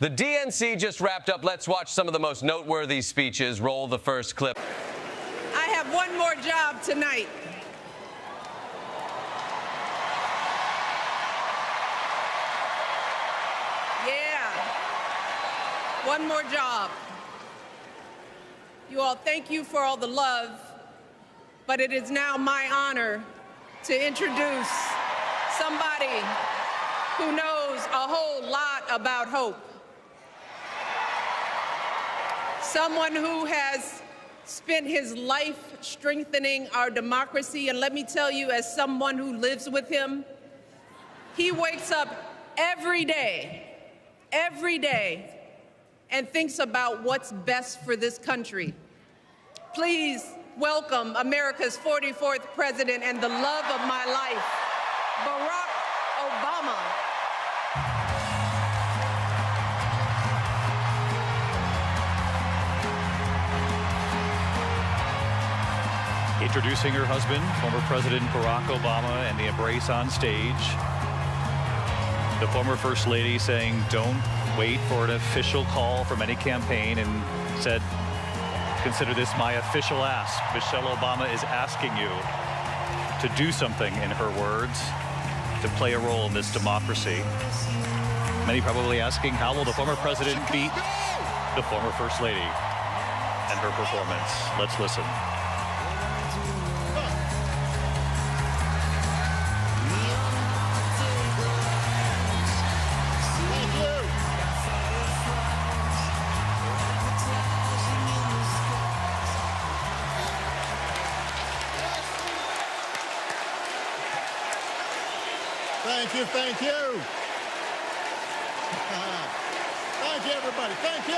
The DNC just wrapped up. Let's watch some of the most noteworthy speeches. Roll the first clip. I have one more job tonight. Yeah, one more job. You all, thank you for all the love, but it is now my honor to introduce somebody who knows a whole lot about hope. Someone who has spent his life strengthening our democracy, and let me tell you, as someone who lives with him, he wakes up every day, and thinks about what's best for this country. Please welcome America's 44th president and the love of my life, Barack Obama. Introducing her husband, former President Barack Obama, and the embrace on stage. The former First Lady saying, don't wait for an official call from any campaign, and said, consider this my official ask. Michelle Obama is asking you to do something, in her words, to play a role in this democracy. Many probably asking, how will the former president beat the former First Lady and her performance? Let's listen. Thank you, thank you. Thank you, everybody. Thank you.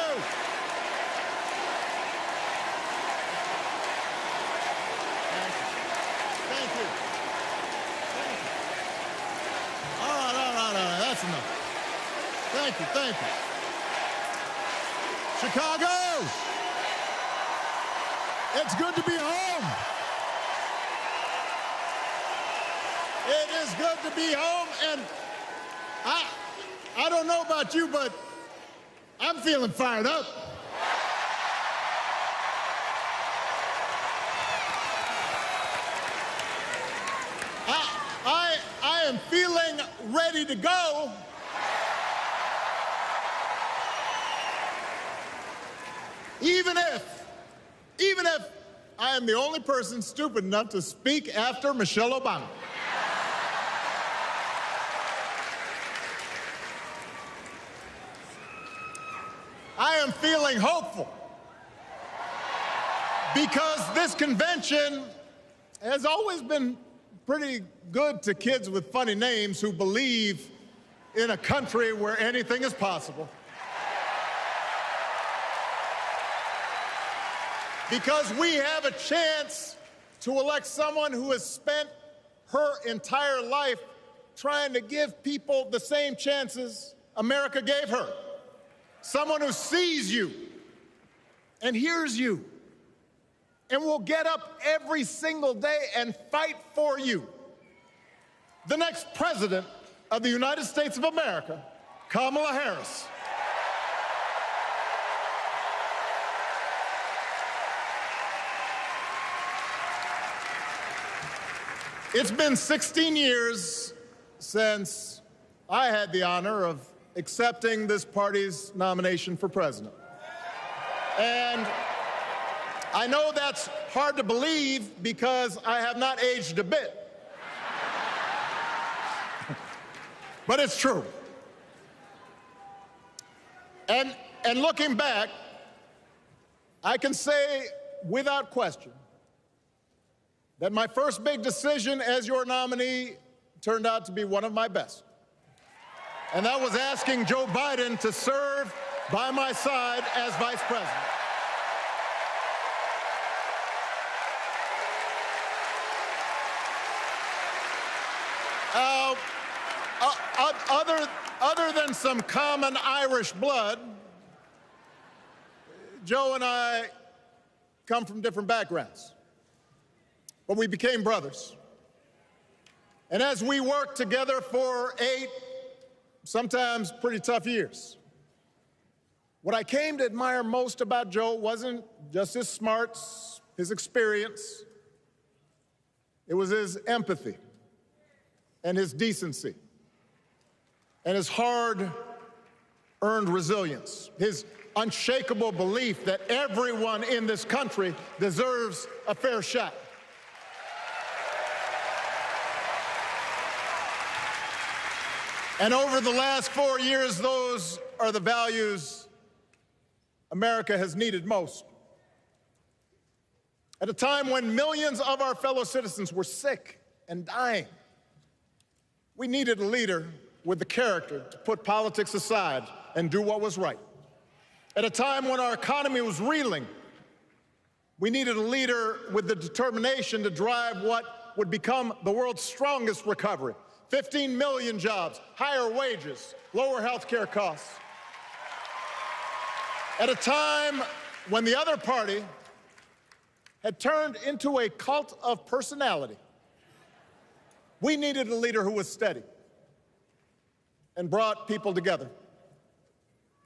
Thank you. Thank you. All right. That's enough. Thank you. Chicago, it's good to be home. It is good to be home, and I don't know about you, but I'm feeling fired up. I am feeling ready to go. Even if I am the only person stupid enough to speak after Michelle Obama. I am feeling hopeful because this convention has always been pretty good to kids with funny names who believe in a country where anything is possible. Because we have a chance to elect someone who has spent her entire life trying to give people the same chances America gave her. Someone who sees you and hears you and will get up every single day and fight for you. The next president of the United States of America, Kamala Harris. It's been 16 years since I had the honor of accepting this party's nomination for president. And I know that's hard to believe because I have not aged a bit. But it's true. And looking back, I can say without question that my first big decision as your nominee turned out to be one of my best. And that was asking Joe Biden to serve by my side as vice president. Other than some common Irish blood, Joe and I come from different backgrounds, but we became brothers. And as we worked together for 8, sometimes pretty tough years, What I came to admire most about Joe wasn't just his smarts, his experience. It was his empathy and his decency and his hard-earned resilience, his unshakable belief that everyone in this country deserves a fair shot. And over the last 4 years, those are the values America has needed most. At a time when millions of our fellow citizens were sick and dying, we needed a leader with the character to put politics aside and do what was right. At a time when our economy was reeling, we needed a leader with the determination to drive what would become the world's strongest recovery. 15 million jobs, higher wages, lower health care costs. At a time when the other party had turned into a cult of personality, we needed a leader who was steady and brought people together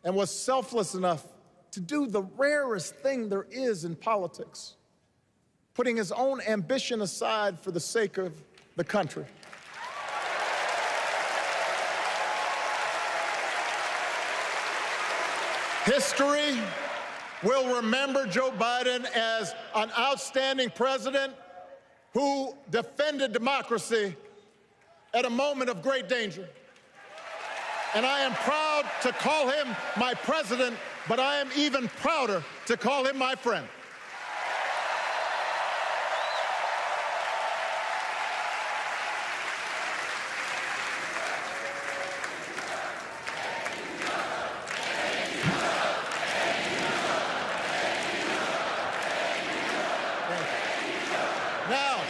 and was selfless enough to do the rarest thing there is in politics, putting his own ambition aside for the sake of the country. History will remember Joe Biden as an outstanding president who defended democracy at a moment of great danger. And I am proud to call him my president, but I am even prouder to call him my friend. Now,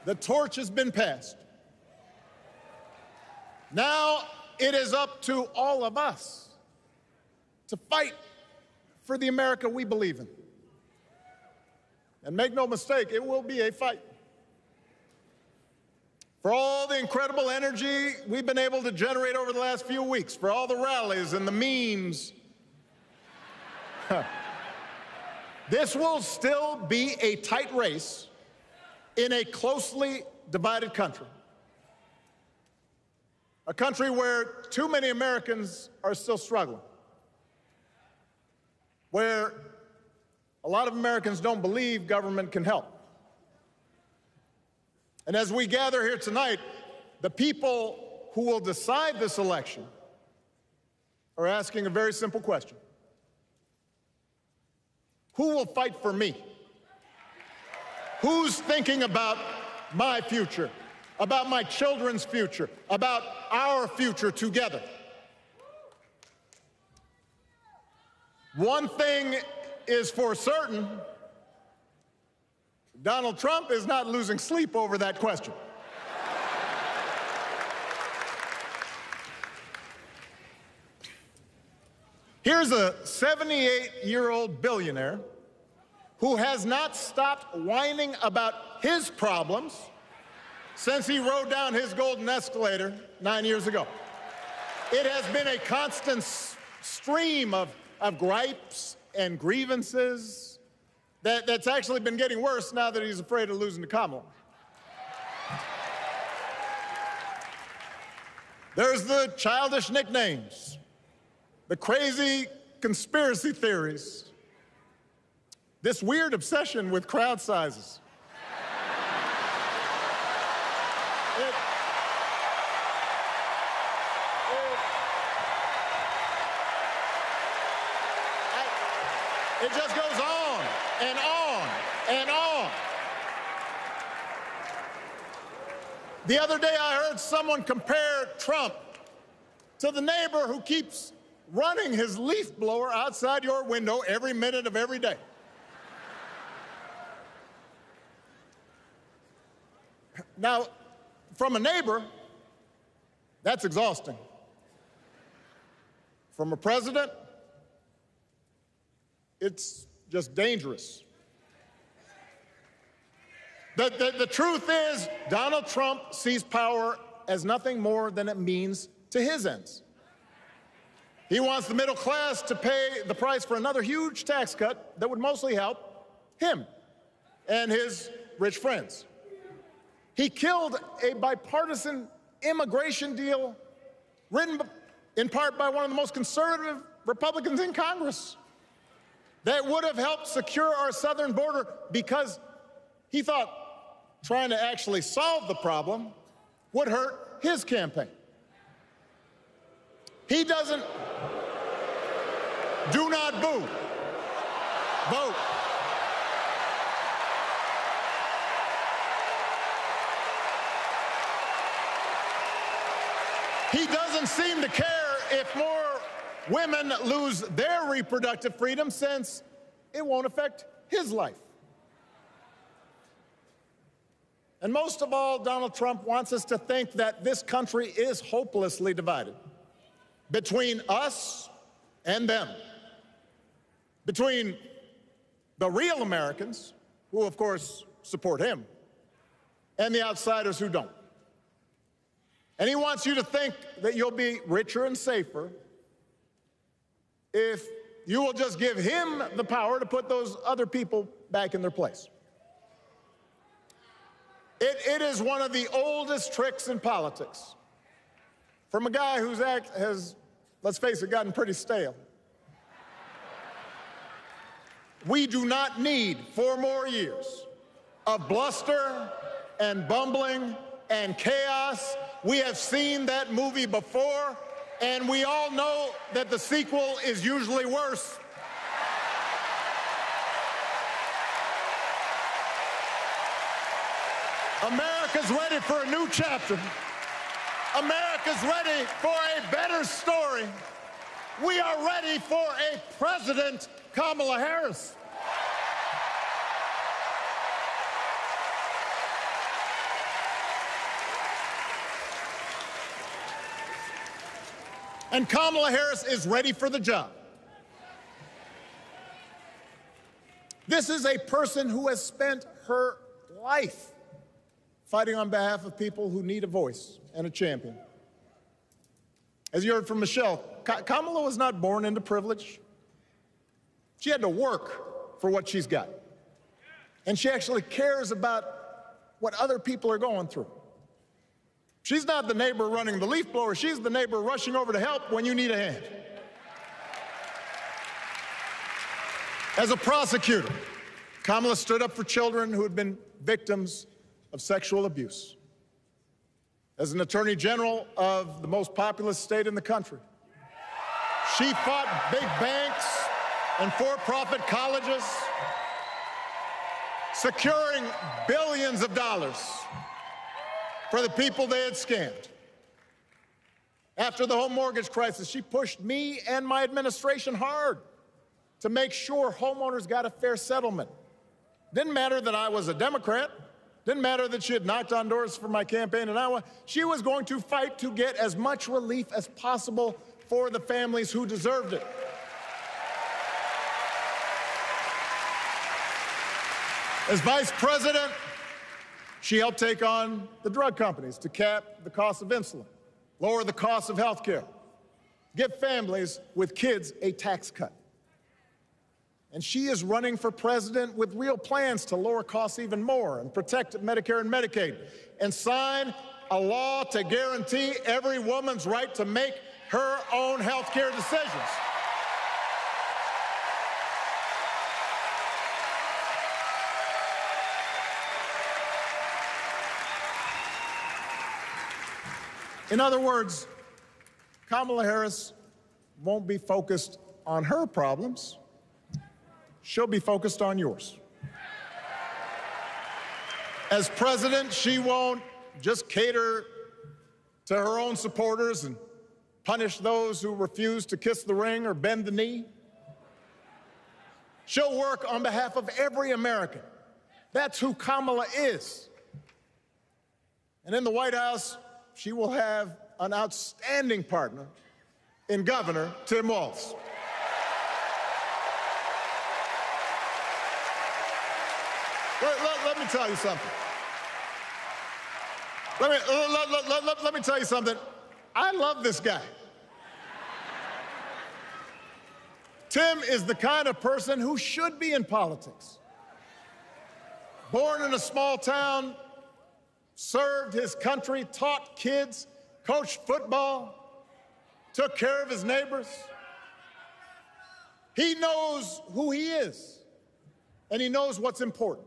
the torch has been passed. Now it is up to all of us to fight for the America we believe in. And make no mistake, it will be a fight. For all the incredible energy we've been able to generate over the last few weeks, for all the rallies and the memes, this will still be a tight race in a closely divided country. A country where too many Americans are still struggling, where a lot of Americans don't believe government can help. And as we gather here tonight, the people who will decide this election are asking a very simple question. Who will fight for me? Who's thinking about my future, about my children's future, about our future together? One thing is for certain, Donald Trump is not losing sleep over that question. Here's a 78-year-old billionaire who has not stopped whining about his problems since he rode down his golden escalator 9 years ago. It has been a constant stream of gripes and grievances that's actually been getting worse now that he's afraid of losing to Kamala. There's the childish nicknames, the crazy conspiracy theories, this weird obsession with crowd sizes. It just goes on and on and on. The other day I heard someone compare Trump to the neighbor who keeps running his leaf blower outside your window every minute of every day. Now, from a neighbor, that's exhausting. From a president, it's just dangerous. The truth is, Donald Trump sees power as nothing more than it means to his ends. He wants the middle class to pay the price for another huge tax cut that would mostly help him and his rich friends. He killed a bipartisan immigration deal written in part by one of the most conservative Republicans in Congress that would have helped secure our southern border, because he thought trying to actually solve the problem would hurt his campaign. He doesn't. Do not boo. Vote. He doesn't seem to care if more women lose their reproductive freedom, since it won't affect his life. And most of all, Donald Trump wants us to think that this country is hopelessly divided between us and them, between the real Americans, who of course support him, and the outsiders who don't. And he wants you to think that you'll be richer and safer if you will just give him the power to put those other people back in their place. It is one of the oldest tricks in politics from a guy whose act has, let's face it, gotten pretty stale. We do not need 4 more years of bluster and bumbling and chaos. We have seen that movie before, and we all know that the sequel is usually worse. America's ready for a new chapter. America's ready for a better story. We are ready for a President Kamala Harris. And Kamala Harris is ready for the job. This is a person who has spent her life fighting on behalf of people who need a voice and a champion. As you heard from Michelle, Kamala was not born into privilege. She had to work for what she's got. And she actually cares about what other people are going through. She's not the neighbor running the leaf blower. She's the neighbor rushing over to help when you need a hand. As a prosecutor, Kamala stood up for children who had been victims of sexual abuse. As an attorney general of the most populous state in the country, she fought big banks and for-profit colleges, securing billions of dollars for the people they had scammed. After the home mortgage crisis, she pushed me and my administration hard to make sure homeowners got a fair settlement. Didn't matter that I was a Democrat. Didn't matter that she had knocked on doors for my campaign in Iowa. She was going to fight to get as much relief as possible for the families who deserved it. As vice president, she helped take on the drug companies to cap the cost of insulin, lower the cost of health care, give families with kids a tax cut. And she is running for president with real plans to lower costs even more and protect Medicare and Medicaid, and sign a law to guarantee every woman's right to make her own health care decisions. In other words, Kamala Harris won't be focused on her problems. She'll be focused on yours. As president, she won't just cater to her own supporters and punish those who refuse to kiss the ring or bend the knee. She'll work on behalf of every American. That's who Kamala is. And in the White House, she will have an outstanding partner in Governor Tim Walz. Let me tell you something. Let me tell you something. I love this guy. Tim is the kind of person who should be in politics. Born in a small town, served his country, taught kids, coached football, took care of his neighbors. He knows who he is, and he knows what's important.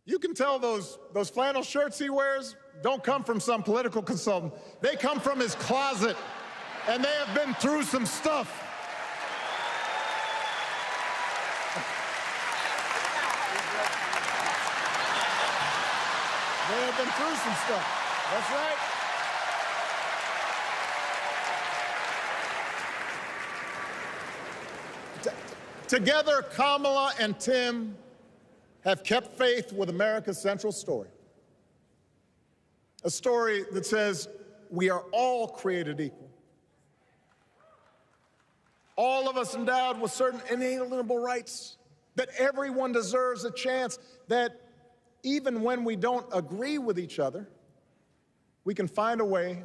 You can tell those flannel shirts he wears don't come from some political consultant. They come from his closet, and they have been through some stuff. They have been through some stuff. That's right. Together, Kamala and Tim have kept faith with America's central story. A story that says we are all created equal. All of us endowed with certain inalienable rights, that everyone deserves a chance, that even when we don't agree with each other, we can find a way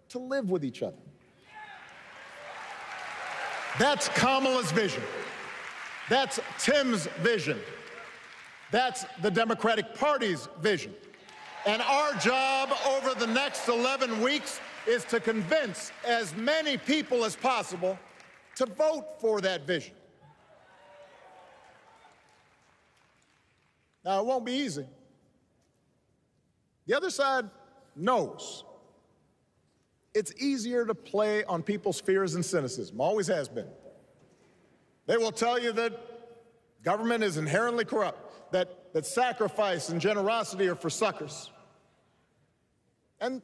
to live with each other. That's Kamala's vision. That's Tim's vision. That's the Democratic Party's vision. And our job over the next 11 weeks is to convince as many people as possible to vote for that vision. Now, it won't be easy. The other side knows it's easier to play on people's fears and cynicism, always has been. They will tell you that government is inherently corrupt, that sacrifice and generosity are for suckers. And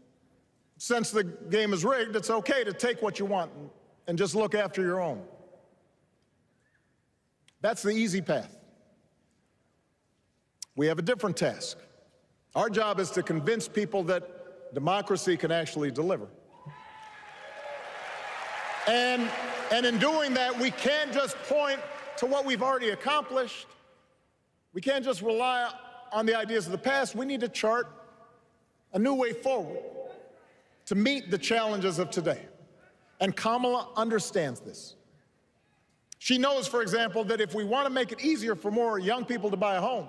since the game is rigged, it's okay to take what you want and just look after your own. That's the easy path. We have a different task. Our job is to convince people that democracy can actually deliver. And in doing that, we can't just point to what we've already accomplished. We can't just rely on the ideas of the past. We need to chart a new way forward to meet the challenges of today. And Kamala understands this. She knows, for example, that if we want to make it easier for more young people to buy a home,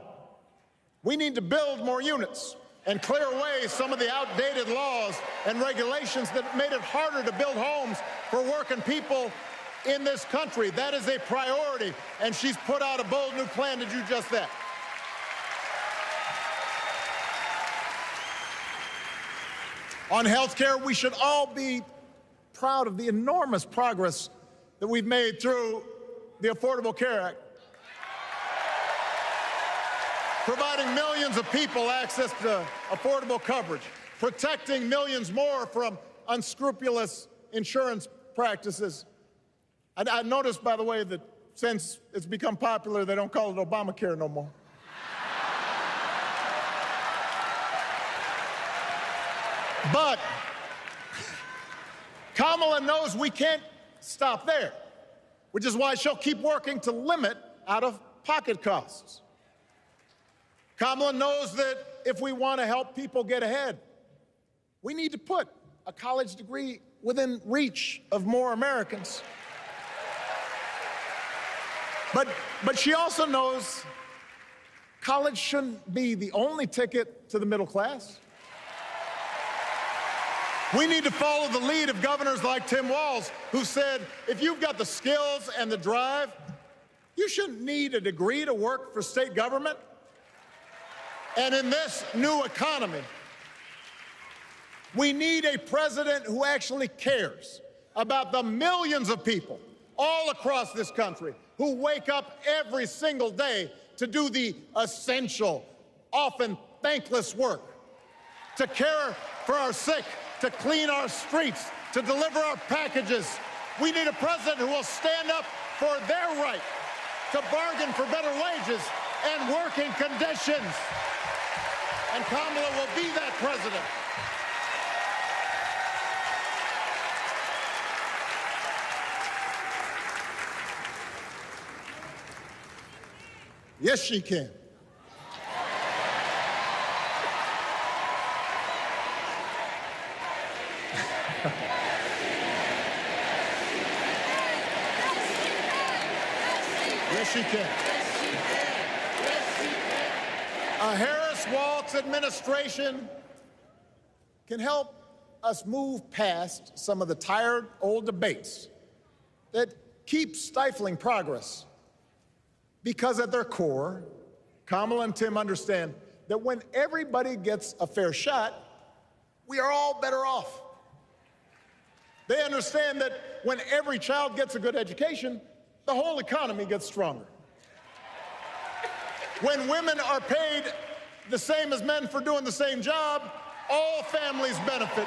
we need to build more units and clear away some of the outdated laws and regulations that made it harder to build homes for working people in this country. That is a priority, and she's put out a bold new plan to do just that. On health care, we should all be proud of the enormous progress that we've made through the Affordable Care Act, providing millions of people access to affordable coverage, protecting millions more from unscrupulous insurance practices. I noticed, by the way, that since it's become popular, they don't call it Obamacare no more. But Kamala knows we can't stop there, which is why she'll keep working to limit out-of-pocket costs. Kamala knows that if we want to help people get ahead, we need to put a college degree within reach of more Americans. But she also knows college shouldn't be the only ticket to the middle class. We need to follow the lead of governors like Tim Walz, who said, if you've got the skills and the drive, you shouldn't need a degree to work for state government. And in this new economy, we need a president who actually cares about the millions of people all across this country who wake up every single day to do the essential, often thankless work, to care for our sick, to clean our streets, to deliver our packages. We need a president who will stand up for their right to bargain for better wages and working conditions. And Kamala will be that president. Yes, she can. Yes, she can. A Harris-Walz administration can help us move past some of the tired old debates that keep stifling progress, because at their core, Kamala and Tim understand that when everybody gets a fair shot, we are all better off. They understand that when every child gets a good education, the whole economy gets stronger. When women are paid the same as men for doing the same job, all families benefit.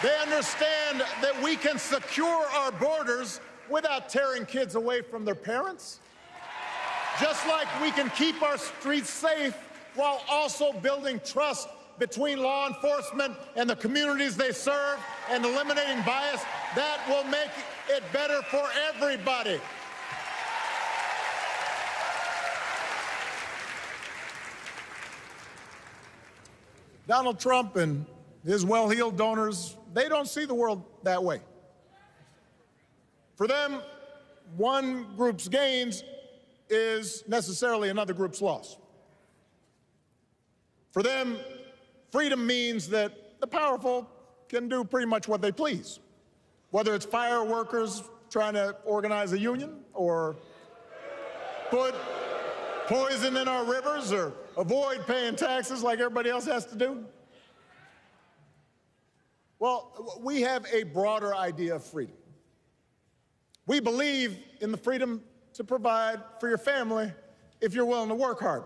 They understand that we can secure our borders without tearing kids away from their parents. Just like we can keep our streets safe while also building trust between law enforcement and the communities they serve and eliminating bias, that will make it better for everybody. Donald Trump and his well-heeled donors, they don't see the world that way. For them, one group's gains is necessarily another group's loss. For them, freedom means that the powerful can do pretty much what they please, whether it's fire workers trying to organize a union, or put poison in our rivers, or avoid paying taxes like everybody else has to do. Well, we have a broader idea of freedom. We believe in the freedom to provide for your family if you're willing to work hard.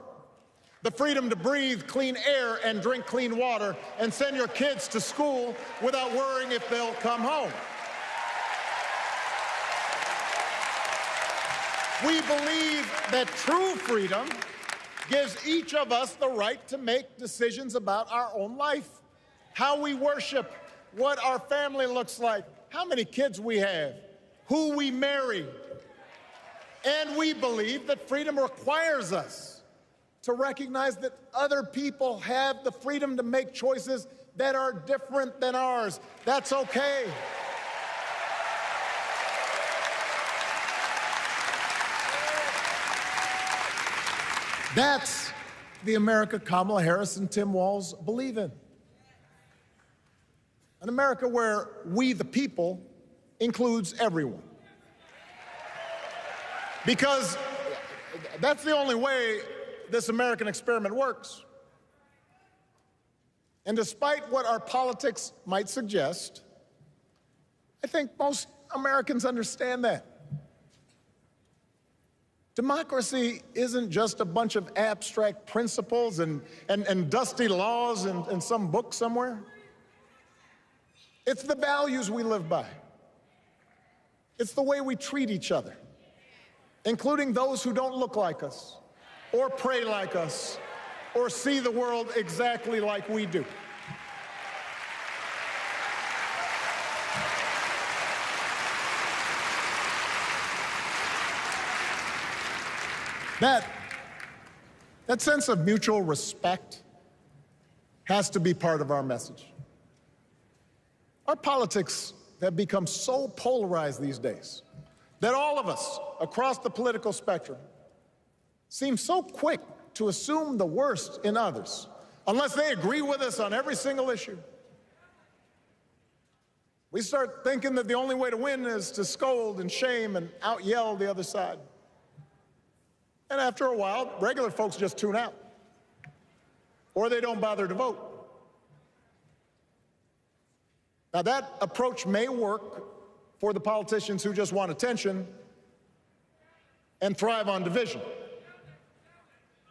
The freedom to breathe clean air and drink clean water and send your kids to school without worrying if they'll come home. We believe that true freedom gives each of us the right to make decisions about our own life, how we worship, what our family looks like, how many kids we have, who we marry. And we believe that freedom requires us to recognize that other people have the freedom to make choices that are different than ours. That's okay. That's the America Kamala Harris and Tim Walz believe in. An America where we, the people, includes everyone. Because that's the only way this American experiment works. And despite what our politics might suggest, I think most Americans understand that. Democracy isn't just a bunch of abstract principles and dusty laws in some book somewhere. It's the values we live by. It's the way we treat each other, including those who don't look like us, or pray like us, or see the world exactly like we do. That sense of mutual respect has to be part of our message. Our politics have become so polarized these days that all of us across the political spectrum seem so quick to assume the worst in others, unless they agree with us on every single issue. We start thinking that the only way to win is to scold and shame and out-yell the other side. And after a while, regular folks just tune out, or they don't bother to vote. Now, that approach may work for the politicians who just want attention and thrive on division,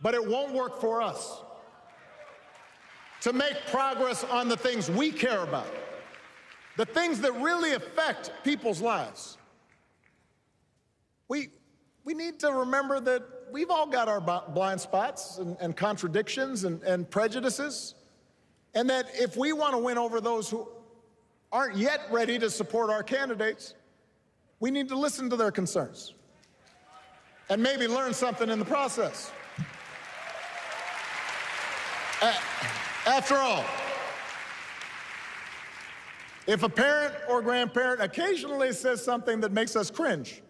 but it won't work for us. To make progress on the things we care about, the things that really affect people's lives, we need to remember that we've all got our blind spots and contradictions and prejudices, and that if we want to win over those who aren't yet ready to support our candidates, we need to listen to their concerns and maybe learn something in the process. After all, if a parent or grandparent occasionally says something that makes us cringe,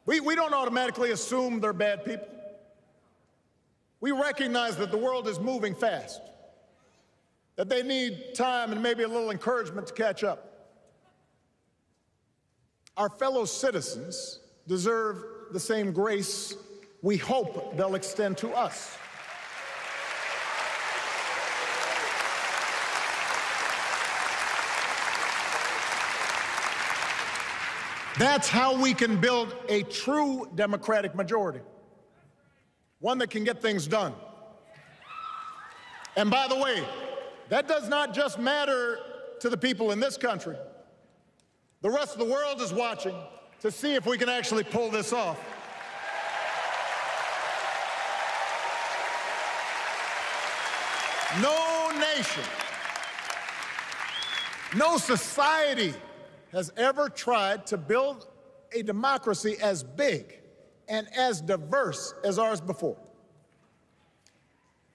we don't automatically assume they're bad people. We recognize that the world is moving fast, that they need time and maybe a little encouragement to catch up. Our fellow citizens deserve the same grace we hope they'll extend to us. That's how we can build a true democratic majority, one that can get things done. And by the way, that does not just matter to the people in this country. The rest of the world is watching to see if we can actually pull this off. No nation, no society has ever tried to build a democracy as big and as diverse as ours before.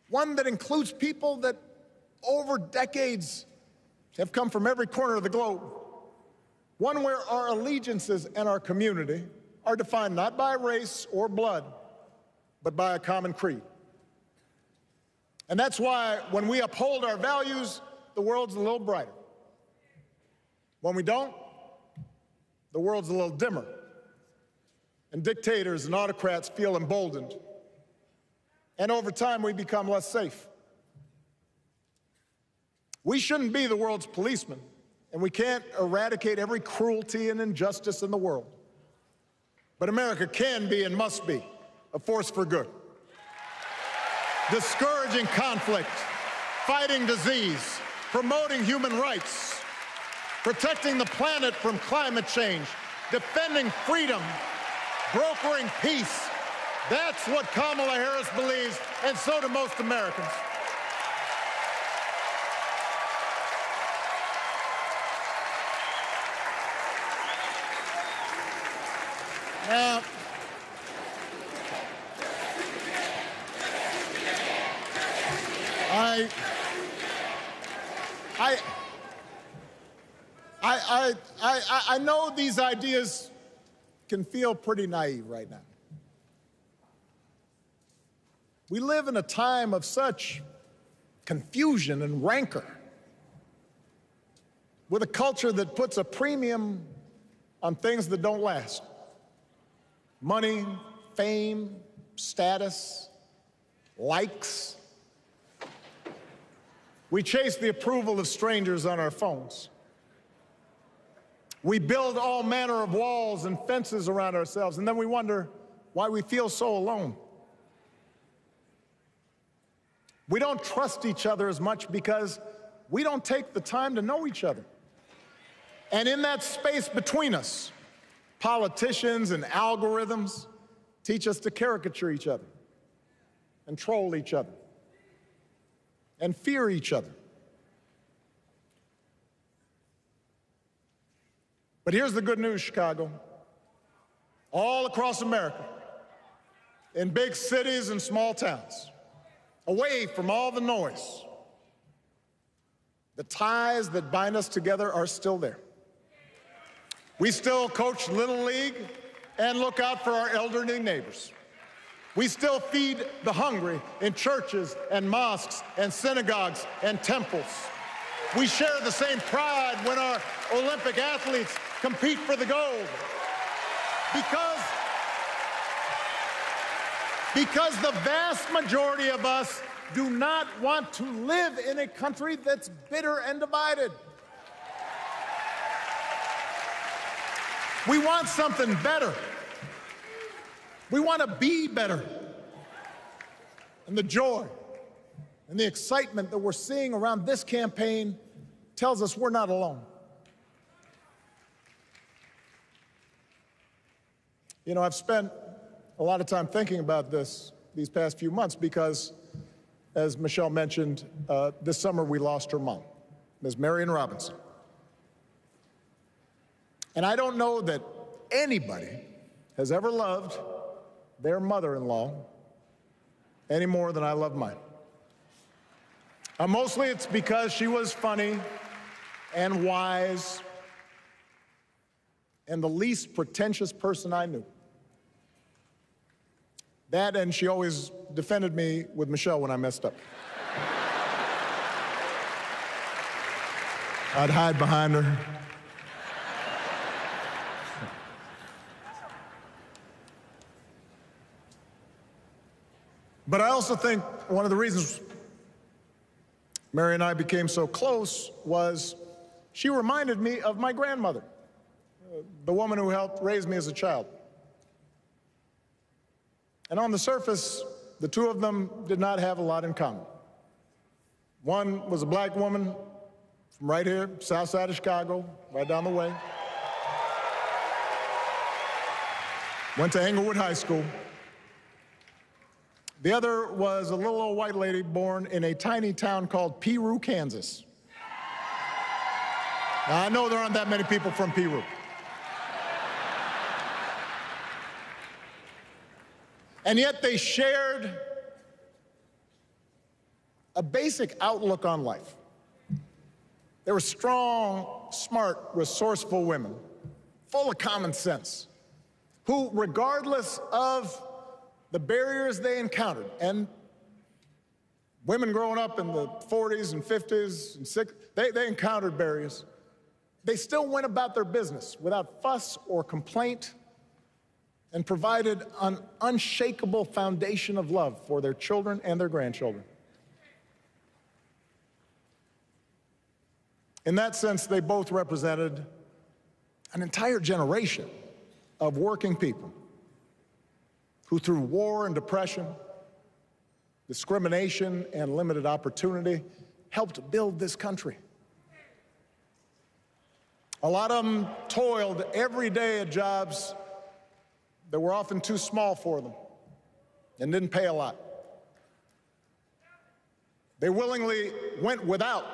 One that includes people that over decades have come from every corner of the globe. One where our allegiances and our community are defined not by race or blood, but by a common creed. And that's why when we uphold our values, the world's a little brighter. When we don't, the world's a little dimmer. And dictators and autocrats feel emboldened. And over time, we become less safe. We shouldn't be the world's policemen, and we can't eradicate every cruelty and injustice in the world. But America can be and must be a force for good. Discouraging conflict, fighting disease, promoting human rights, protecting the planet from climate change, defending freedom, brokering peace. That's what Kamala Harris believes, and so do most Americans. Now, I know these ideas can feel pretty naive right now. We live in a time of such confusion and rancor, with a culture that puts a premium on things that don't last. Money, fame, status, likes. We chase the approval of strangers on our phones. We build all manner of walls and fences around ourselves, and then we wonder why we feel so alone. We don't trust each other as much because we don't take the time to know each other. And in that space between us, politicians and algorithms teach us to caricature each other and troll each other and fear each other. But here's the good news, Chicago. All across America, in big cities and small towns, away from all the noise, the ties that bind us together are still there. We still coach Little League and look out for our elderly neighbors. We still feed the hungry in churches and mosques and synagogues and temples. We share the same pride when our Olympic athletes compete for the gold. Because the vast majority of us do not want to live in a country that's bitter and divided. We want something better. We want to be better. And the joy and the excitement that we're seeing around this campaign tells us we're not alone. You know, I've spent a lot of time thinking about these past few months because, as Michelle mentioned, this summer we lost her mom, Ms. Marion Robinson. And I don't know that anybody has ever loved their mother-in-law any more than I love mine. Mostly it's because she was funny and wise and the least pretentious person I knew. That, and she always defended me with Michelle when I messed up. I'd hide behind her. But I also think one of the reasons Mary and I became so close was she reminded me of my grandmother, the woman who helped raise me as a child. And on the surface, the two of them did not have a lot in common. One was a black woman from right here, south side of Chicago, right down the way. Went to Englewood High School. The other was a little old white lady born in a tiny town called Peru, Kansas. Now, I know there aren't that many people from Peru. And yet they shared a basic outlook on life. They were strong, smart, resourceful women, full of common sense, who, regardless of the barriers they encountered, and women growing up in the 40s and 50s and 60s, they encountered barriers. They still went about their business without fuss or complaint and provided an unshakable foundation of love for their children and their grandchildren. In that sense, they both represented an entire generation of working people who, through war and depression, discrimination and limited opportunity, helped build this country. A lot of them toiled every day at jobs that were often too small for them and didn't pay a lot. They willingly went without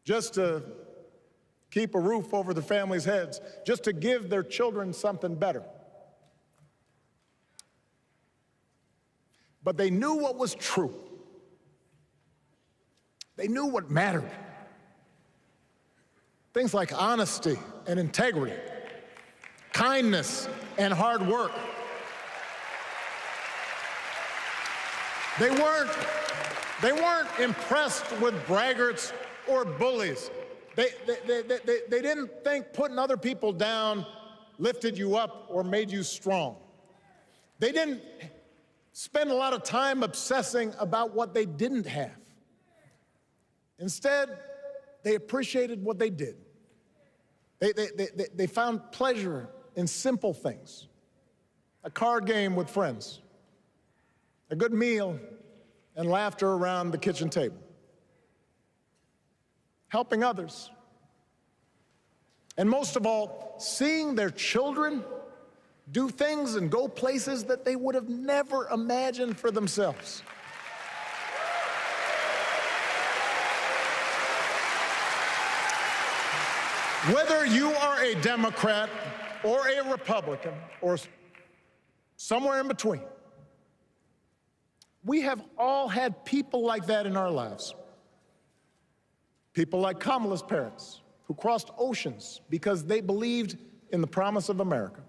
just to keep a roof over their families' heads, just to give their children something better. But they knew what was true. They knew what mattered. Things like honesty and integrity, kindness and hard work. They weren't impressed with braggarts or bullies. They didn't think putting other people down lifted you up or made you strong. They didn't spend a lot of time obsessing about what they didn't have. Instead, they appreciated what they did. They found pleasure in simple things. A card game with friends, a good meal, and laughter around the kitchen table. Helping others. And most of all, seeing their children do things and go places that they would have never imagined for themselves. Whether you are a Democrat or a Republican or somewhere in between, we have all had people like that in our lives. People like Kamala's parents, who crossed oceans because they believed in the promise of America.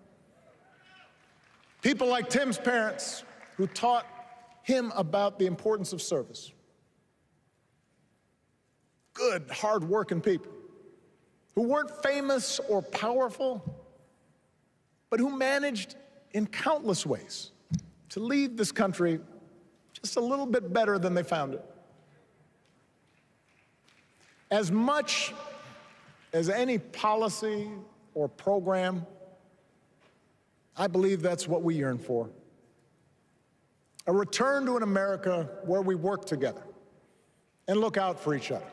People like Tim's parents, who taught him about the importance of service. Good, hard-working people who weren't famous or powerful, but who managed in countless ways to leave this country just a little bit better than they found it. As much as any policy or program, I believe that's what we yearn for. A return to an America where we work together and look out for each other.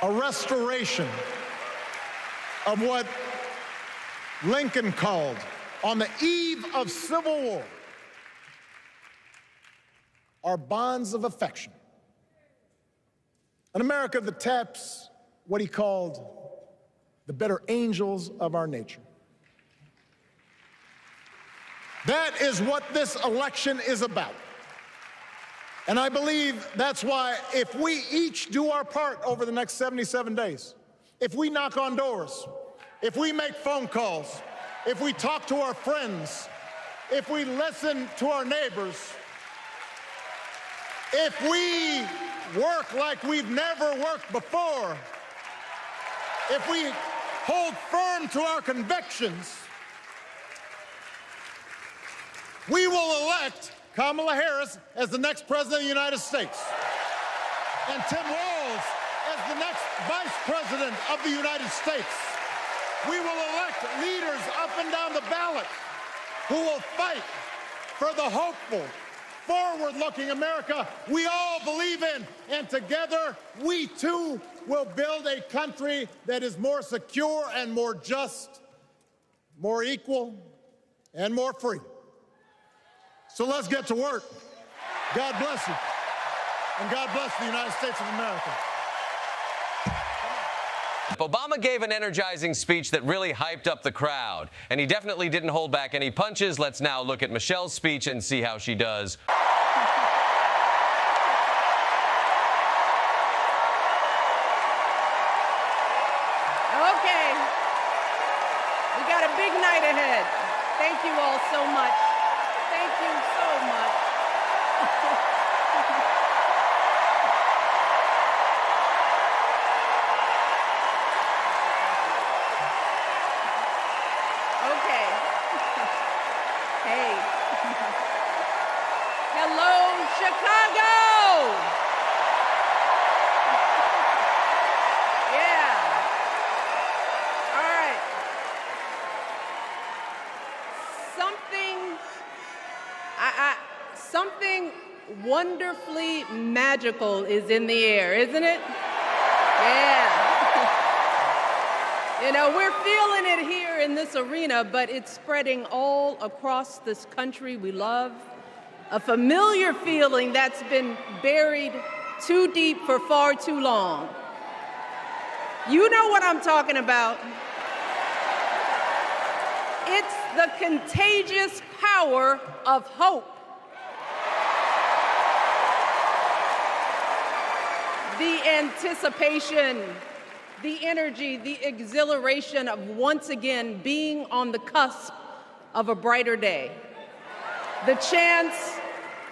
A restoration of what Lincoln called, on the eve of Civil War, our bonds of affection. An America that taps what he called the better angels of our nature. That is what this election is about. And I believe that's why if we each do our part over the next 77 days, if we knock on doors, if we make phone calls, if we talk to our friends, if we listen to our neighbors, if we work like we've never worked before, if we hold firm to our convictions, we will elect Kamala Harris as the next president of the United States and Tim Walz as the next vice president of the United States. We will elect leaders up and down the ballot who will fight for the hopeful, forward-looking America we all believe in. And together, we too will build a country that is more secure and more just, more equal, and more free. So let's get to work. God bless you. And God bless the United States of America. Obama gave an energizing speech that really hyped up the crowd, and he definitely didn't hold back any punches. Let's now look at Michelle's speech and see how she does. Okay. We got a big night ahead. Thank you all so much. Thank you so much. Okay. Hey. Hello, Chicago. Yeah. All right. Something wonderfully magical is in the air, isn't it? Yeah. You know, we're feeling it here in this arena, but it's spreading all across this country we love. A familiar feeling that's been buried too deep for far too long. You know what I'm talking about. It's the contagious power of hope. The anticipation, the energy, the exhilaration of once again being on the cusp of a brighter day. The chance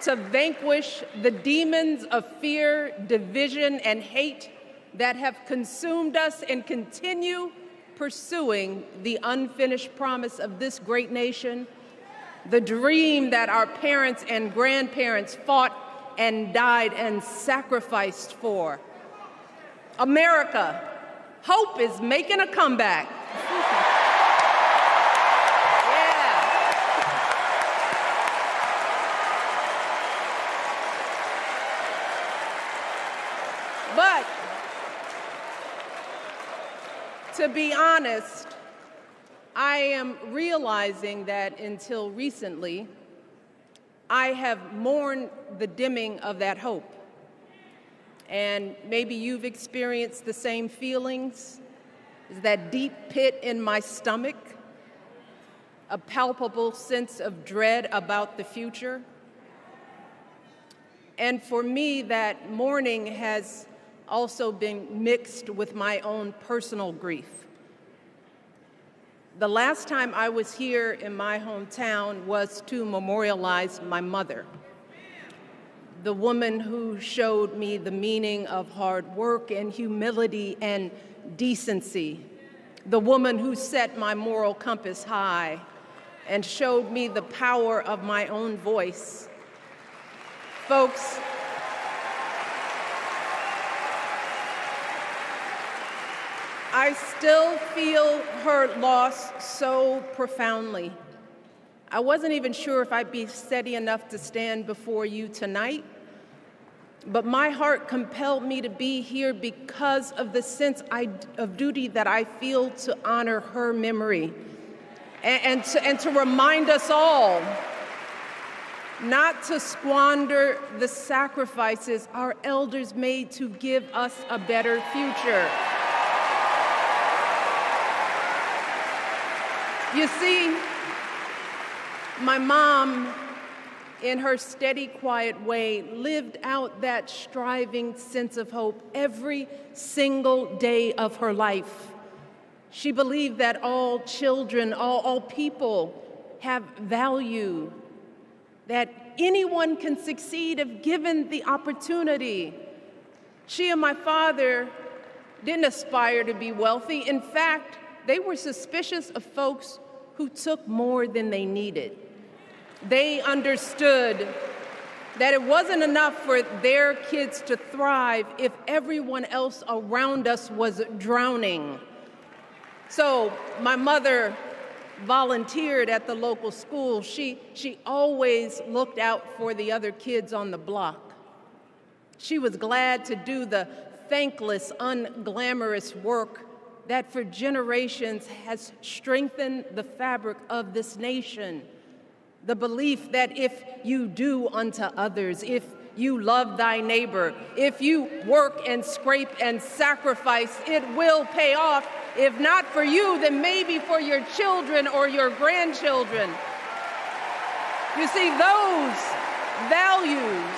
to vanquish the demons of fear, division, and hate that have consumed us and continue pursuing the unfinished promise of this great nation, the dream that our parents and grandparents fought and died and sacrificed for. America, hope is making a comeback. Yeah. But to be honest, I am realizing that until recently, I have mourned the dimming of that hope. And maybe you've experienced the same feelings. Is that deep pit in my stomach, a palpable sense of dread about the future. And for me, that mourning has also been mixed with my own personal grief. The last time I was here in my hometown was to memorialize my mother, the woman who showed me the meaning of hard work and humility and decency, the woman who set my moral compass high and showed me the power of my own voice. Folks, I still feel her loss so profoundly. I wasn't even sure if I'd be steady enough to stand before you tonight, but my heart compelled me to be here because of the sense of duty that I feel to honor her memory and to remind us all not to squander the sacrifices our elders made to give us a better future. You see, my mom in her steady, quiet way, lived out that striving sense of hope every single day of her life. She believed that all children, all people have value, that anyone can succeed if given the opportunity. She and my father didn't aspire to be wealthy. In fact, they were suspicious of folks who took more than they needed. They understood that it wasn't enough for their kids to thrive if everyone else around us was drowning. So my mother volunteered at the local school. She always looked out for the other kids on the block. She was glad to do the thankless, unglamorous work that for generations has strengthened the fabric of this nation. The belief that if you do unto others, if you love thy neighbor, if you work and scrape and sacrifice, it will pay off. If not for you, then maybe for your children or your grandchildren. You see, those values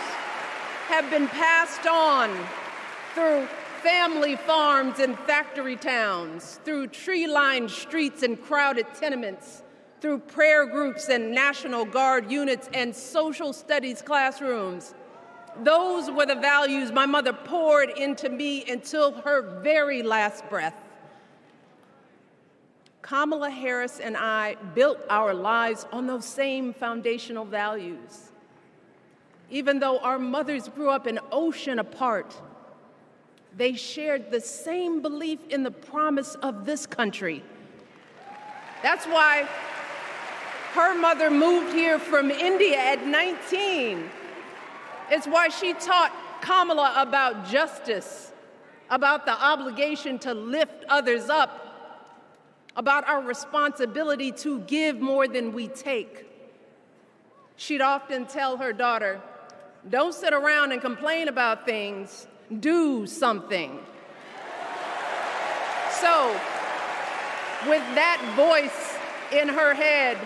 have been passed on through family farms and factory towns, through tree-lined streets and crowded tenements, through prayer groups and National Guard units and social studies classrooms. Those were the values my mother poured into me until her very last breath. Kamala Harris and I built our lives on those same foundational values. Even though our mothers grew up an ocean apart, they shared the same belief in the promise of this country. That's why her mother moved here from India at 19. It's why she taught Kamala about justice, about the obligation to lift others up, about our responsibility to give more than we take. She'd often tell her daughter, "Don't sit around and complain about things, do something." So, with that voice in her head,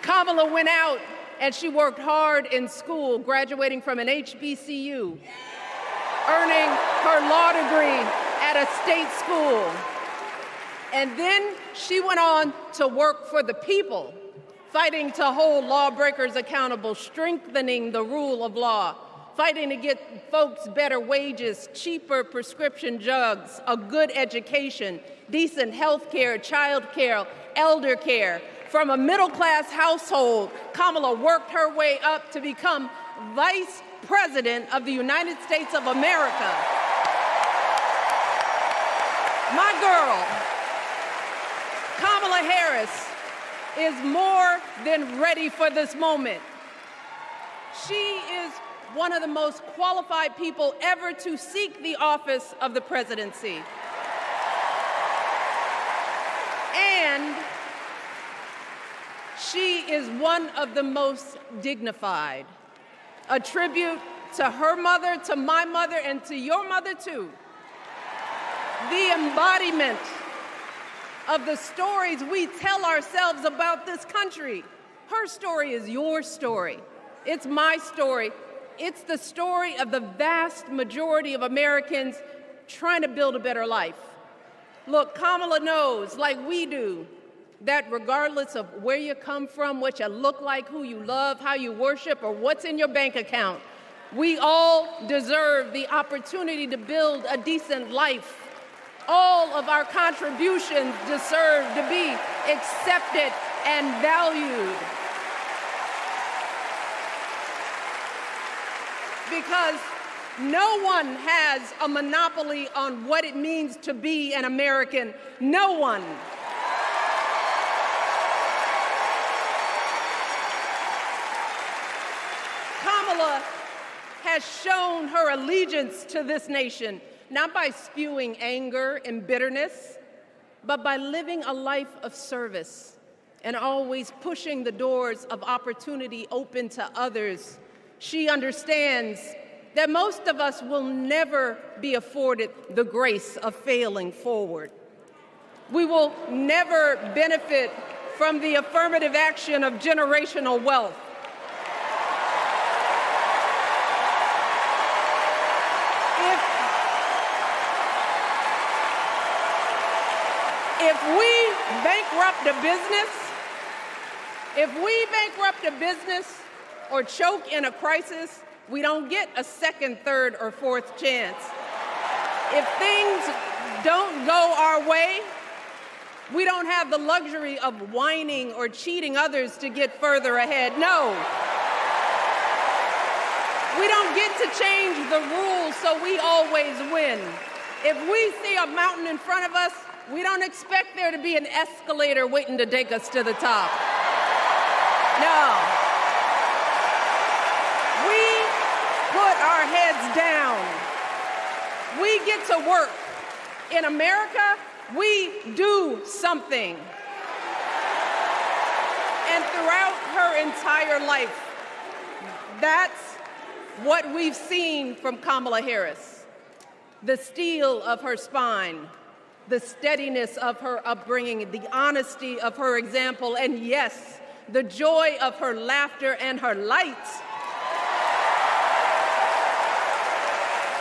Kamala went out and she worked hard in school, graduating from an HBCU, earning her law degree at a state school. And then she went on to work for the people, fighting to hold lawbreakers accountable, strengthening the rule of law, fighting to get folks better wages, cheaper prescription drugs, a good education, decent health care, child care, elder care. From a middle-class household, Kamala worked her way up to become Vice President of the United States of America. My girl, Kamala Harris, is more than ready for this moment. She is one of the most qualified people ever to seek the office of the presidency. And she is one of the most dignified. A tribute to her mother, to my mother, and to your mother too. The embodiment of the stories we tell ourselves about this country. Her story is your story. It's my story. It's the story of the vast majority of Americans trying to build a better life. Look, Kamala knows, like we do, that regardless of where you come from, what you look like, who you love, how you worship, or what's in your bank account, we all deserve the opportunity to build a decent life. All of our contributions deserve to be accepted and valued. Because no one has a monopoly on what it means to be an American. No one. Kamala has shown her allegiance to this nation, not by spewing anger and bitterness, but by living a life of service and always pushing the doors of opportunity open to others. She understands that most of us will never be afforded the grace of failing forward. We will never benefit from the affirmative action of generational wealth. If we bankrupt a business or choke in a crisis, we don't get a second, third, or fourth chance. If things don't go our way, we don't have the luxury of whining or cheating others to get further ahead. No. We don't get to change the rules so we always win. If we see a mountain in front of us, we don't expect there to be an escalator waiting to take us to the top. No. We put our heads down. We get to work. In America, we do something. And throughout her entire life, that's what we've seen from Kamala Harris. The steel of her spine, the steadiness of her upbringing, the honesty of her example, and yes, the joy of her laughter and her light.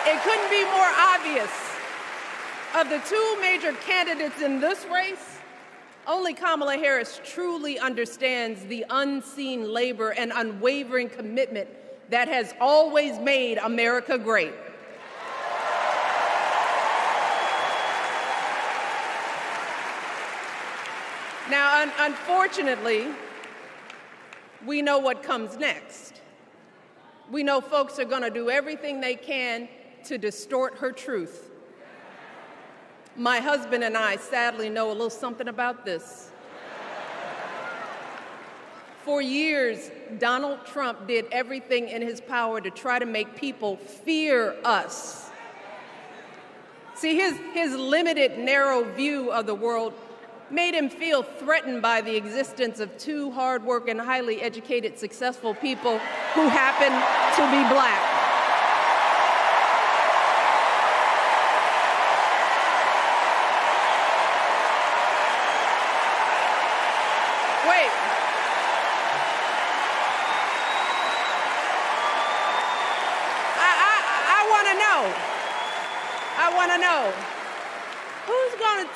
It couldn't be more obvious. Of the two major candidates in this race, only Kamala Harris truly understands the unseen labor and unwavering commitment that has always made America great. Now, unfortunately, we know what comes next. We know folks are going to do everything they can to distort her truth. My husband and I sadly know a little something about this. For years, Donald Trump did everything in his power to try to make people fear us. See, his limited, narrow view of the world made him feel threatened by the existence of two hardworking, highly educated, successful people who happen to be black. I want to know, who's going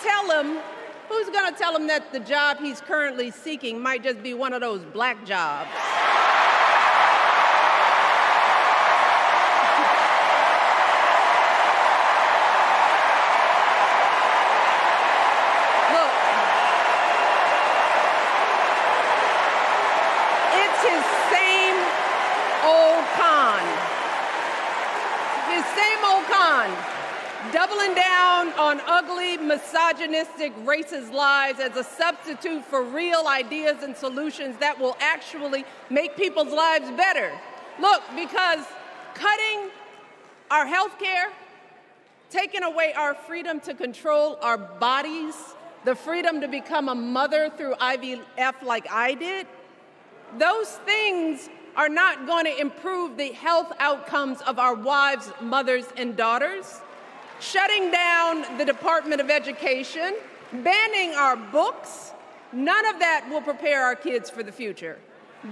to tell him that the job he's currently seeking might just be one of those black jobs? Look, it's his same old con. His same old con. Doubling down on ugly, misogynistic, racist lies as a substitute for real ideas and solutions that will actually make people's lives better. Look, because cutting our health care, taking away our freedom to control our bodies, the freedom to become a mother through IVF like I did, those things are not going to improve the health outcomes of our wives, mothers, and daughters. Shutting down the Department of Education, banning our books, none of that will prepare our kids for the future.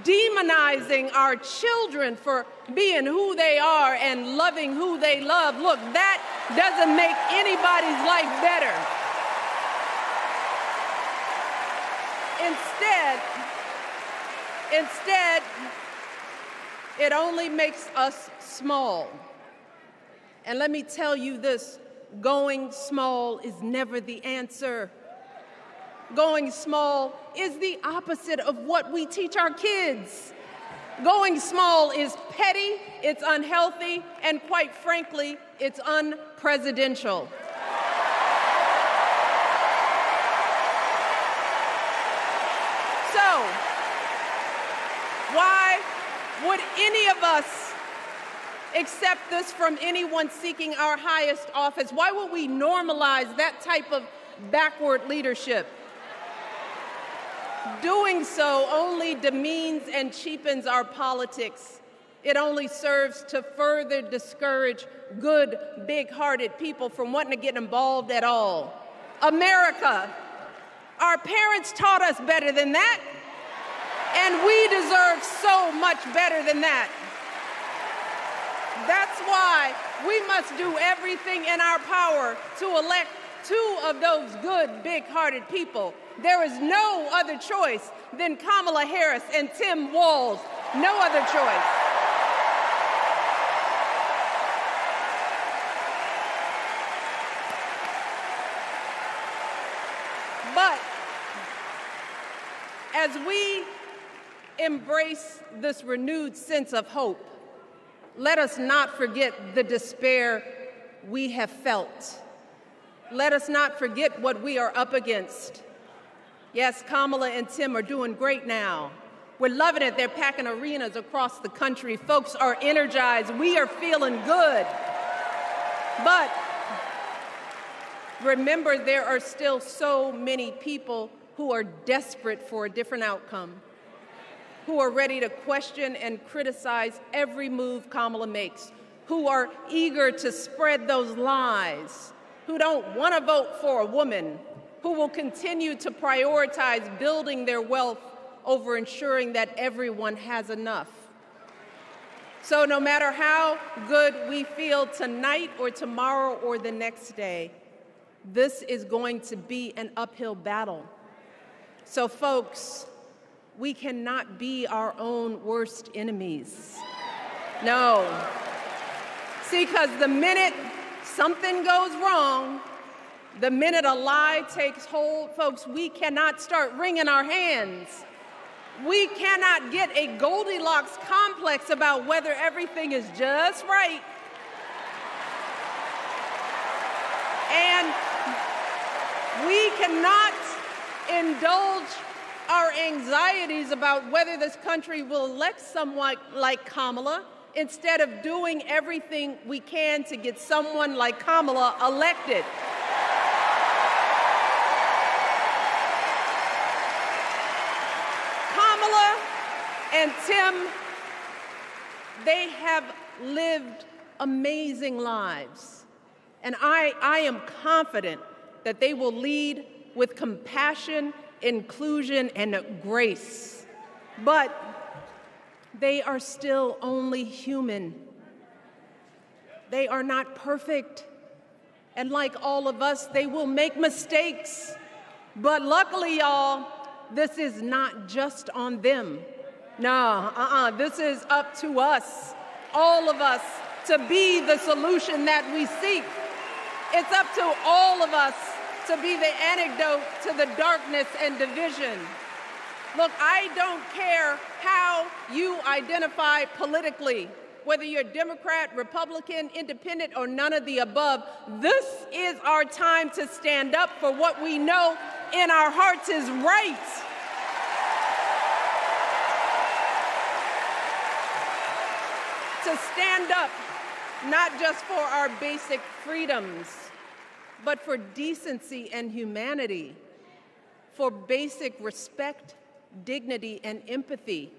Demonizing our children for being who they are and loving who they love, look, that doesn't make anybody's life better. Instead, it only makes us small. And let me tell you this, going small is never the answer. Going small is the opposite of what we teach our kids. Going small is petty, it's unhealthy, and quite frankly, it's unpresidential. So, why would any of us accept this from anyone seeking our highest office? Why would we normalize that type of backward leadership? Doing so only demeans and cheapens our politics. It only serves to further discourage good, big-hearted people from wanting to get involved at all. America, our parents taught us better than that, and we deserve so much better than that. That's why we must do everything in our power to elect two of those good, big-hearted people, there is no other choice than Kamala Harris and Tim Walz. No other choice. But as we embrace this renewed sense of hope, let us not forget the despair we have felt. Let us not forget what we are up against. Yes, Kamala and Tim are doing great now. We're loving it. They're packing arenas across the country. Folks are energized. We are feeling good. But remember, there are still so many people who are desperate for a different outcome, who are ready to question and criticize every move Kamala makes, who are eager to spread those lies, who don't want to vote for a woman, who will continue to prioritize building their wealth over ensuring that everyone has enough. So no matter how good we feel tonight or tomorrow or the next day, this is going to be an uphill battle. So folks, we cannot be our own worst enemies. No. See, because the minute something goes wrong, the minute a lie takes hold, folks, we cannot start wringing our hands. We cannot get a Goldilocks complex about whether everything is just right. And we cannot indulge our anxieties about whether this country will elect someone like Kamala instead of doing everything we can to get someone like Kamala elected. Kamala and Tim, they have lived amazing lives. And I am confident that they will lead with compassion, inclusion, and grace. But they are still only human. They are not perfect. And like all of us, they will make mistakes. But luckily, y'all, this is not just on them. No, this is up to us, all of us, to be the solution that we seek. It's up to all of us to be the antidote to the darkness and division. Look, I don't care how you identify politically, whether you're Democrat, Republican, Independent, or none of the above. This is our time to stand up for what we know in our hearts is right. To stand up, not just for our basic freedoms, but for decency and humanity, for basic respect, dignity, and empathy,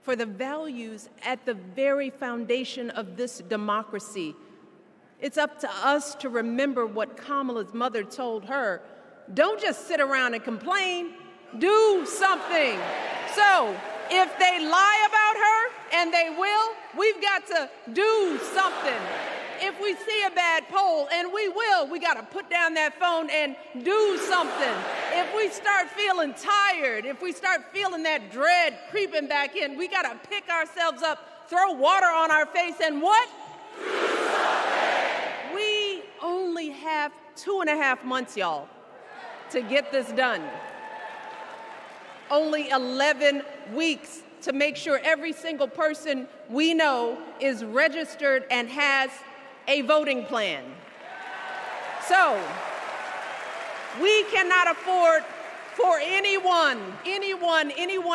for the values at the very foundation of this democracy. It's up to us to remember what Kamala's mother told her. Don't just sit around and complain, do something. So, if they lie about her, and they will, we've got to do something. If we see a bad poll, and we will, we got to put down that phone and do something. If we start feeling tired, if we start feeling that dread creeping back in, we got to pick ourselves up, throw water on our face, and what? We only have 2.5 months, y'all, to get this done. Only 11 weeks to make sure every single person we know is registered and has a voting plan. So, we cannot afford for anyone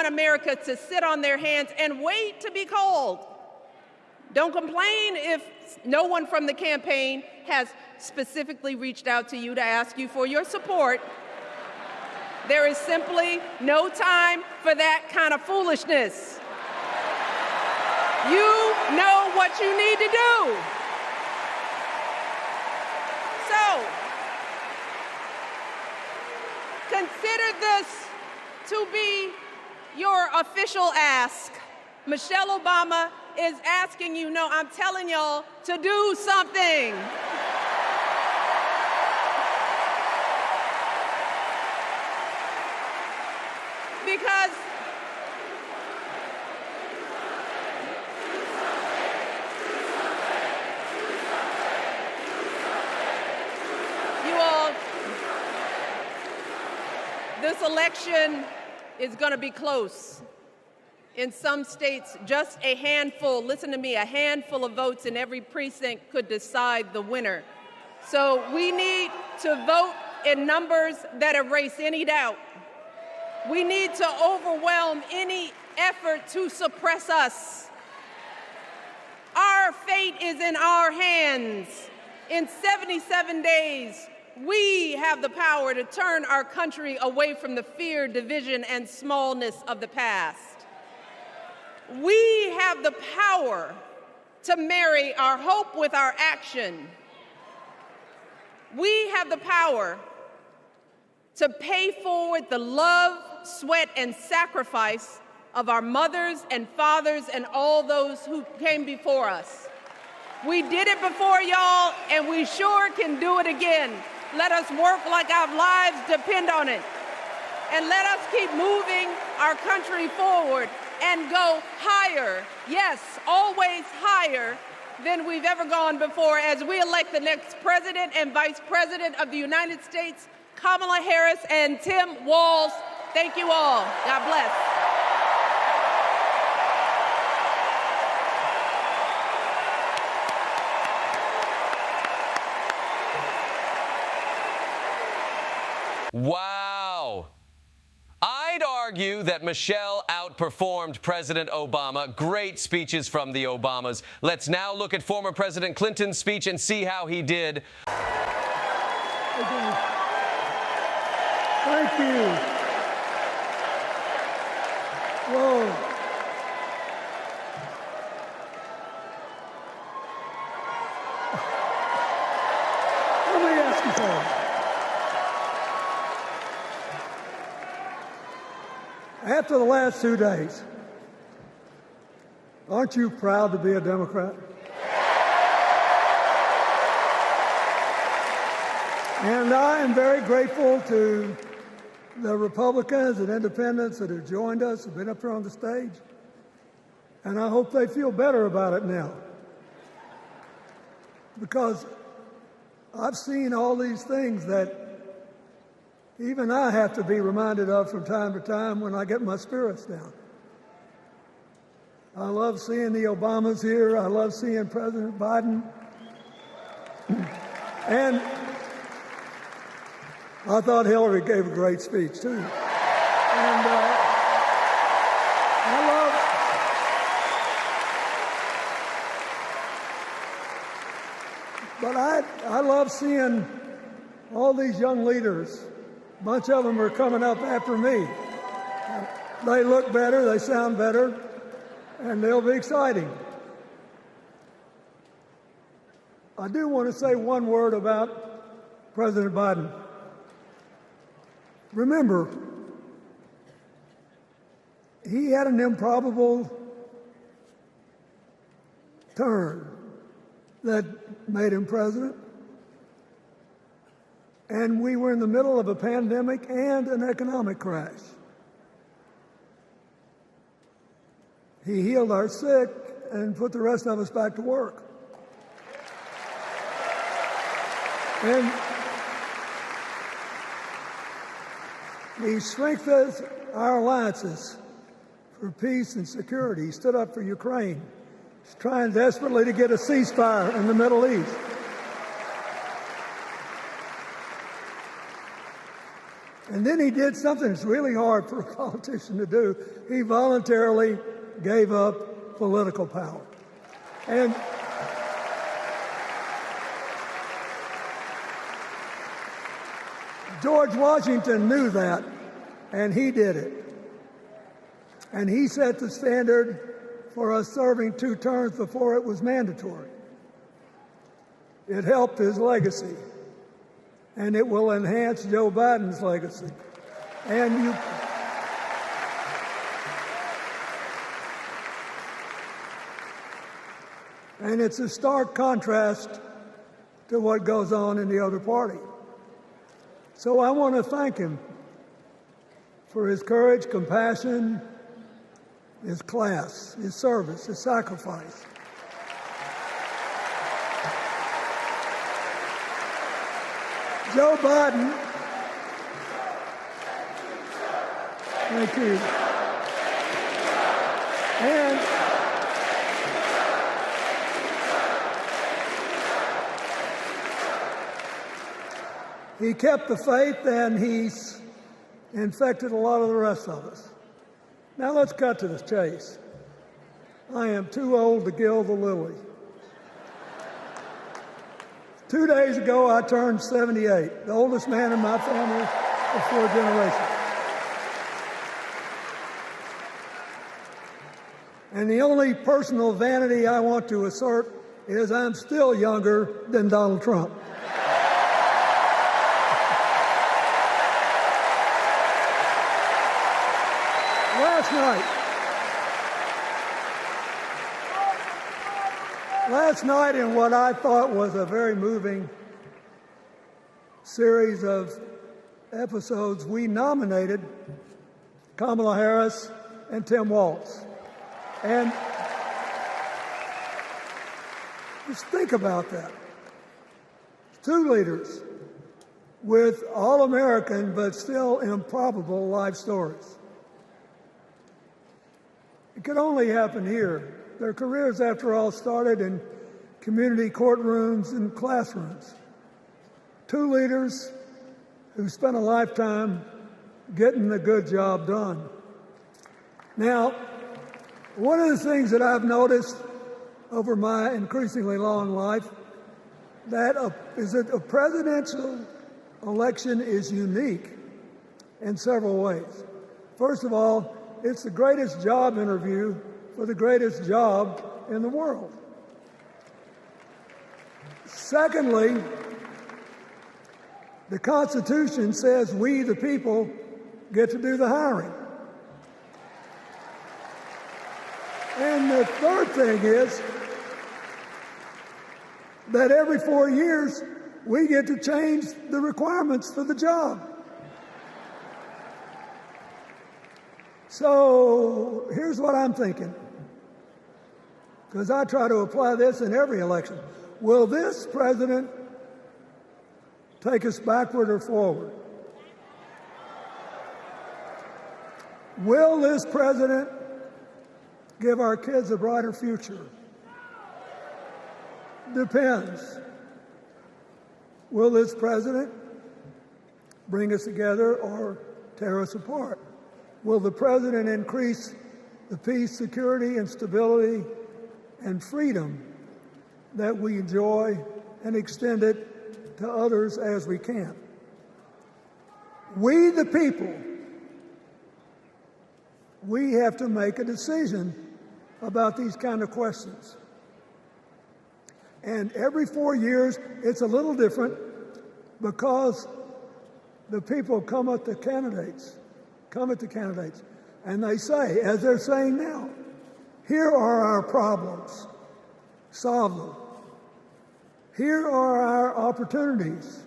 America to sit on their hands and wait to be called. Don't complain if no one from the campaign has specifically reached out to you to ask you for your support. There is simply no time for that kind of foolishness. You know what you need to do. So, consider this to be your official ask. Michelle Obama is asking you, no, I'm telling y'all to do something. because you all, this election is going to be close. In some states, just a handful, listen to me, a handful of votes in every precinct could decide the winner. So we need to vote in numbers that erase any doubt. We need to overwhelm any effort to suppress us. Our fate is in our hands. In 77 days, we have the power to turn our country away from the fear, division, and smallness of the past. We have the power to marry our hope with our action. We have the power to pay forward the love, sweat, and sacrifice of our mothers and fathers and all those who came before us. We did it before, y'all, and we sure can do it again. Let us work like our lives depend on it. And let us keep moving our country forward and go higher, yes, always higher than we've ever gone before as we elect the next President and Vice President of the United States, Kamala Harris and Tim Walz. Thank you all. God bless. Wow. I'd argue that Michelle outperformed President Obama. Great speeches from the Obamas. Let's now look at former President Clinton's speech and see how he did. Thank you. Whoa. Let me ask you something. After the last 2 days, aren't you proud to be a Democrat? And I am very grateful to the Republicans and independents that have joined us, have been up here on the stage. And I hope they feel better about it now. Because I've seen all these things that even I have to be reminded of from time to time when I get my spirits down. I love seeing the Obamas here. I love seeing President Biden. And I thought Hillary gave a great speech, too. And I love seeing all these young leaders. A bunch of them are coming up after me. They look better, they sound better, and they'll be exciting. I do want to say one word about President Biden. Remember, he had an improbable turn that made him president. And we were in the middle of a pandemic and an economic crash. He healed our sick and put the rest of us back to work. And he strengthened our alliances for peace and security. He stood up for Ukraine. He's trying desperately to get a ceasefire in the Middle East. And then he did something that's really hard for a politician to do. He voluntarily gave up political power. And George Washington knew that, and he did it. And he set the standard for us serving 2 terms before it was mandatory. It helped his legacy. And it will enhance Joe Biden's legacy. And it's a stark contrast to what goes on in the other party. So I want to thank him for his courage, compassion, his class, his service, his sacrifice. Joe Biden, thank you. And he kept the faith, and he's infected a lot of the rest of us. Now let's cut to the chase. I am too old to gild the lily. 2 days ago, I turned 78, the oldest man in my family of 4 generations. And the only personal vanity I want to assert is I'm still younger than Donald Trump. Last night, in what I thought was a very moving series of episodes, we nominated Kamala Harris and Tim Walz. And just think about that. 2 leaders with all-American but still improbable life stories. It could only happen here. Their careers, after all, started in community courtrooms and classrooms. 2 leaders who spent a lifetime getting the good job done. Now, one of the things that I've noticed over my increasingly long life is that a presidential election is unique in several ways. First of all, it's the greatest job interview for the greatest job in the world. Secondly, the Constitution says we, the people, get to do the hiring. And the third thing is that every 4 years, we get to change the requirements for the job. So here's what I'm thinking, because I try to apply this in every election. Will this president take us backward or forward? Will this president give our kids a brighter future? Depends. Will this president bring us together or tear us apart? Will the president increase the peace, security, and stability and freedom that we enjoy and extend it to others as we can? We, the people, we have to make a decision about these kind of questions. And every 4 years, it's a little different because the people come at the candidates, and they say, as they're saying now, here are our problems, solve them. Here are our opportunities,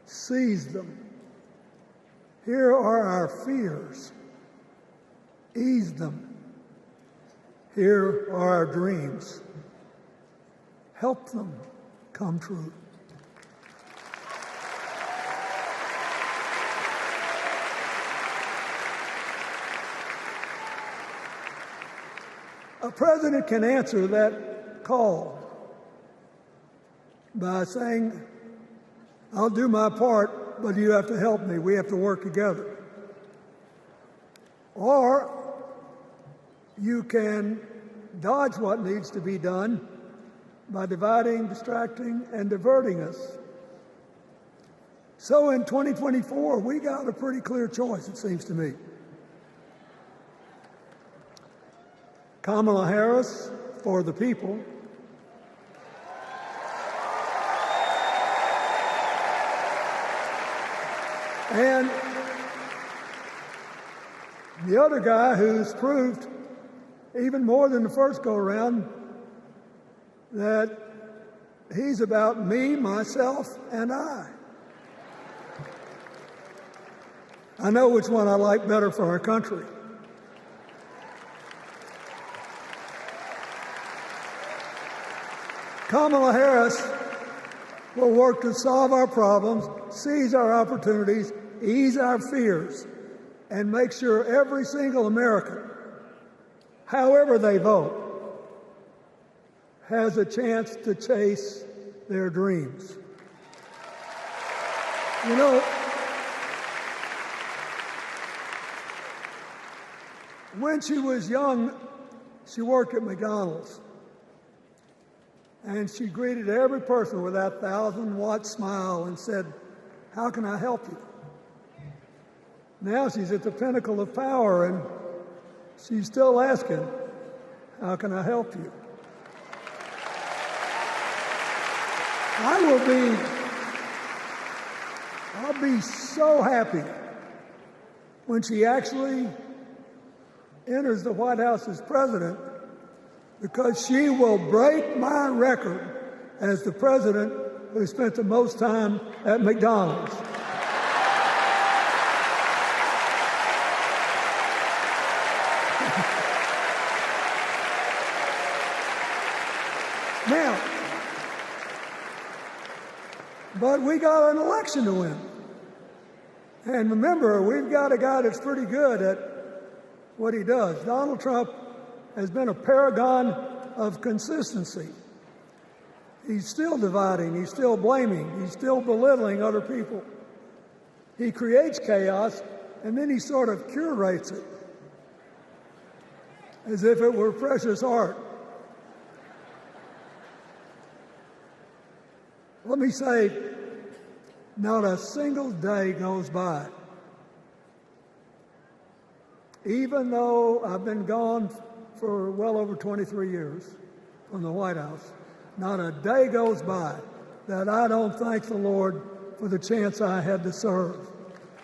seize them. Here are our fears, ease them. Here are our dreams, help them come true. A president can answer that call by saying, I'll do my part, but you have to help me. We have to work together. Or you can dodge what needs to be done by dividing, distracting, and diverting us. So in 2024, we got a pretty clear choice, it seems to me. Kamala Harris for the people, and the other guy who's proved even more than the first go-around that he's about me, myself, and I. I know which one I like better for our country. Kamala Harris will work to solve our problems, seize our opportunities, ease our fears, and make sure every single American, however they vote, has a chance to chase their dreams. You know, when she was young, she worked at McDonald's. And she greeted every person with that 1,000-watt smile and said, "How can I help you?" Now she's at the pinnacle of power, and she's still asking, "How can I help you?" I'll be so happy when she actually enters the White House as president, because she will break my record as the president who spent the most time at McDonald's. Now, but we got an election to win. And remember, we've got a guy that's pretty good at what he does. Donald Trump has been a paragon of consistency. He's still dividing, he's still blaming, he's still belittling other people. He creates chaos, and then he sort of curates it as if it were precious art. Let me say, not a single day goes by, even though I've been gone for well over 23 years from the White House, not a day goes by that I don't thank the Lord for the chance I had to serve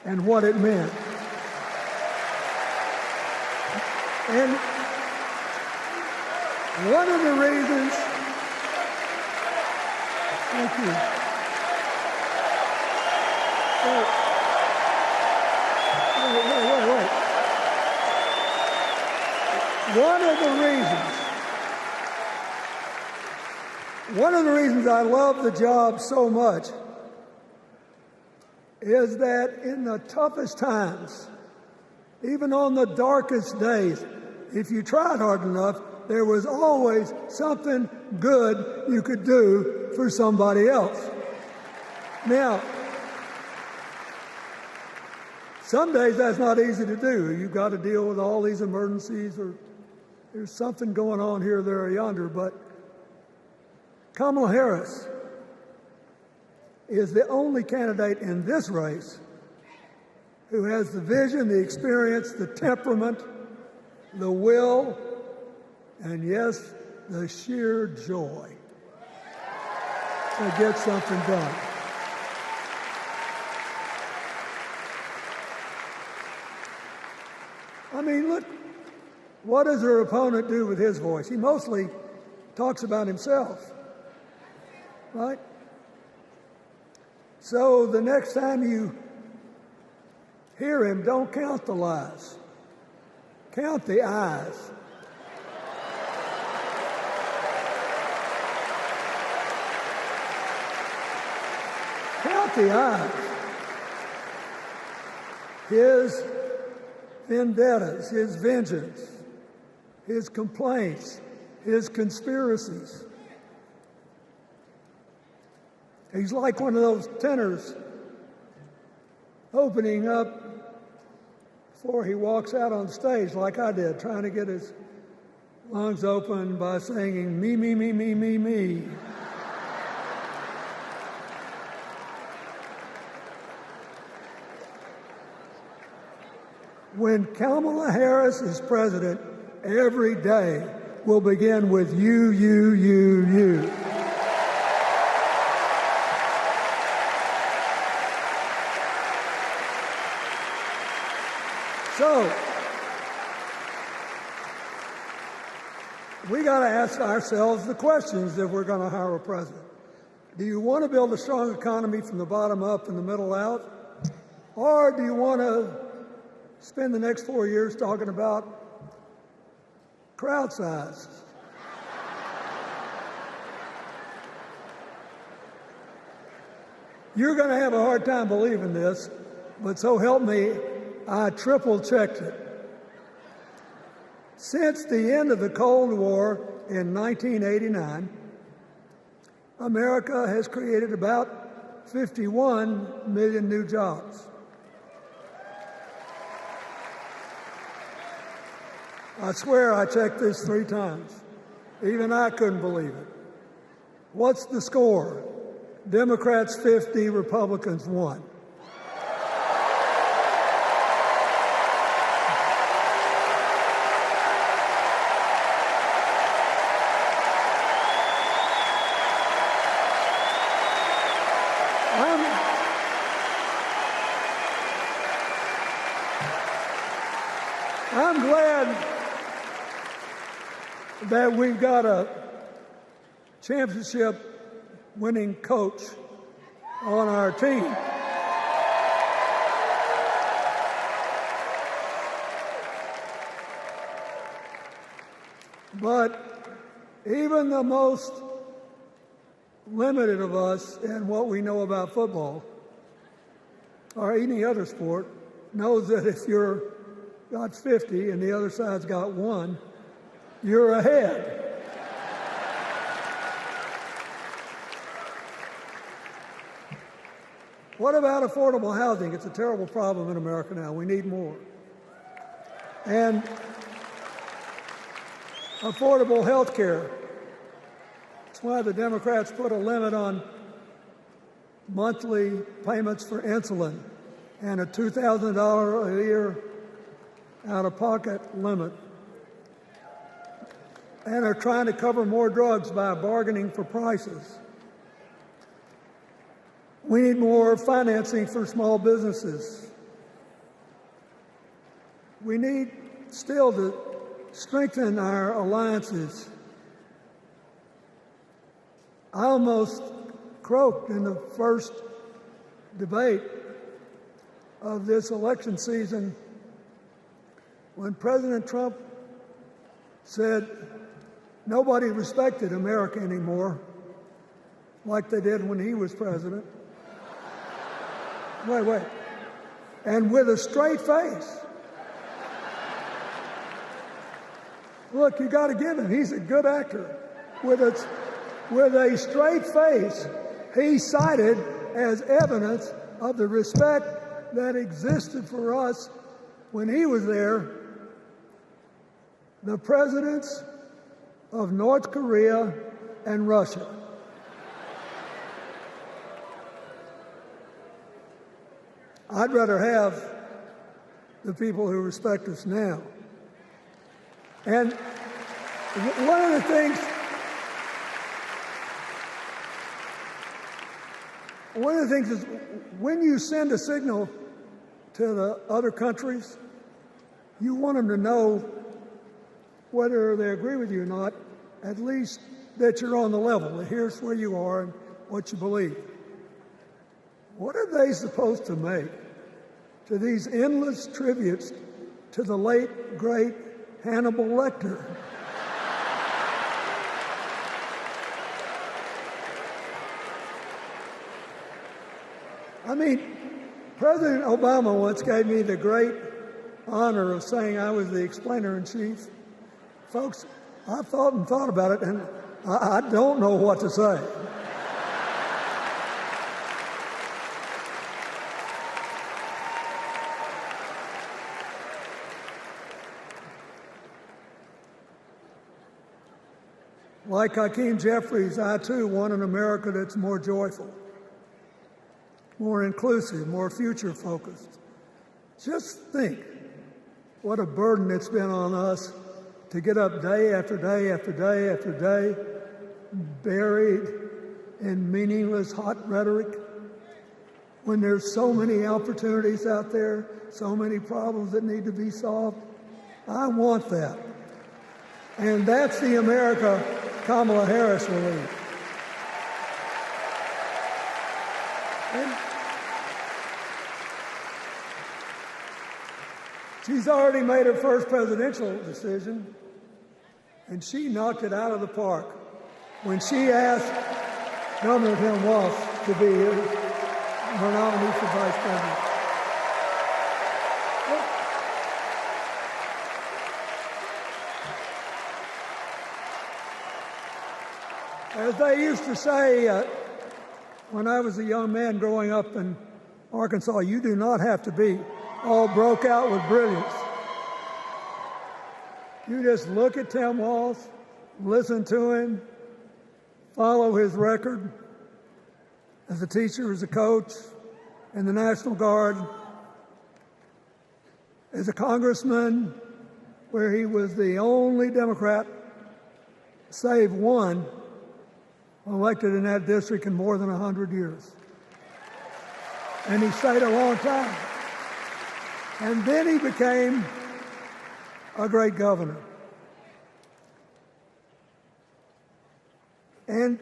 and what it meant. And one of the reasons, thank you. Wait. One of the reasons I love the job so much is that in the toughest times, even on the darkest days, if you tried hard enough, there was always something good you could do for somebody else. Now, some days that's not easy to do. You've got to deal with all these emergencies, or there's something going on here, there, or yonder. But Kamala Harris is the only candidate in this race who has the vision, the experience, the temperament, the will, and yes, the sheer joy to get something done. I mean, look, what does her opponent do with his voice? He mostly talks about himself, right? So the next time you hear him, don't count the lies. Count the eyes. Count the eyes. His vendettas, his vengeance, his complaints, his conspiracies. He's like one of those tenors opening up before he walks out on stage, like I did, trying to get his lungs open by singing, me, me, me, me, me, me. When Kamala Harris is president, every day will begin with you, you, you, you. So, we got to ask ourselves the questions if we're going to hire a president. Do you want to build a strong economy from the bottom up and the middle out? Or do you want to spend the next 4 years talking about crowd size. You're going to have a hard time believing this, but so help me, I triple-checked it. Since the end of the Cold War in 1989, America has created about 51 million new jobs. I swear I checked this 3 times. Even I couldn't believe it. What's the score? Democrats 50, Republicans 1. I'm glad that we've got a championship-winning coach on our team. But even the most limited of us in what we know about football or any other sport knows that if you're got 50 and the other side's got 1, you're ahead. What about affordable housing? It's a terrible problem in America now. We need more. And affordable health care. That's why the Democrats put a limit on monthly payments for insulin and a $2,000 a year out-of-pocket limit, and are trying to cover more drugs by bargaining for prices. We need more financing for small businesses. We need still to strengthen our alliances. I almost croaked in the first debate of this election season when President Trump said nobody respected America anymore like they did when he was president. Wait. And with a straight face. Look, you got to give him. He's a good actor. With a straight face, he cited as evidence of the respect that existed for us when he was there the presidents of North Korea and Russia. I'd rather have the people who respect us now. And one of the things is when you send a signal to the other countries, you want them to know whether they agree with you or not, at least that you're on the level, that here's where you are and what you believe. What are they supposed to make to these endless tributes to the late, great Hannibal Lecter? I mean, President Obama once gave me the great honor of saying I was the explainer-in-chief. Folks, I thought about it, and I don't know what to say. Like Hakeem Jeffries, I too want an America that's more joyful, more inclusive, more future-focused. Just think what a burden it's been on us to get up day after day after day after day, buried in meaningless hot rhetoric, when there's so many opportunities out there, so many problems that need to be solved. I want that. And that's the America Kamala Harris will lead. She's already made her first presidential decision, and she knocked it out of the park when she asked Governor Tim Walz to be her nominee for vice president. As they used to say when I was a young man growing up in Arkansas, you do not have to be all broke out with brilliance. You just look at Tim Walz, listen to him, follow his record as a teacher, as a coach, in the National Guard, as a congressman, where he was the only Democrat, save one, elected in that district in more than 100 years. And he stayed a long time. And then he became a great governor. And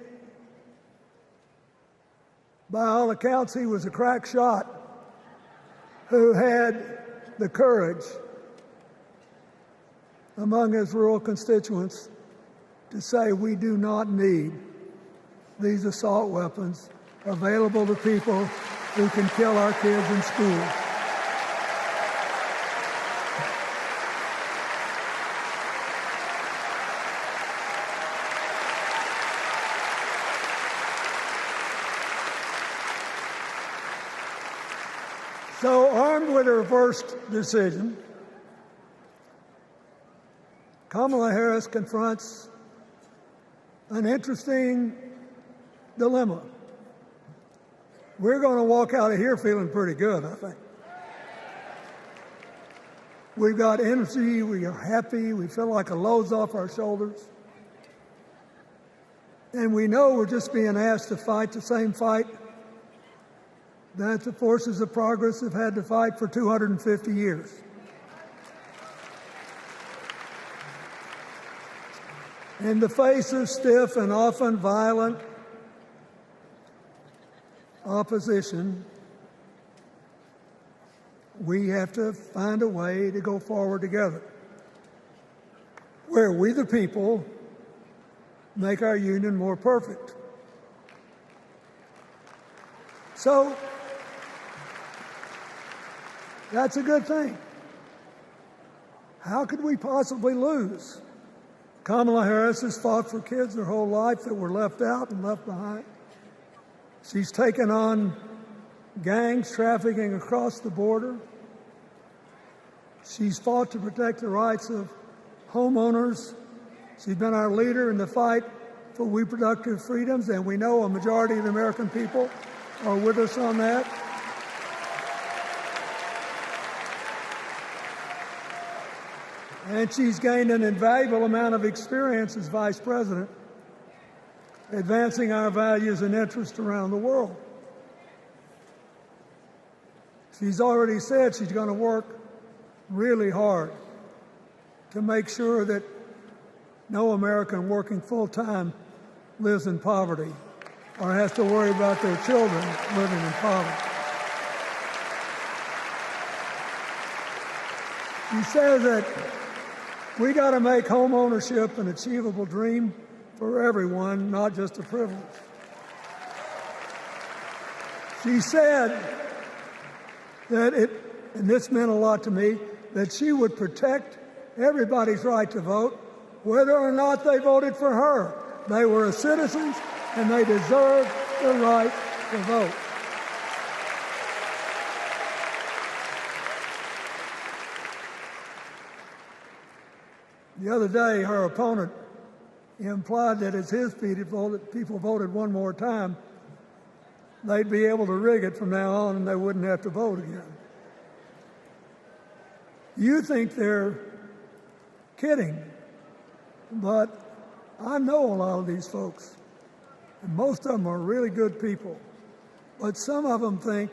by all accounts, he was a crack shot who had the courage among his rural constituents to say, we do not need these assault weapons available to people who can kill our kids in school. So, armed with her first decision, Kamala Harris confronts an interesting dilemma. We're going to walk out of here feeling pretty good, I think. We've got energy, we are happy, we feel like a load's off our shoulders. And we know we're just being asked to fight the same fight that the forces of progress have had to fight for 250 years. In the face of stiff and often violent opposition, we have to find a way to go forward together, where we the people make our union more perfect. So that's a good thing. How could we possibly lose? Kamala Harris has fought for kids her whole life that were left out and left behind. She's taken on gangs trafficking across the border. She's fought to protect the rights of homeowners. She's been our leader in the fight for reproductive freedoms, and we know a majority of the American people are with us on that. And she's gained an invaluable amount of experience as vice president, advancing our values and interests around the world. She's already said she's going to work really hard to make sure that no American working full-time lives in poverty or has to worry about their children living in poverty. She says that we got to make home ownership an achievable dream for everyone, not just a privilege. She said that and this meant a lot to me, that she would protect everybody's right to vote, whether or not they voted for her. They were citizens and they deserved the right to vote. The other day, her opponent implied that as his people voted one more time, they'd be able to rig it from now on and they wouldn't have to vote again. You think they're kidding, but I know a lot of these folks, and most of them are really good people, but some of them think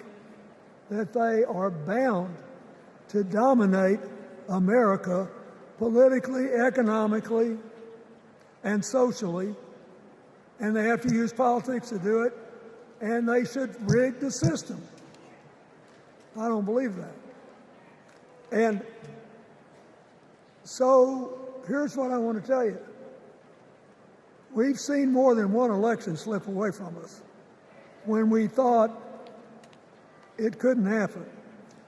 that they are bound to dominate America politically, economically, and socially, and they have to use politics to do it, and they should rig the system. I don't believe that. And So here's what I want to tell you. We've seen more than one election slip away from us when we thought it couldn't happen,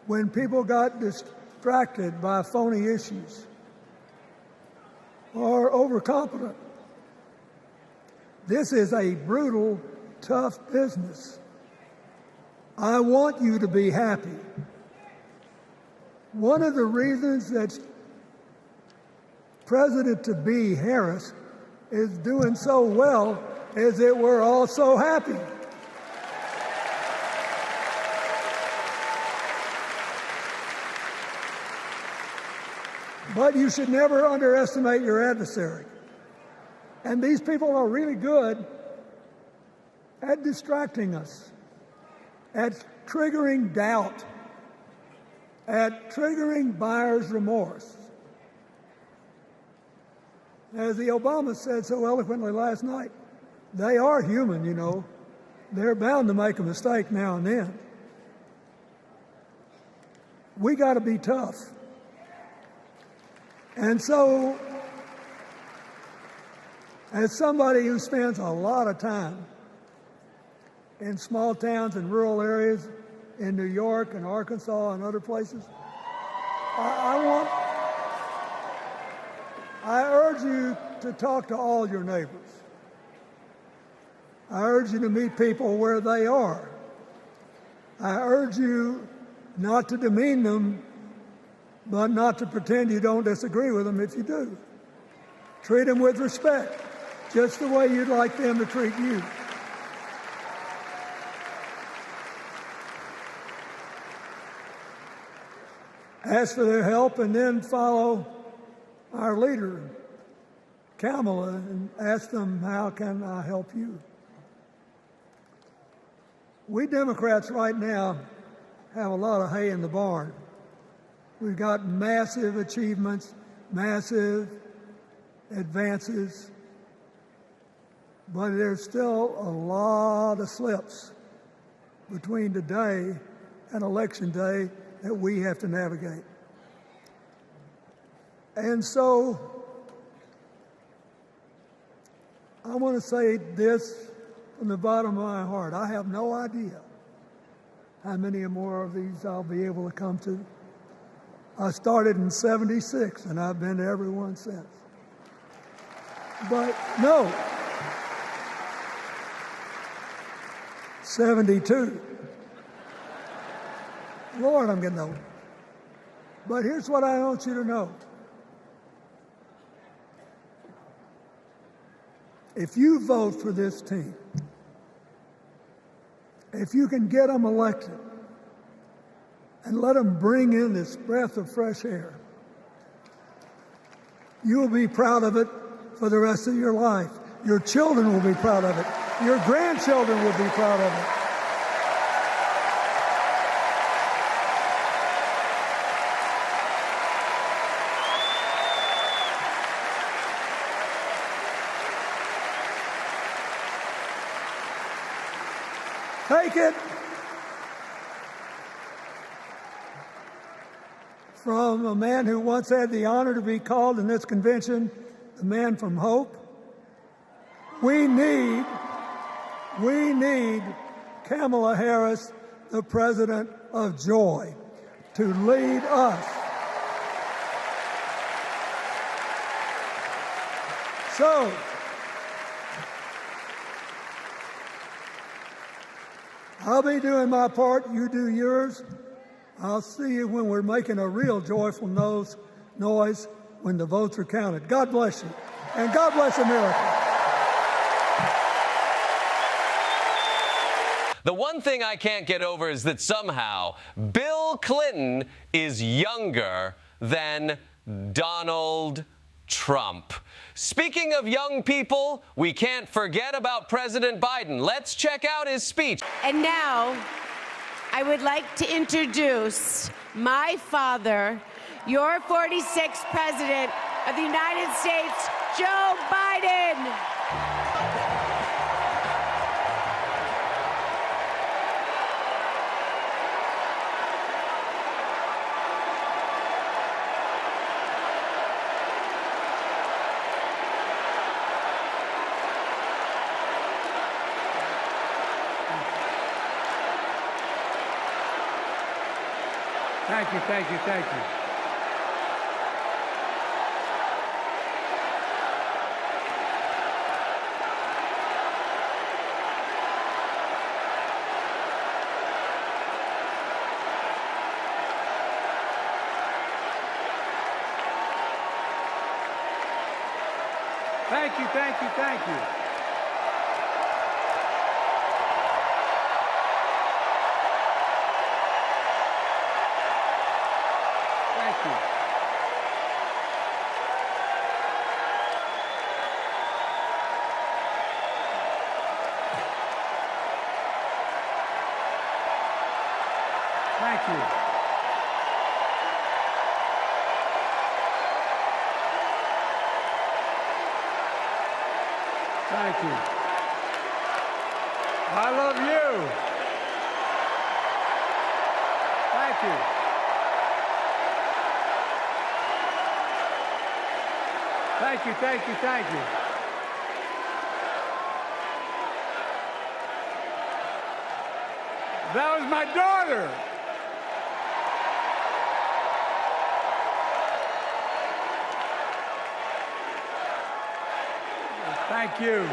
when people got distracted by phony issues or overconfident. This is a brutal, tough business. I want you to be happy. One of the reasons that President-to-be Harris is doing so well is that we're all so happy. But you should never underestimate your adversary. And these people are really good at distracting us, at triggering doubt, at triggering buyer's remorse. As the Obama said so eloquently last night, they are human, you know. They're bound to make a mistake now and then. We got to be tough. And so, as somebody who spends a lot of time in small towns and rural areas in New York and Arkansas and other places, I urge you to talk to all your neighbors. I urge you to meet people where they are. I urge you not to demean them, but not to pretend you don't disagree with them if you do. Treat them with respect, just the way you'd like them to treat you. Ask for their help and then follow our leader, Kamala, and ask them, how can I help you? We Democrats right now have a lot of hay in the barn. We've got massive achievements, massive advances, but there's still a lot of slips between today and Election Day that we have to navigate. And so I want to say this from the bottom of my heart. I have no idea how many more of these I'll be able to come to. I started in '76, and I've been to every one since. But no, 72. Lord, I'm getting old. But here's what I want you to know. If you vote for this team, if you can get them elected and let them bring in this breath of fresh air, you will be proud of it for the rest of your life. Your children will be proud of it. Your grandchildren will be proud of it. Take it from a man who once had the honor to be called in this convention the man from hope. We need Kamala Harris, the president of joy, to lead us. So, I'll be doing my part, you do yours. I'll see you when we're making a real joyful noise when the votes are counted. God bless you, and God bless America. The one thing I can't get over is that somehow Bill Clinton is younger than Donald Trump. Speaking of young people, we can't forget about President Biden. Let's check out his speech. And now, I would like to introduce my father, your 46th President of the United States, Joe Biden. Thank you, thank you, thank you. Thank you, thank you, thank you. Thank you. Thank you. Thank you. I love you. Thank you. Thank you, thank you, thank you. That was my daughter. Thank you.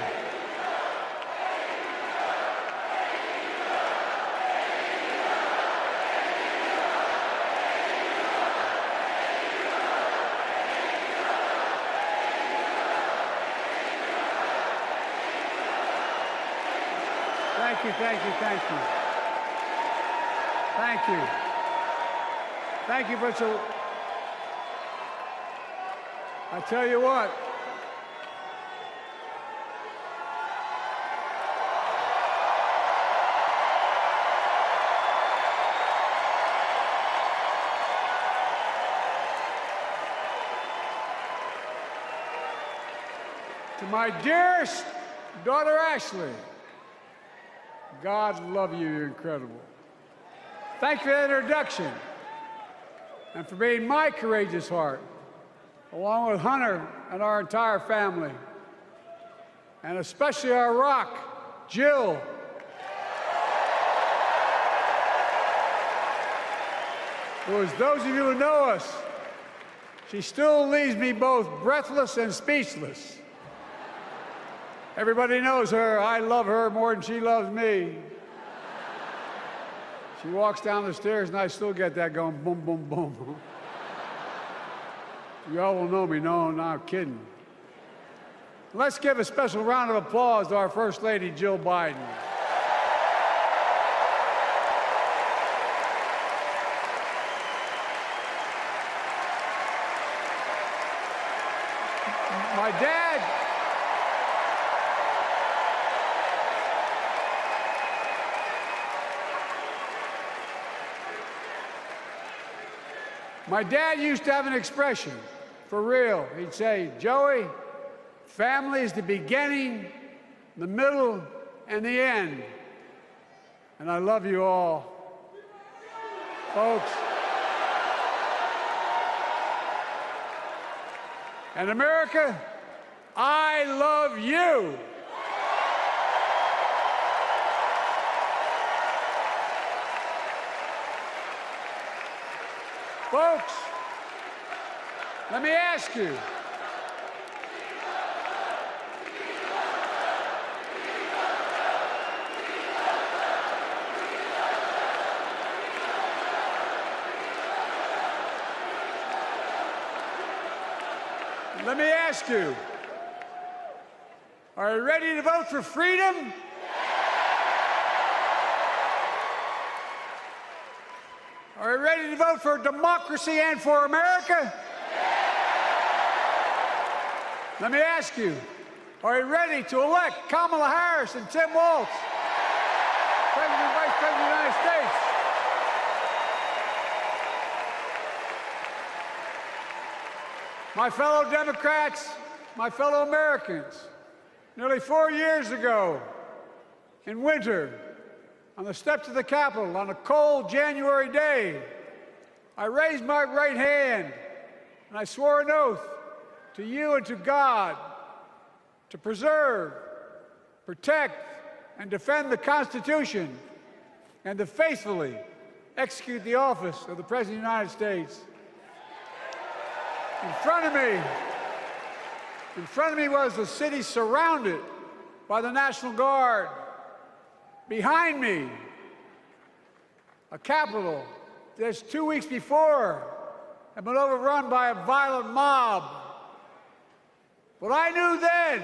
Thank you, thank you, thank you. Thank you. Thank you for so... I tell you what. To my dearest daughter, Ashley, God love you, you're incredible. Thank you for that introduction and for being my courageous heart, along with Hunter and our entire family, and especially our rock, Jill. Who, as those of you who know us, she still leaves me both breathless and speechless. Everybody knows her. I love her more than she loves me. She walks down the stairs and I still get that going boom, boom, boom. Y'all will know me. No, I'm not kidding. Let's give a special round of applause to our First Lady, Jill Biden. My dad used to have an expression, for real. He'd say, Joey, family is the beginning, the middle, and the end. And I love you all. Folks. And America, I love you. Folks, let me ask you. Let me ask you, are you ready to vote for freedom? Are you ready to vote for democracy and for America? Let me ask you, are you ready to elect Kamala Harris and Tim Walz, President and Vice President of the United States? My fellow Democrats, my fellow Americans, nearly 4 years ago, in winter, on the steps of the Capitol, on a cold January day, I raised my right hand and I swore an oath to you and to God to preserve, protect, and defend the Constitution and to faithfully execute the office of the President of the United States. In front of me was the city surrounded by the National Guard. Behind me, a Capitol just 2 weeks before had been overrun by a violent mob. But I knew then,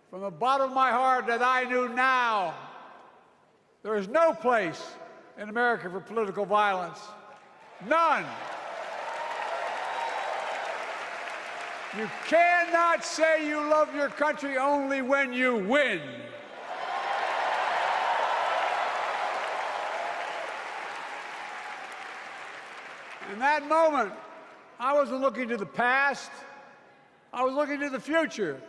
from the bottom of my heart, that I knew now, there is no place in America for political violence. None. You cannot say you love your country only when you win. In that moment, I wasn't looking to the past. I was looking to the future.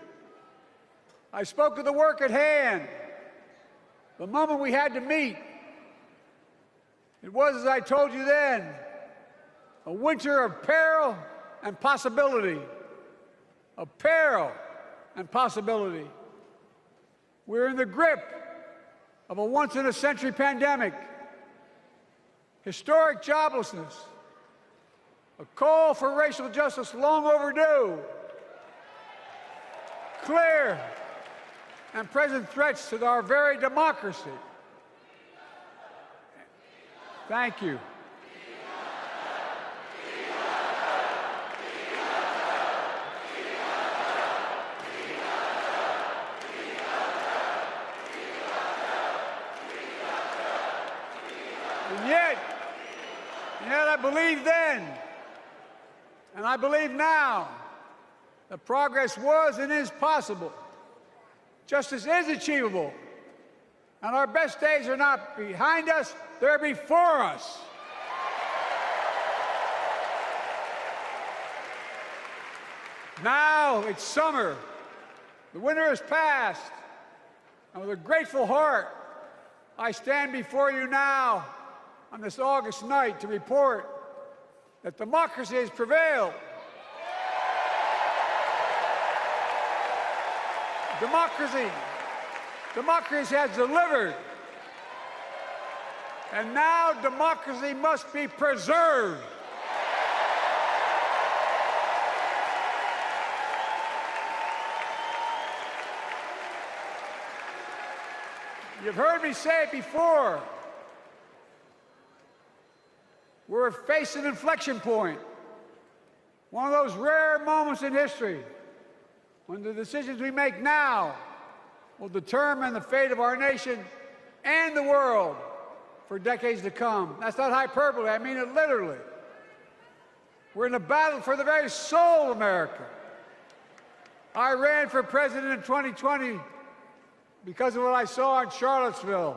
I spoke of the work at hand, the moment we had to meet. It was, as I told you then, a winter of peril and possibility. Of peril and possibility. We're in the grip of a once-in-a-century pandemic, historic joblessness, a call for racial justice long overdue, clear and present threats to our very democracy. Thank you. And yet I believed then, and I believe now, that progress was and is possible. Justice is achievable. And our best days are not behind us, they're before us. Now it's summer. The winter has passed. And with a grateful heart, I stand before you now on this August night to report that democracy has prevailed. Democracy has delivered. And now democracy must be preserved. You've heard me say it before. We're facing an inflection point. One of those rare moments in history when the decisions we make now will determine the fate of our nation and the world for decades to come. That's not hyperbole, I mean it literally. We're in a battle for the very soul of America. I ran for president in 2020 because of what I saw in Charlottesville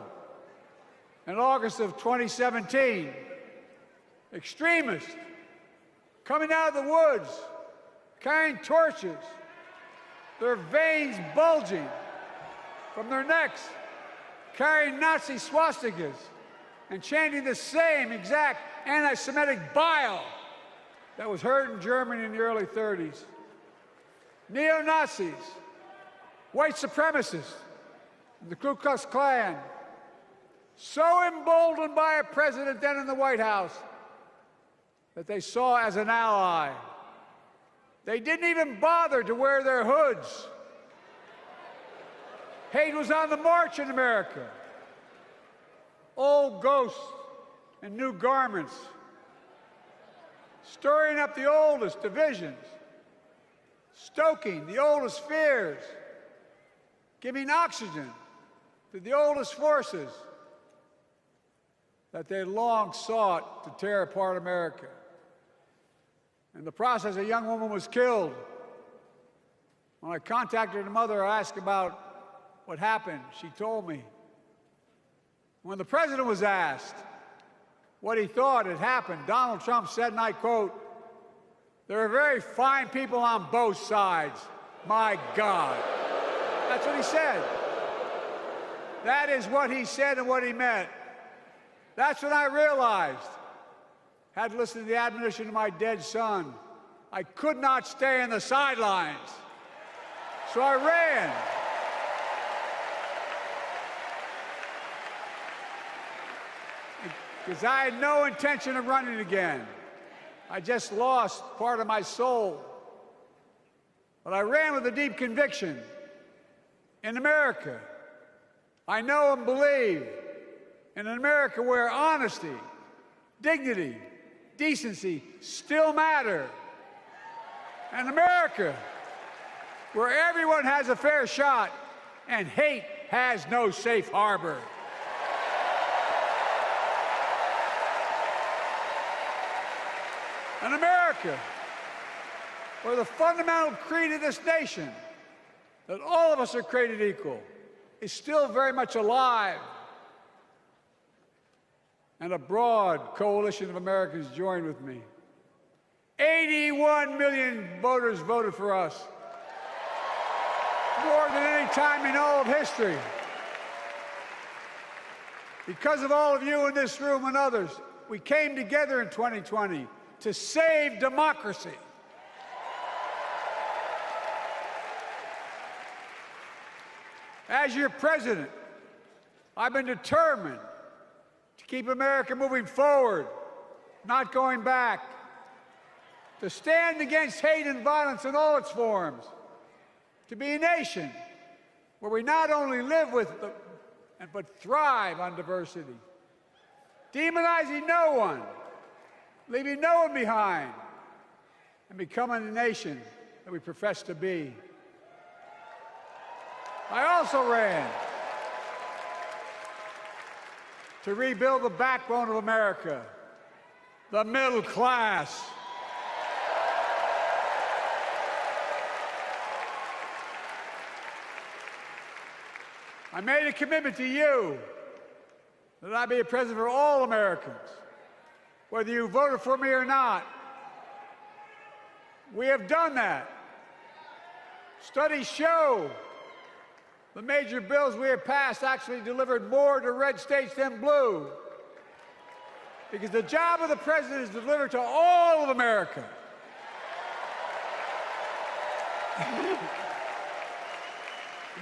in August of 2017. Extremists coming out of the woods, carrying torches, their veins bulging from their necks, carrying Nazi swastikas, and chanting the same exact anti-Semitic bile that was heard in Germany in the early 30s. Neo-Nazis, white supremacists, the Ku Klux Klan, so emboldened by a president then in the White House that they saw as an ally. They didn't even bother to wear their hoods. Hate was on the march in America. Old ghosts in new garments, stirring up the oldest divisions, stoking the oldest fears, giving oxygen to the oldest forces that they long sought to tear apart America. In the process, a young woman was killed. When I contacted her mother, I asked about what happened. She told me. When the president was asked what he thought had happened, Donald Trump said, and I quote, "There are very fine people on both sides. My God." That's what he said. That is what he said and what he meant. That's when I realized, had to listen to the admonition of my dead son, I could not stay in the sidelines. So I ran. because I had no intention of running again. I just lost part of my soul. But I ran with a deep conviction. In America, I know and believe in an America where honesty, dignity, decency still matter. An America where everyone has a fair shot and hate has no safe harbor. An America where the fundamental creed of this nation, that all of us are created equal, is still very much alive. And a broad coalition of Americans joined with me. 81 million voters voted for us, more than any time in all of history. Because of all of you in this room and others, we came together in 2020 to save democracy. As your president, I've been determined to keep America moving forward, not going back, to stand against hate and violence in all its forms, to be a nation where we not only live with but thrive on diversity, demonizing no one, leaving no one behind, and becoming the nation that we profess to be. I also ran to rebuild the backbone of America, the middle class. I made a commitment to you that I'd be a president for all Americans, whether you voted for me or not. We have done that. Studies show the major bills we have passed actually delivered more to red states than blue, because the job of the president is to deliver to all of America.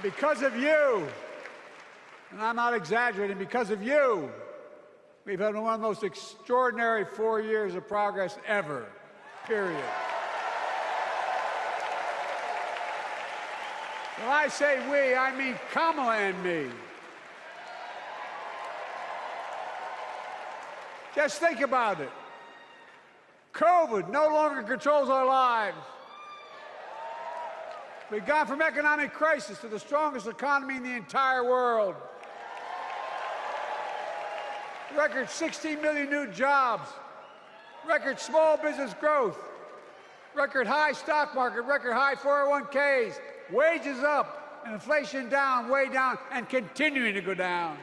Because of you, and I'm not exaggerating, because of you, we've had one of the most extraordinary 4 years of progress ever, period. When I say we, I mean Kamala and me. Just think about it. COVID no longer controls our lives. We've gone from economic crisis to the strongest economy in the entire world. Record 16 million new jobs, record small business growth, record high stock market, record high 401ks, wages up, and inflation down, way down, and continuing to go down.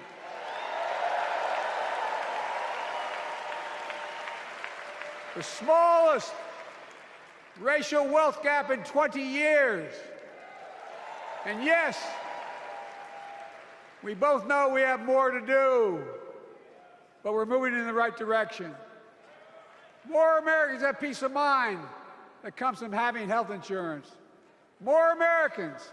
The smallest racial wealth gap in 20 years. And yes, we both know we have more to do, but we're moving in the right direction. More Americans have peace of mind that comes from having health insurance. More Americans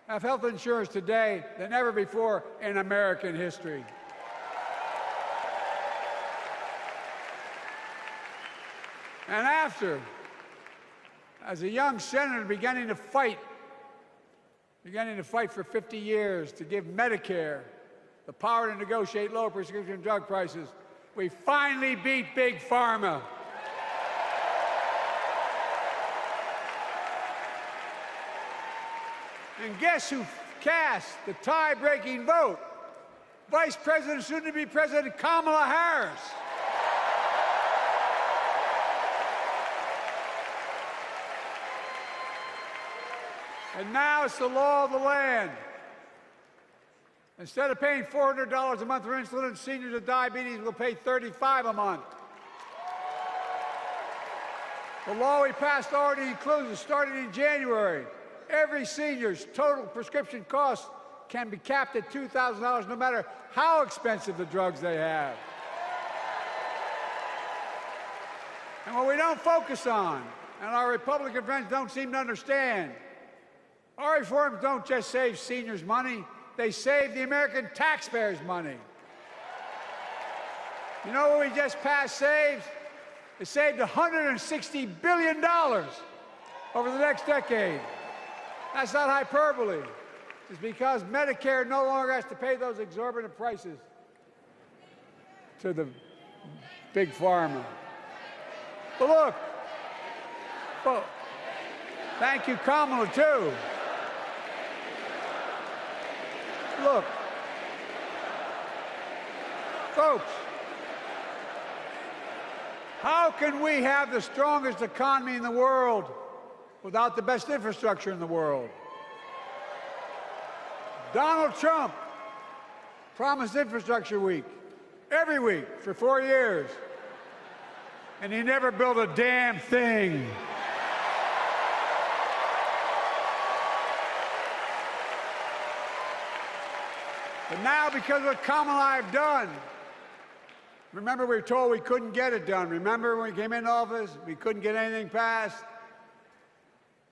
have health insurance today than ever before in American history. And after, as a young senator beginning to fight for 50 years to give Medicare the power to negotiate low prescription drug prices, we finally beat Big Pharma. And guess who cast the tie-breaking vote? Vice President, soon-to-be President Kamala Harris. And now it's the law of the land. Instead of paying $400 a month for insulin, seniors with diabetes will pay $35 a month. The law we passed already includes, starting in January, every senior's total prescription cost can be capped at $2,000 no matter how expensive the drugs they have. And what we don't focus on, and our Republican friends don't seem to understand, our reforms don't just save seniors money, they save the American taxpayers money. You know what we just passed saves? It saved $160 billion over the next decade. That's not hyperbole. It's because Medicare no longer has to pay those exorbitant prices to the big pharma. But look, well, thank you, Kamala, too. Look, folks, how can we have the strongest economy in the world without the best infrastructure in the world? Donald Trump promised Infrastructure Week every week for 4 years, and he never built a damn thing. But now, because of what Kamala and I have done, remember we were told we couldn't get it done. Remember when we came into office, we couldn't get anything passed?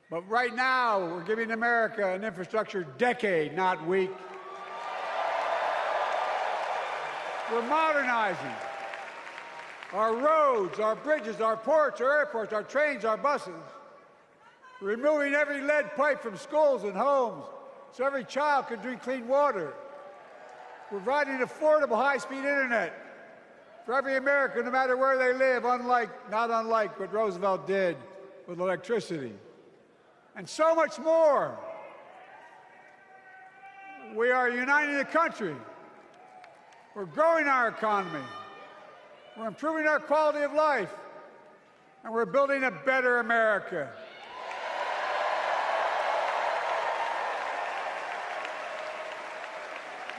But right now, we're giving America an infrastructure decade, not week. We're modernizing our roads, our bridges, our ports, our airports, our trains, our buses. We're removing every lead pipe from schools and homes so every child can drink clean water. We're providing affordable high-speed internet for every American, no matter where they live, not unlike what Roosevelt did with electricity. And so much more. We are uniting the country. We're growing our economy. We're improving our quality of life. And we're building a better America.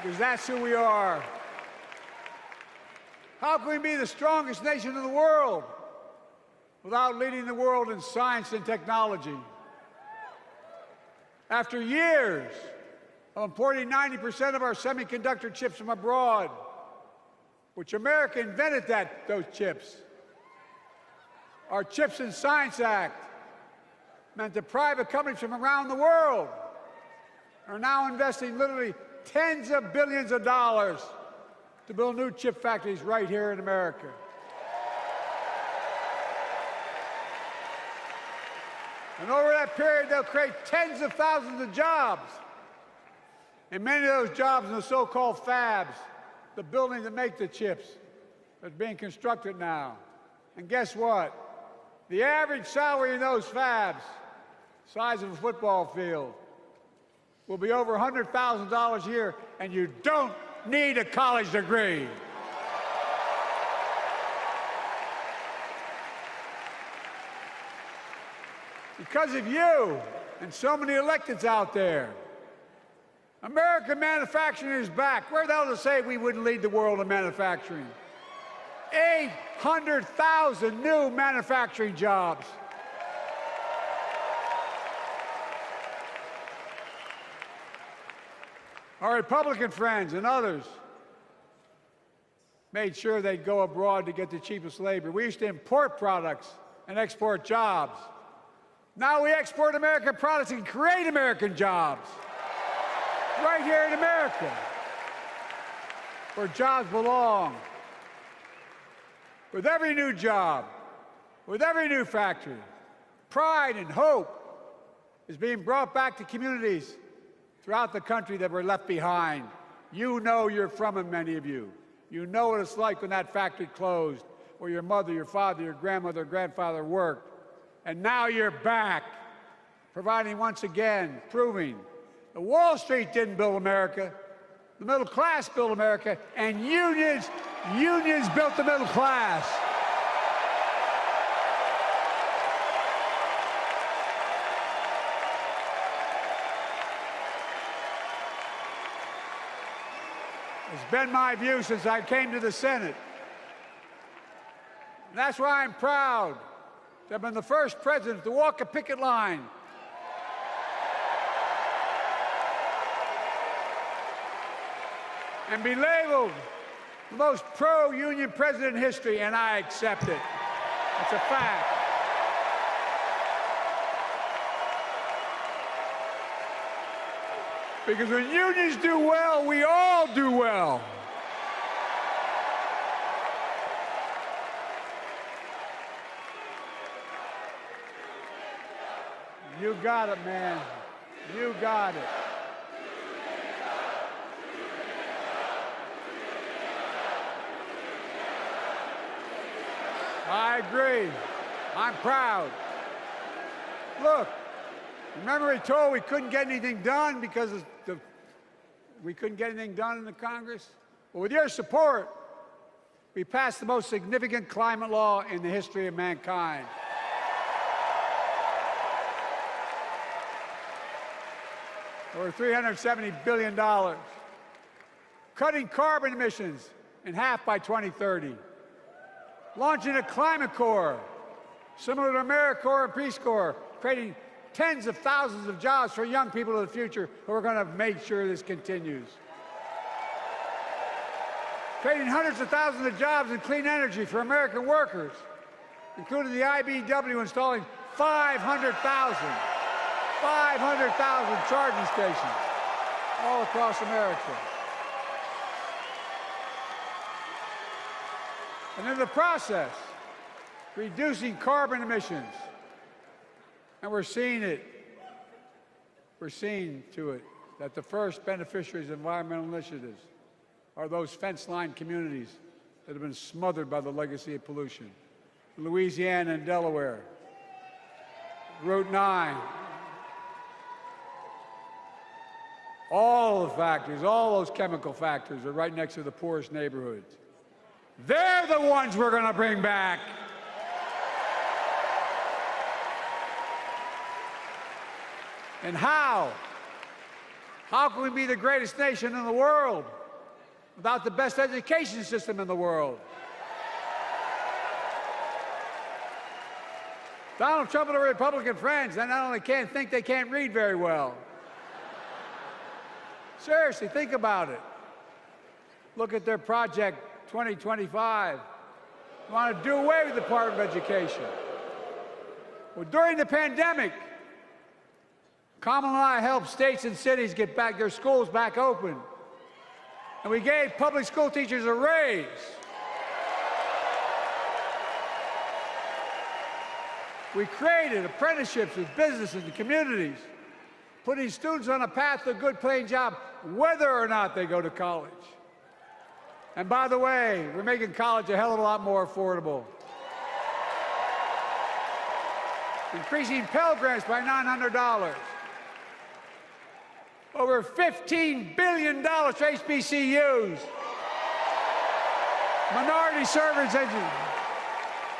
Because that's who we are. How can we be the strongest nation in the world without leading the world in science and technology? After years of importing 90% of our semiconductor chips from abroad, which America invented those chips, our Chips and Science Act meant that private companies from around the world are now investing literally tens of billions of dollars to build new chip factories right here in America. And over that period, they'll create tens of thousands of jobs. And many of those jobs in the so-called fabs, the buildings that make the chips, that's being constructed now. And guess what? The average salary in those fabs, size of a football field, will be over $100,000 a year, and you don't need a college degree. Because of you and so many electeds out there, American manufacturing is back. Where the hell to say we wouldn't lead the world in manufacturing? 800,000 new manufacturing jobs. Our Republican friends and others made sure they'd go abroad to get the cheapest labor. We used to import products and export jobs. Now we export American products and create American jobs right here in America, where jobs belong. With every new job, with every new factory, pride and hope is being brought back to communities throughout the country that were left behind. You know you're from them, many of you. You know what it's like when that factory closed, where your mother, your father, your grandmother, grandfather worked. And now you're back, providing once again, proving that Wall Street didn't build America, the middle class built America, and unions built the middle class. It's been my view since I came to the Senate. And that's why I'm proud to have been the first president to walk a picket line and be labeled the most pro-union president in history, and I accept it. It's a fact. Because when unions do well, we all do well. You got it, man. You got it. I agree. I'm proud. Look, remember he told we couldn't get anything done because we couldn't get anything done in the Congress? Well, with your support, we passed the most significant climate law in the history of mankind. Over $370 billion. Cutting carbon emissions in half by 2030. Launching a climate corps, similar to AmeriCorps and Peace Corps, creating tens of thousands of jobs for young people of the future who are going to make sure this continues. Creating hundreds of thousands of jobs in clean energy for American workers, including the IBEW installing 500,000 charging stations all across America. And in the process, reducing carbon emissions. And we're seeing it. We're seeing to it that the first beneficiaries of environmental initiatives are those fence-line communities that have been smothered by the legacy of pollution. Louisiana and Delaware, Route 9, all the factories, all those chemical factories are right next to the poorest neighborhoods. They're the ones we're going to bring back. And how? How can we be the greatest nation in the world without the best education system in the world? Donald Trump and the Republican friends, they not only can't think, they can't read very well. Seriously, think about it. Look at their Project 2025. They want to do away with the Department of Education. Well, during the pandemic, Kamala and I helped states and cities get back their schools back open. And we gave public school teachers a raise. We created apprenticeships with businesses and communities, putting students on a path to a good paying job, whether or not they go to college. And by the way, we're making college a hell of a lot more affordable. Increasing Pell Grants by $900. Over $15 billion for HBCUs. Minority service education,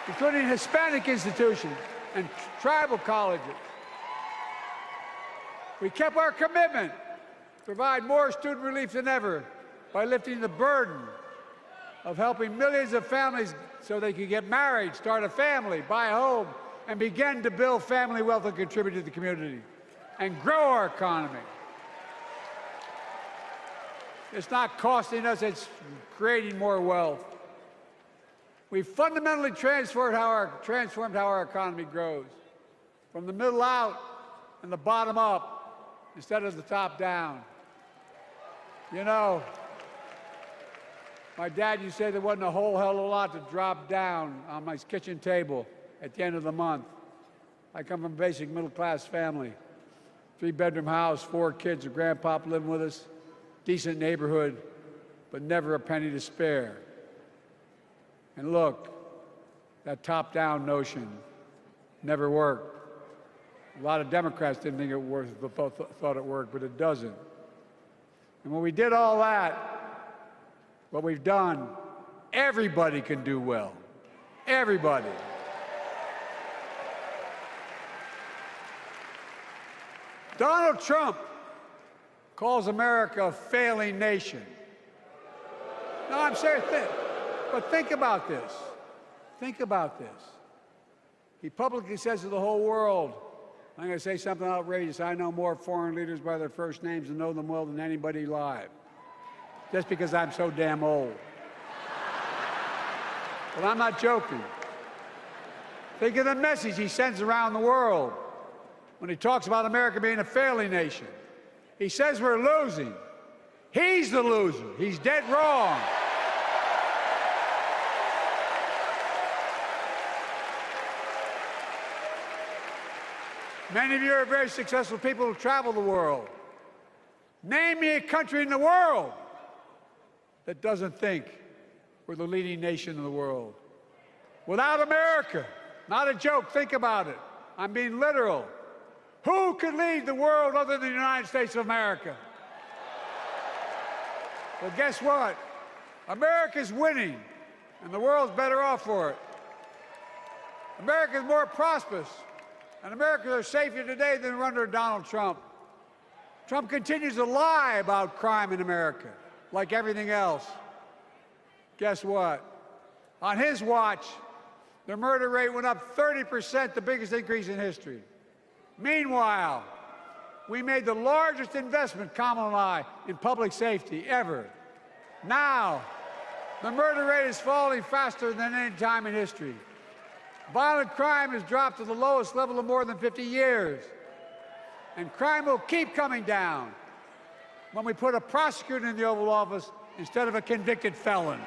including Hispanic institutions and tribal colleges. We kept our commitment to provide more student relief than ever by lifting the burden of helping millions of families so they could get married, start a family, buy a home, and begin to build family wealth and contribute to the community and grow our economy. It's not costing us, it's creating more wealth. We've fundamentally transformed how our economy grows, from the middle out and the bottom up instead of the top down. You know, my dad used to say there wasn't a whole hell of a lot to drop down on my kitchen table at the end of the month. I come from a basic middle-class family, 3-bedroom house, 4 kids, a grandpa living with us, decent neighborhood, but never a penny to spare. And look, that top-down notion never worked. A lot of Democrats didn't think it worked, thought it worked, but it doesn't. And when we did all that, what we've done, everybody can do well. Everybody. Donald Trump calls America a failing nation. No, I'm serious. But think about this. Think about this. He publicly says to the whole world, I'm going to say something outrageous. I know more foreign leaders by their first names and know them well than anybody alive. Just because I'm so damn old. But I'm not joking. Think of the message he sends around the world when he talks about America being a failing nation. He says we're losing. He's the loser. He's dead wrong. Many of you are very successful people who travel the world. Name me a country in the world that doesn't think we're the leading nation in the world. Without America, not a joke, think about it. I'm being literal. Who could lead the world other than the United States of America? Well, guess what? America's winning, and the world's better off for it. America's more prosperous, and Americans are safer today than under Donald Trump. Trump continues to lie about crime in America, like everything else. Guess what? On his watch, the murder rate went up 30%, the biggest increase in history. Meanwhile, we made the largest investment, Kamala and I, in public safety ever. Now, the murder rate is falling faster than any time in history. Violent crime has dropped to the lowest level in more than 50 years. And crime will keep coming down when we put a prosecutor in the Oval Office instead of a convicted felon.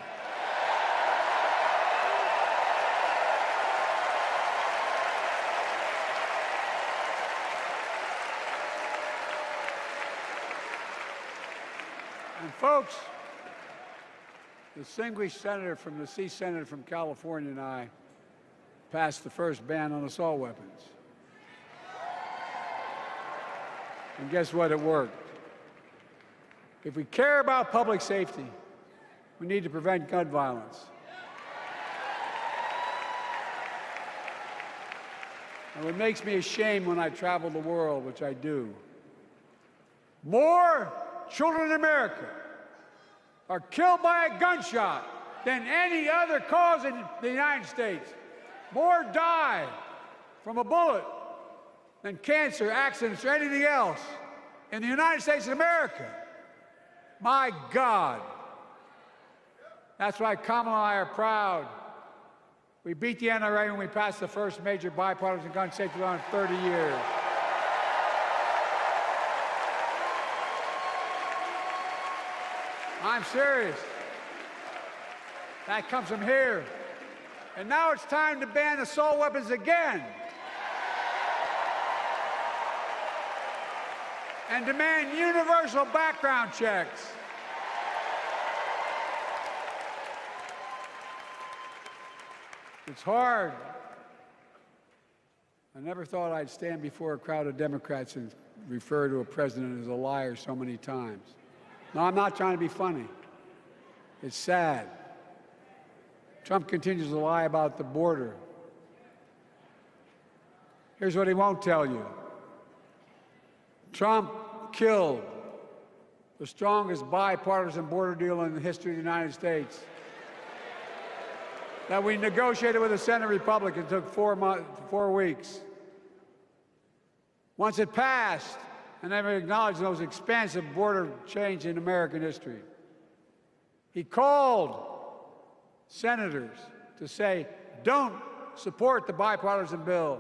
And folks, the distinguished senator from the Senate from California and I passed the first ban on assault weapons. And guess what? It worked. If we care about public safety, we need to prevent gun violence. And what makes me ashamed when I travel the world, which I do, more children in America are killed by a gunshot than any other cause in the United States. More die from a bullet than cancer, accidents, or anything else in the United States of America. My God. That's why Kamala and I are proud. We beat the NRA when we passed the first major bipartisan gun safety law in 30 years. I'm serious. That comes from here. And now it's time to ban assault weapons again. And demand universal background checks. It's hard. I never thought I'd stand before a crowd of Democrats and refer to a president as a liar so many times. No, I'm not trying to be funny. It's sad. Trump continues to lie about the border. Here's what he won't tell you. Trump killed the strongest bipartisan border deal in the history of the United States that we negotiated with the Senate Republicans. It took 4 weeks. Once it passed, and never acknowledged the most expansive border change in American history, he called senators to say, don't support the bipartisan bill,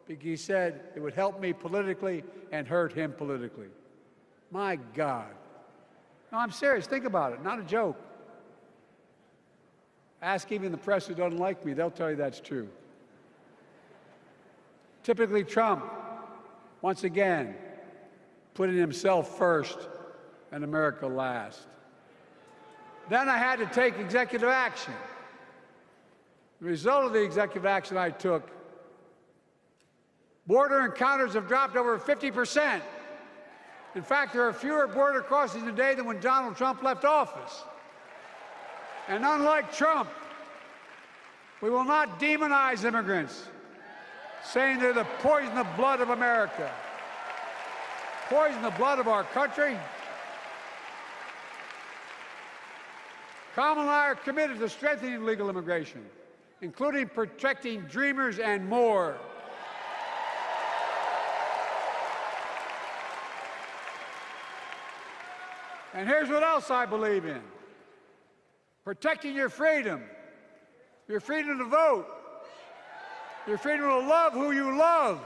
because he said it would help me politically and hurt him politically. My God. No, I'm serious. Think about it. Not a joke. Ask even the press who doesn't like me. They'll tell you that's true. Typically, Trump, once again, putting himself first and America last. Then I had to take executive action. The result of the executive action I took, border encounters have dropped over 50%. In fact, there are fewer border crossings today than when Donald Trump left office. And unlike Trump, we will not demonize immigrants, saying they're the poison of blood of America. Poison the blood of our country. Kamala and I are committed to strengthening legal immigration, including protecting dreamers and more. And here's what else I believe in. Protecting your freedom to vote, your freedom to love who you love,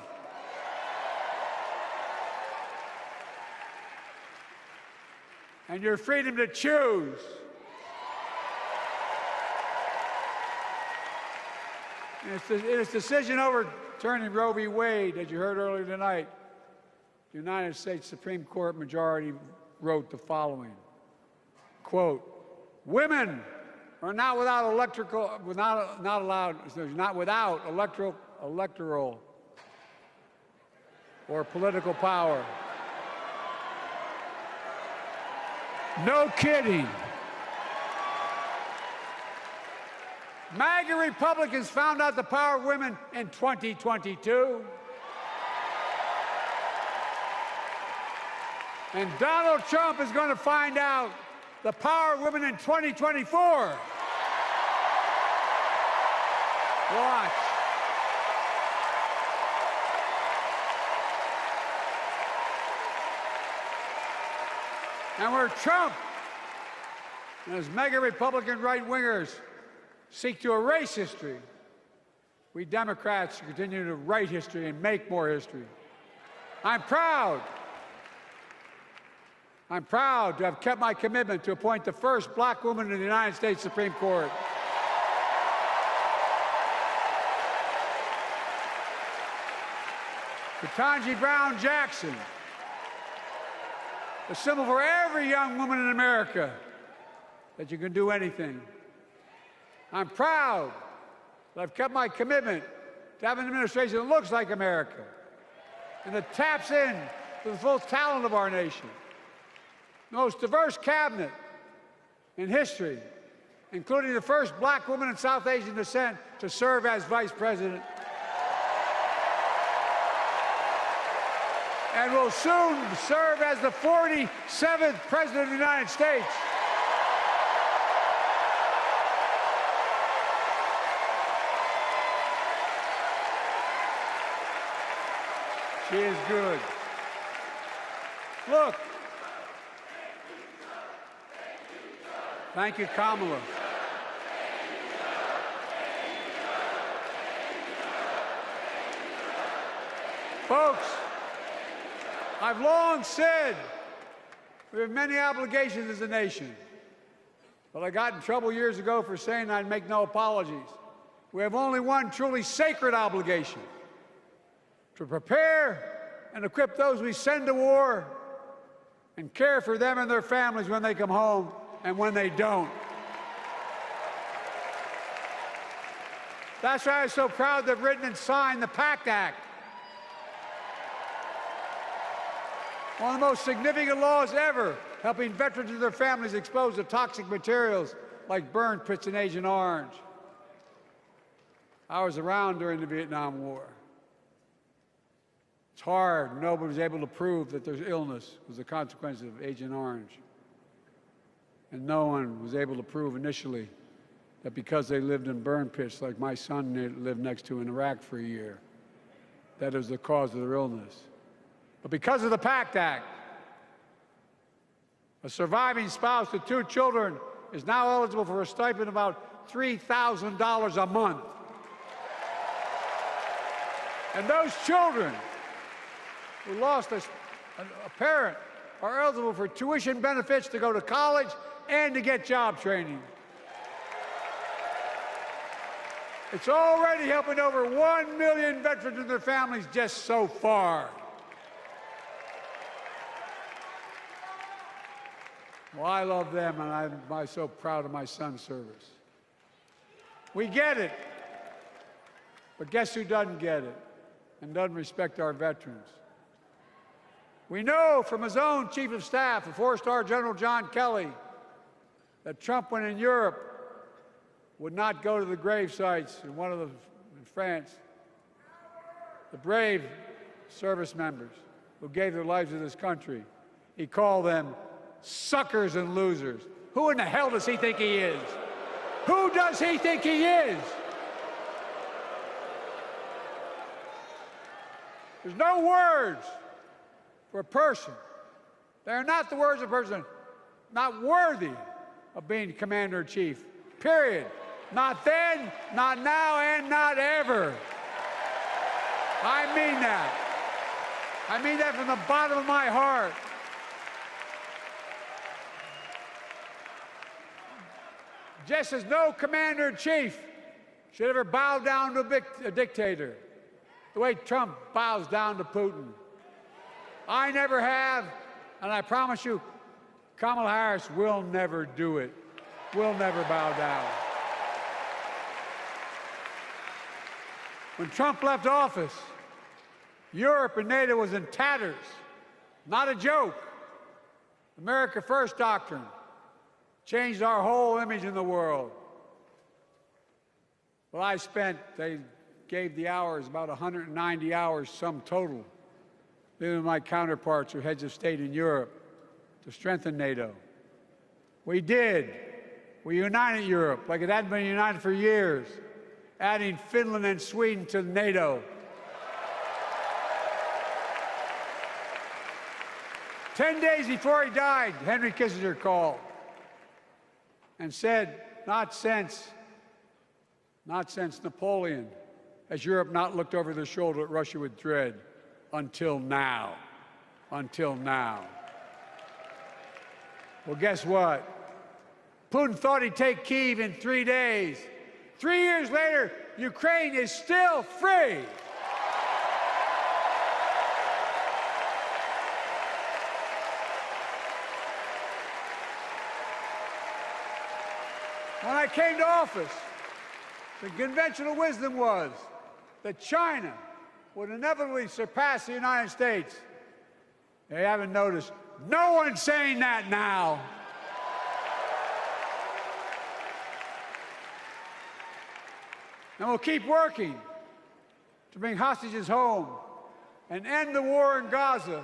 and your freedom to choose. In its decision over overturning Roe v. Wade, as you heard earlier tonight, the United States Supreme Court majority wrote the following, quote, "Women are not without electoral or political power." No kidding. MAGA Republicans found out the power of women in 2022. And Donald Trump is going to find out the power of women in 2024. Watch. And where Trump and his mega Republican right-wingers seek to erase history, we Democrats continue to write history and make more history. I'm proud to have kept my commitment to appoint the first black woman to the United States Supreme Court. Ketanji Brown Jackson, a symbol for every young woman in America that you can do anything. I'm proud that I've kept my commitment to have an administration that looks like America and that taps in to the full talent of our nation. The most diverse cabinet in history, including the first black woman in South Asian descent to serve as vice president. And will soon serve as the 47th President of the United States. She is good. Look. Thank you, Kamala. Folks, I've long said we have many obligations as a nation, but I got in trouble years ago for saying I'd make no apologies. We have only one truly sacred obligation: to prepare and equip those we send to war and care for them and their families when they come home and when they don't. That's why I'm so proud to have written and signed the PACT Act, one of the most significant laws ever, helping veterans and their families exposed to toxic materials like burn pits in Agent Orange. I was around during the Vietnam War. It's hard. Nobody was able to prove that there's illness was a consequence of Agent Orange. And no one was able to prove initially that because they lived in burn pits like my son lived next to in Iraq for a year, that is the cause of their illness. But because of the PACT Act, a surviving spouse with 2 children is now eligible for a stipend of about $3,000 a month. And those children who lost a parent are eligible for tuition benefits to go to college and to get job training. It's already helping over 1 million veterans and their families just so far. Well, I love them, and I'm so proud of my son's service. We get it, but guess who doesn't get it and doesn't respect our veterans? We know from his own chief of staff, the 4-star General John Kelly, that Trump, when in Europe, would not go to the grave sites in France, the brave service members who gave their lives to this country. He called them suckers and losers. Who in the hell does he think he is? Who does he think he is? There's no words for a person. They are not the words of a person not worthy of being commander-in-chief, period. Not then, not now, and not ever. I mean that. I mean that from the bottom of my heart. Just as no commander-in-chief should ever bow down to a dictator, the way Trump bows down to Putin. I never have, and I promise you, Kamala Harris will never do it. Will never bow down. When Trump left office, Europe and NATO was in tatters. Not a joke. America First doctrine changed our whole image in the world. Well, they gave the hours, about 190 hours sum total, leaving my counterparts or heads of state in Europe to strengthen NATO. We did. We united Europe like it hadn't been united for years, adding Finland and Sweden to NATO. 10 days before he died, Henry Kissinger called and said, not since Napoleon has Europe not looked over their shoulder at Russia with dread, until now. Until now. Well, guess what? Putin thought he'd take Kyiv in 3 days. 3 years later, Ukraine is still free. When I came to office, the conventional wisdom was that China would inevitably surpass the United States. They haven't noticed. No one's saying that now. And we'll keep working to bring hostages home and end the war in Gaza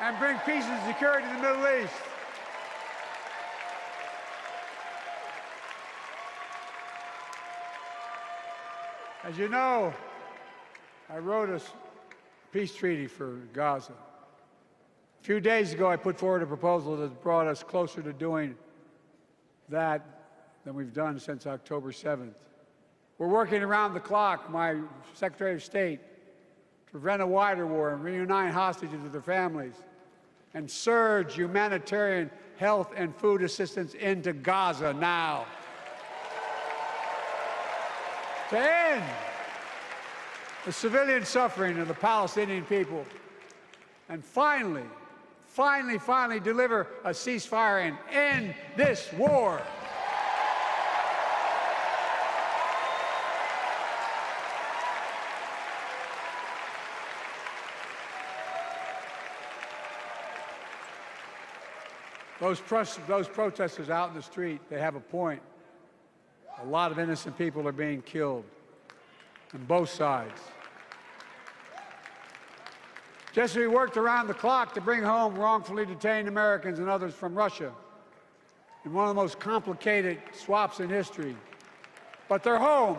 and bring peace and security to the Middle East. As you know, I wrote a peace treaty for Gaza. A few days ago, I put forward a proposal that brought us closer to doing that than we've done since October 7th. We're working around the clock, my Secretary of State, to prevent a wider war and reunite hostages with their families and surge humanitarian health and food assistance into Gaza now. To end the civilian suffering of the Palestinian people, and finally deliver a ceasefire and end this war. Those protesters out in the street, they have a point. A lot of innocent people are being killed on both sides. Just as we worked around the clock to bring home wrongfully detained Americans and others from Russia in one of the most complicated swaps in history, but they're home.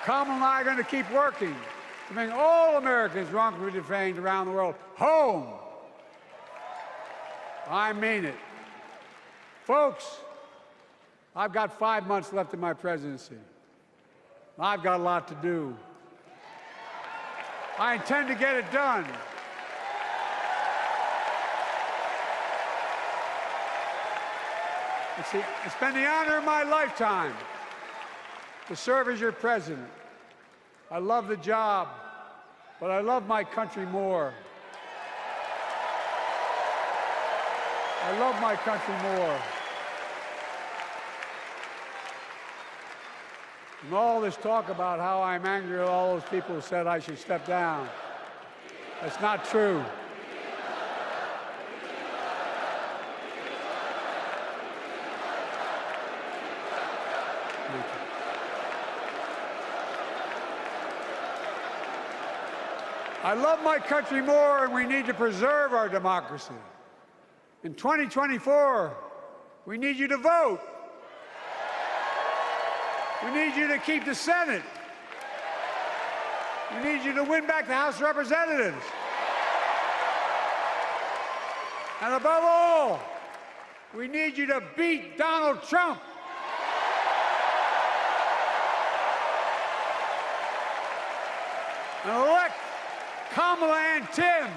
Kamala and I are going to keep working to bring all Americans wrongfully detained around the world home. I mean it. Folks, I've got 5 months left in my presidency. I've got a lot to do. I intend to get it done. It's been the honor of my lifetime to serve as your president. I love the job, but I love my country more. I love my country more. And all this talk about how I'm angry at all those people who said I should step down, that's not true. Thank you. I love my country more, and we need to preserve our democracy. In 2024, we need you to vote. We need you to keep the Senate. We need you to win back the House of Representatives. And above all, we need you to beat Donald Trump. And elect Kamala and Tim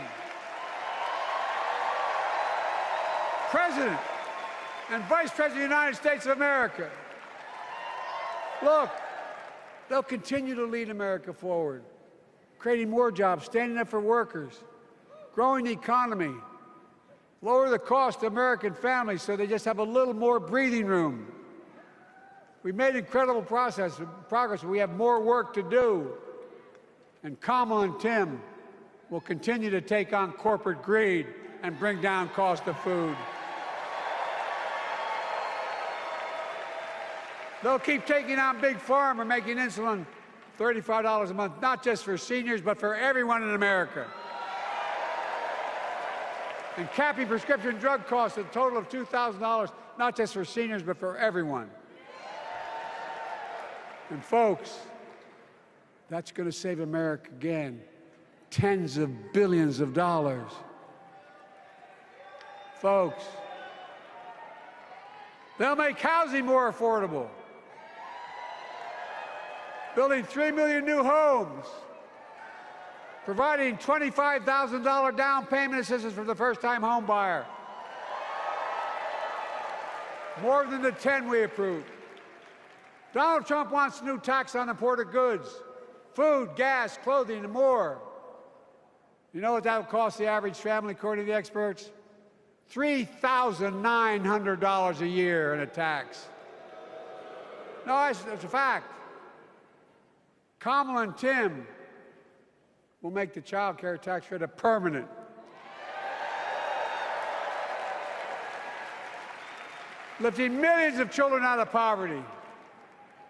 President and Vice President of the United States of America. Look, they'll continue to lead America forward, creating more jobs, standing up for workers, growing the economy, lower the cost to American families so they just have a little more breathing room. We've made incredible progress, but we have more work to do. And Kamala and Tim will continue to take on corporate greed and bring down cost of food. They'll keep taking on Big Pharma, making insulin $35 a month, not just for seniors, but for everyone in America. And capping prescription drug costs at a total of $2,000, not just for seniors, but for everyone. And folks, that's going to save America again tens of billions of dollars. Folks, they'll make housing more affordable, building 3 million new homes, providing $25,000 down payment assistance for the first-time home buyer, more than the 10 we approved. Donald Trump wants a new tax on imported goods, food, gas, clothing, and more. You know what that will cost the average family, according to the experts? $3,900 a year in a tax. No, it's a fact. Kamala and Tim will make the child care tax credit permanent. Lifting millions of children out of poverty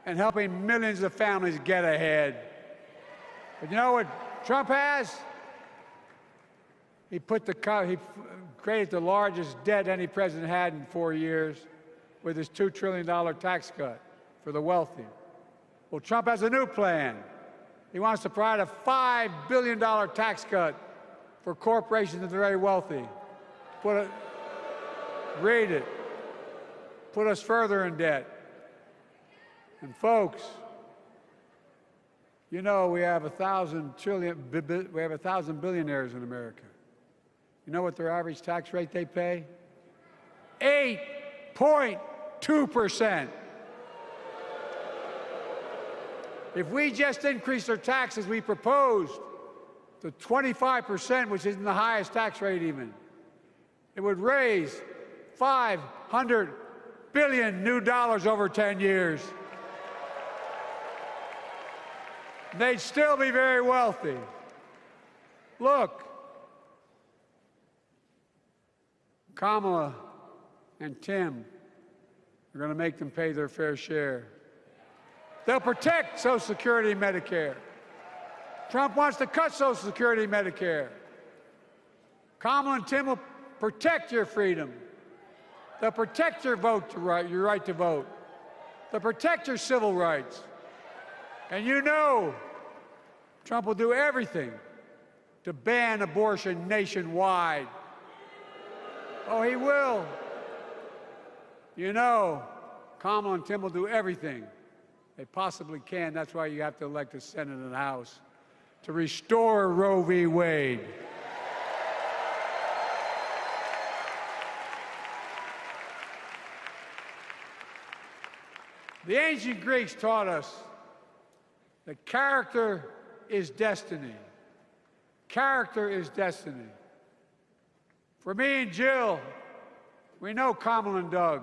and helping millions of families get ahead. But you know what Trump has? He created the largest debt any president had in 4 years with his $2 trillion tax cut for the wealthy. Well, Trump has a new plan. He wants to provide a $5 billion tax cut for corporations and the very wealthy. Read it. Put us further in debt. And folks, you know we have 1,000 billionaires in America. You know what their average tax rate they pay? 8.2%. If we just increased our taxes we proposed to 25%, which isn't the highest tax rate even, it would raise $500 billion new dollars over 10 years. They'd still be very wealthy. Look, Kamala and Tim are going to make them pay their fair share. They'll protect Social Security and Medicare. Trump wants to cut Social Security and Medicare. Kamala and Tim will protect your freedom. They'll protect your your right to vote. They'll protect your civil rights. And you know Trump will do everything to ban abortion nationwide. Oh, he will. You know, Kamala and Tim will do everything they possibly can. That's why you have to elect a Senate and a House to restore Roe v. Wade. The ancient Greeks taught us that character is destiny. Character is destiny. For me and Jill, we know Kamala and Doug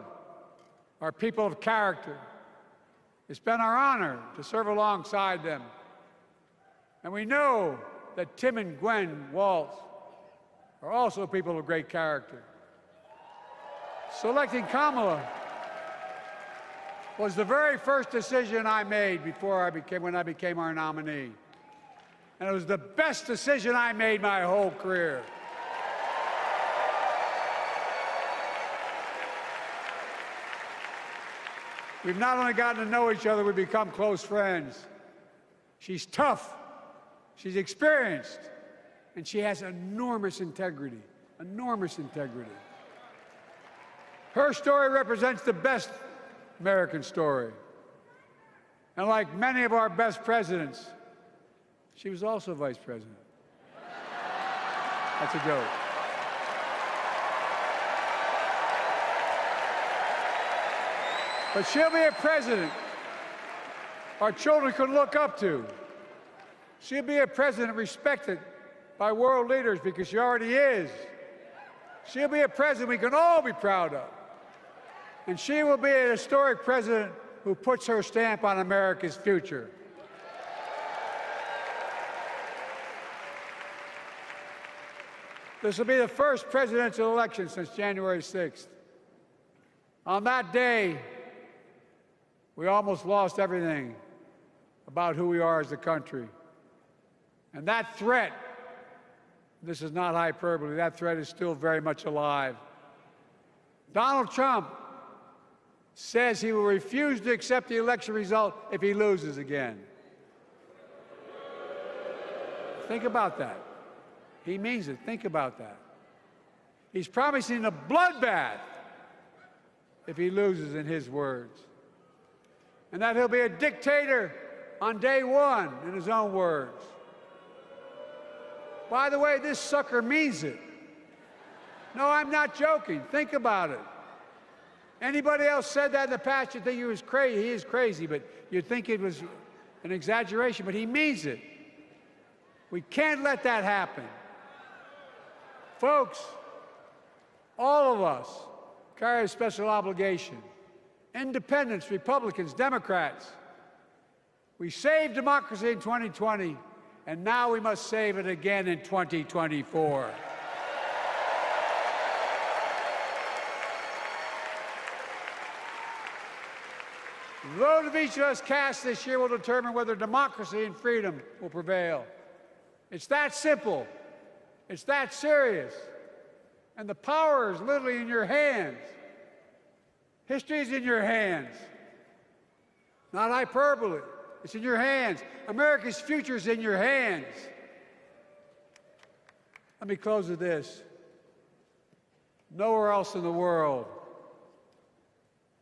are people of character. It's been our honor to serve alongside them. And we know that Tim and Gwen Walz are also people of great character. Selecting Kamala was the very first decision I made when I became our nominee. And it was the best decision I made my whole career. We've not only gotten to know each other, we've become close friends. She's tough, she's experienced, and she has enormous integrity, enormous integrity. Her story represents the best American story. And like many of our best presidents, she was also vice president. That's a joke. But she'll be a president our children can look up to. She'll be a president respected by world leaders because she already is. She'll be a president we can all be proud of. And she will be an historic president who puts her stamp on America's future. This will be the first presidential election since January 6th. On that day, we almost lost everything about who we are as a country. And that threat, this is not hyperbole, that threat is still very much alive. Donald Trump says he will refuse to accept the election result if he loses again. Think about that. He means it. Think about that. He's promising a bloodbath if he loses, in his words. And that he'll be a dictator on day one, in his own words. By the way, this sucker means it. No, I'm not joking. Think about it. Anybody else said that in the past, you'd think he was crazy. He is crazy, but you'd think it was an exaggeration, but he means it. We can't let that happen. Folks, all of us carry a special obligation. Independents, Republicans, Democrats. We saved democracy in 2020, and now we must save it again in 2024. The vote of each of us cast this year will determine whether democracy and freedom will prevail. It's that simple. It's that serious. And the power is literally in your hands. History is in your hands. Not hyperbole. It's in your hands. America's future is in your hands. Let me close with this. Nowhere else in the world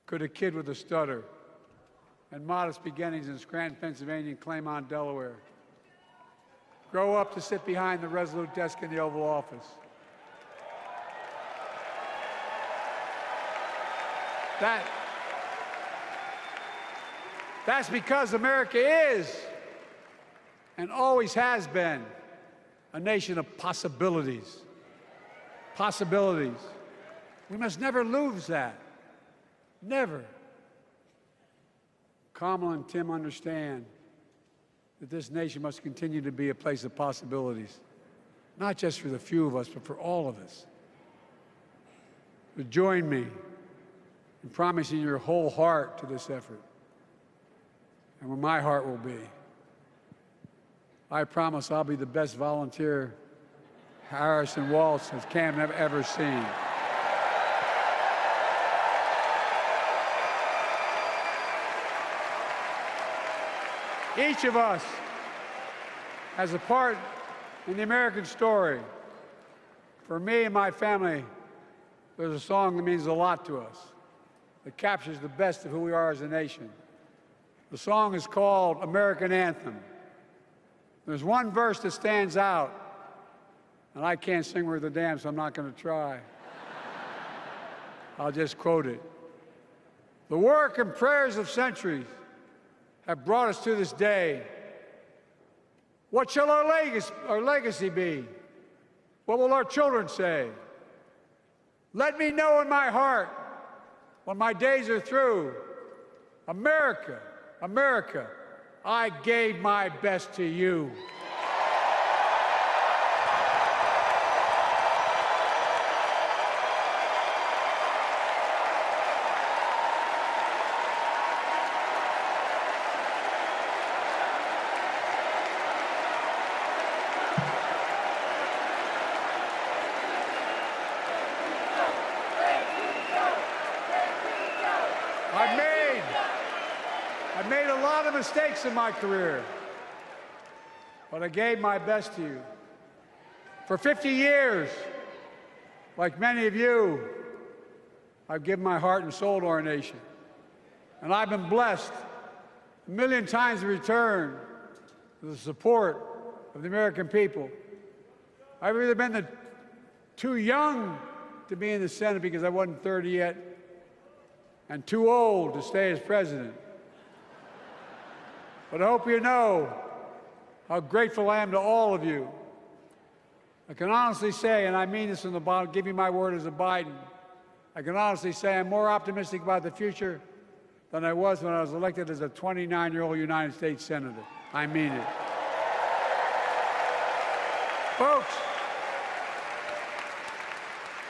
could a kid with a stutter and modest beginnings in Scranton, Pennsylvania, and Claymont, Delaware, grow up to sit behind the resolute desk in the Oval Office. That's because America is, and always has been, a nation of possibilities. Possibilities. We must never lose that. Never. Kamala and Tim understand that this nation must continue to be a place of possibilities, not just for the few of us, but for all of us. But join me in promising your whole heart to this effort, and where my heart will be. I promise I'll be the best volunteer Harrison Walz has Cam ever seen. Each of us has a part in the American story. For me and my family, there's a song that means a lot to us, that captures the best of who we are as a nation. The song is called American Anthem. There's one verse that stands out, and I can't sing worth a damn, so I'm not going to try. I'll just quote it. The work and prayers of centuries have brought us to this day. What shall our legacy be? What will our children say? Let me know in my heart, when my days are through, America, America, I gave my best to you. I've made a lot of mistakes in my career, but I gave my best to you. For 50 years, like many of you, I've given my heart and soul to our nation. And I've been blessed a million times in return with the support of the American people. I've either been too young to be in the Senate because I wasn't 30 yet, and too old to stay as president. but I hope you know how grateful I am to all of you. I can honestly say, and I mean this from the bottom, give you my word as a Biden, I can honestly say I'm more optimistic about the future than I was when I was elected as a 29-year-old United States Senator. I mean it. Folks,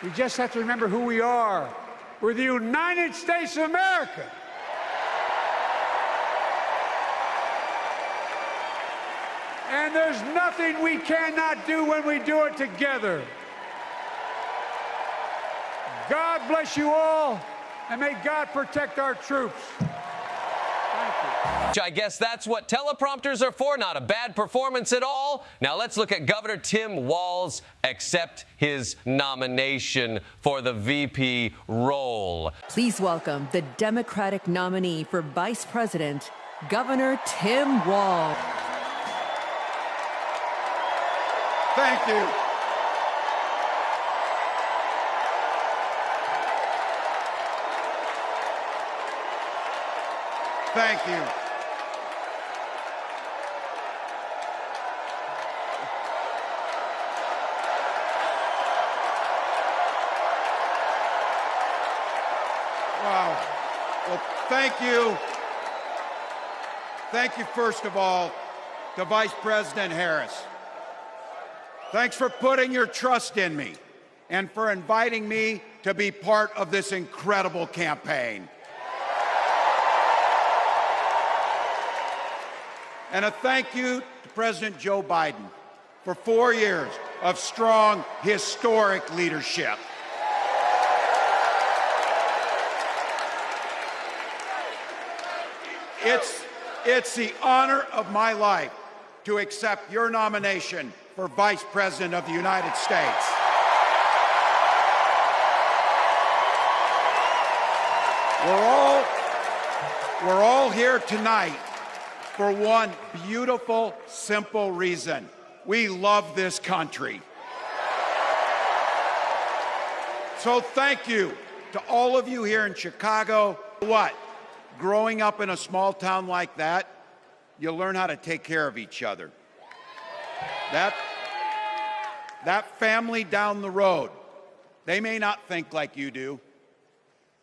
we just have to remember who we are. We're the United States of America. And there's nothing we cannot do when we do it together. God bless you all, and may God protect our troops. Thank you. I guess that's what teleprompters are for. Not a bad performance at all. Now let's look at Governor Tim Walz accept his nomination for the VP role. Please welcome the Democratic nominee for Vice President, Governor Tim Walz. Thank you. Thank you. Wow. Well, thank you. Thank you, first of all, to Vice President Harris. Thanks for putting your trust in me and for inviting me to be part of this incredible campaign. And a thank you to President Joe Biden for 4 years of strong, historic leadership. It's the honor of my life to accept your nomination for Vice President of the United States. We're all here tonight for one beautiful, simple reason. We love this country. So thank you to all of you here in Chicago. What? Growing up in a small town like that, you learn how to take care of each other. That family down the road, they may not think like you do.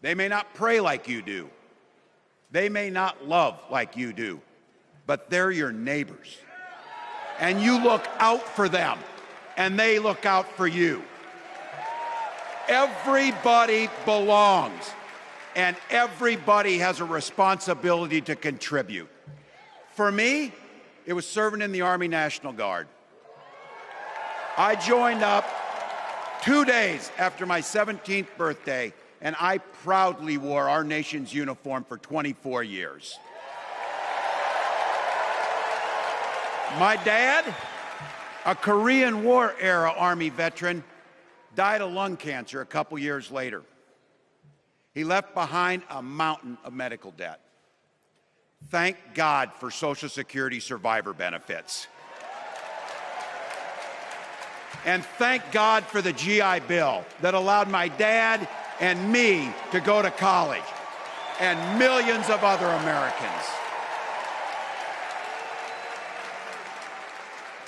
They may not pray like you do. They may not love like you do. But they're your neighbors. And you look out for them, and they look out for you. Everybody belongs, and everybody has a responsibility to contribute. For me, it was serving in the Army National Guard. I joined up 2 days after my 17th birthday, and I proudly wore our nation's uniform for 24 years. My dad, a Korean War-era Army veteran, died of lung cancer a couple years later. He left behind a mountain of medical debt. Thank God for Social Security survivor benefits. And thank God for the GI Bill that allowed my dad and me to go to college, and millions of other Americans.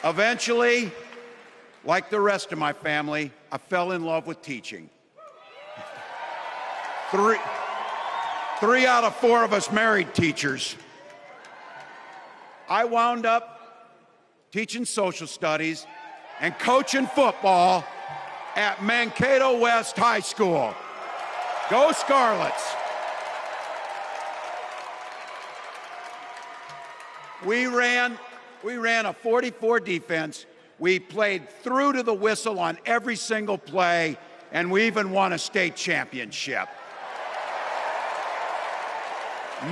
Eventually, like the rest of my family, I fell in love with teaching. Three out of 4 of us married teachers. I wound up teaching social studies and coaching football at Mankato West High School. Go Scarlets! We ran a 44 defense. We played through to the whistle on every single play, and we even won a state championship.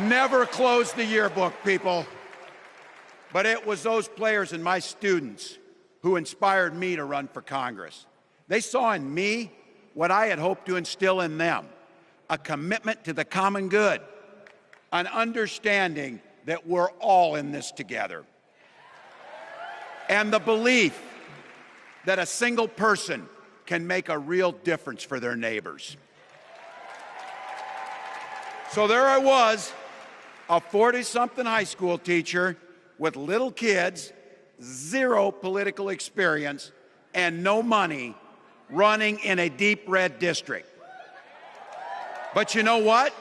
Never closed the yearbook, people. But it was those players and my students who inspired me to run for Congress. They saw in me what I had hoped to instill in them, a commitment to the common good, an understanding that we're all in this together, and the belief that a single person can make a real difference for their neighbors. So there I was, a 40-something high school teacher with little kids, zero political experience, and no money running in a deep red district. But you know what?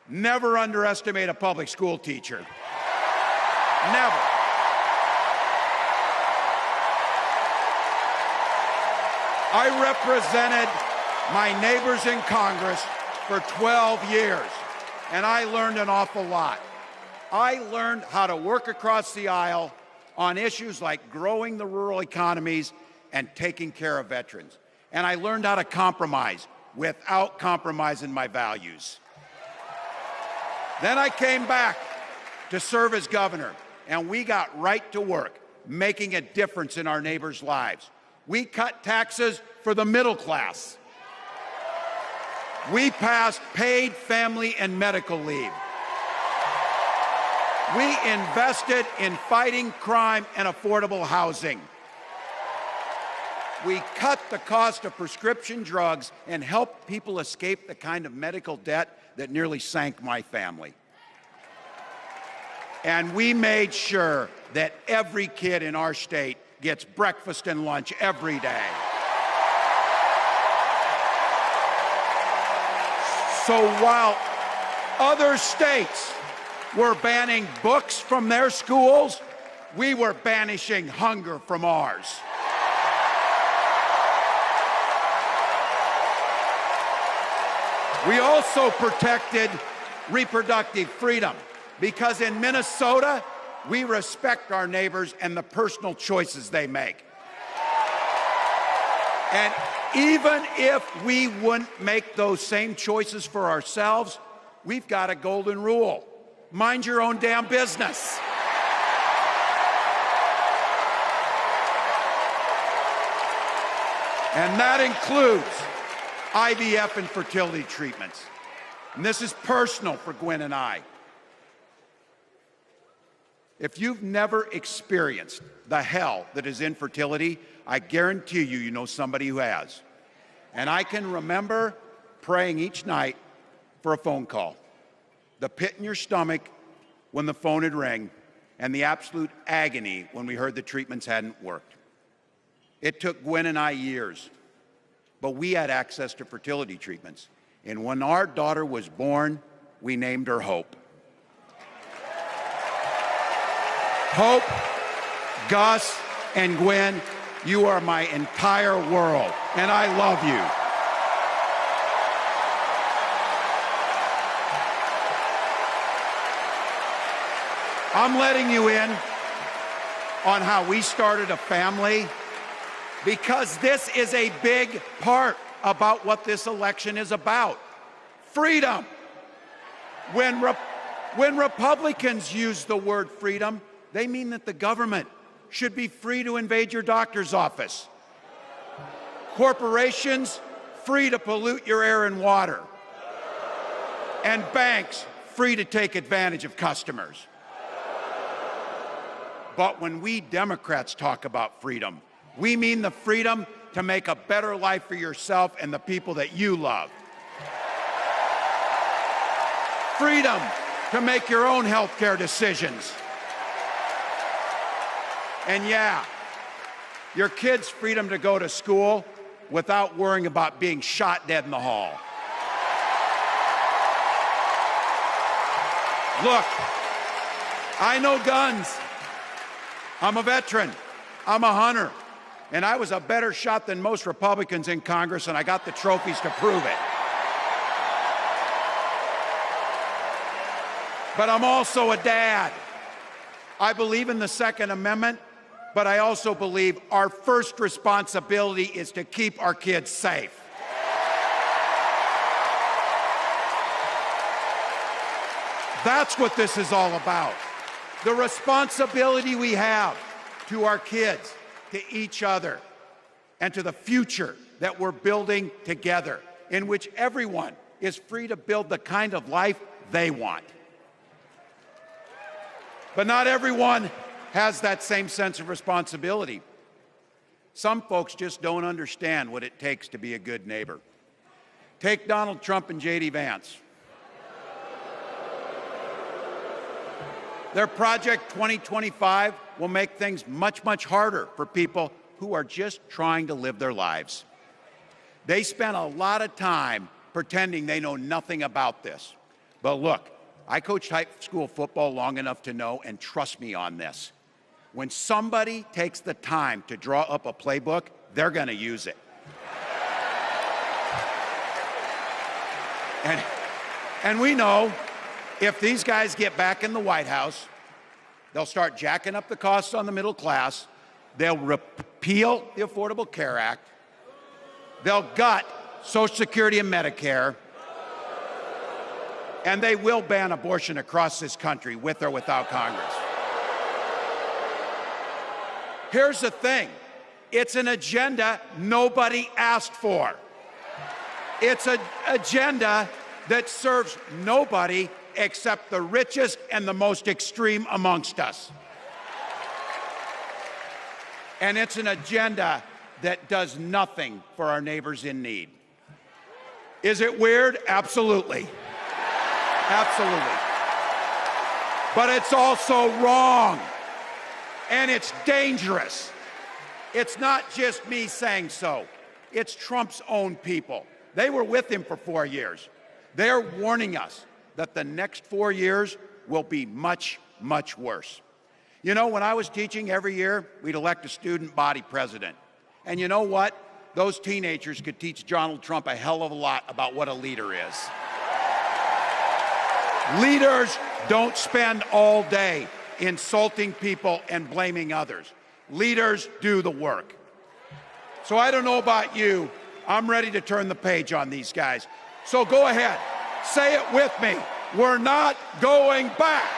Never underestimate a public school teacher. Never. I represented my neighbors in Congress for 12 years, and I learned an awful lot. I learned how to work across the aisle on issues like growing the rural economies and taking care of veterans. And I learned how to compromise without compromising my values. Then I came back to serve as governor, and we got right to work, making a difference in our neighbors' lives. We cut taxes for the middle class. We passed paid family and medical leave. We invested in fighting crime and affordable housing. We cut the cost of prescription drugs and helped people escape the kind of medical debt that nearly sank my family. And we made sure that every kid in our state gets breakfast and lunch every day. So while other states were banning books from their schools, we were banishing hunger from ours. We also protected reproductive freedom because in Minnesota, we respect our neighbors and the personal choices they make. And even if we wouldn't make those same choices for ourselves, we've got a golden rule. Mind your own damn business. And that includes IVF and fertility treatments. And this is personal for Gwen and I. If you've never experienced the hell that is infertility, I guarantee you, you know somebody who has. And I can remember praying each night for a phone call. The pit in your stomach when the phone would ring, and the absolute agony when we heard the treatments hadn't worked. It took Gwen and I years, but we had access to fertility treatments. And when our daughter was born, we named her Hope. Hope, Gus, and Gwen, you are my entire world, and I love you. I'm letting you in on how we started a family because this is a big part about what this election is about. Freedom. When Republicans use the word freedom, they mean that the government should be free to invade your doctor's office. Corporations free to pollute your air and water. And banks free to take advantage of customers. But when we Democrats talk about freedom, we mean the freedom to make a better life for yourself and the people that you love. Freedom to make your own health care decisions. And yeah, your kids' freedom to go to school without worrying about being shot dead in the hall. Look, I know guns. I'm a veteran. I'm a hunter. And I was a better shot than most Republicans in Congress, and I got the trophies to prove it. But I'm also a dad. I believe in the Second Amendment, but I also believe our first responsibility is to keep our kids safe. That's what this is all about. The responsibility we have to our kids, to each other, and to the future that we're building together, in which everyone is free to build the kind of life they want. But not everyone has that same sense of responsibility. Some folks just don't understand what it takes to be a good neighbor. Take Donald Trump and J.D. Vance. Their Project 2025 will make things much, much harder for people who are just trying to live their lives. They spent a lot of time pretending they know nothing about this. But look, I coached high school football long enough to know, and trust me on this, when somebody takes the time to draw up a playbook, they're going to use it. And we know if these guys get back in the White House, they'll start jacking up the costs on the middle class, they'll repeal the Affordable Care Act, they'll gut Social Security and Medicare, and they will ban abortion across this country, with or without Congress. Here's the thing. It's an agenda nobody asked for. It's an agenda that serves nobody except the richest and the most extreme amongst us. And it's an agenda that does nothing for our neighbors in need. Is it weird? Absolutely. Absolutely. But it's also wrong. And it's dangerous. It's not just me saying so. It's Trump's own people. They were with him for 4 years. They're warning us that the next 4 years will be much, much worse. You know, when I was teaching every year, we'd elect a student body president. And you know what? Those teenagers could teach Donald Trump a hell of a lot about what a leader is. Leaders don't spend all day insulting people and blaming others. Leaders do the work. So I don't know about you, I'm ready to turn the page on these guys. So go ahead, say it with me. We're not going back.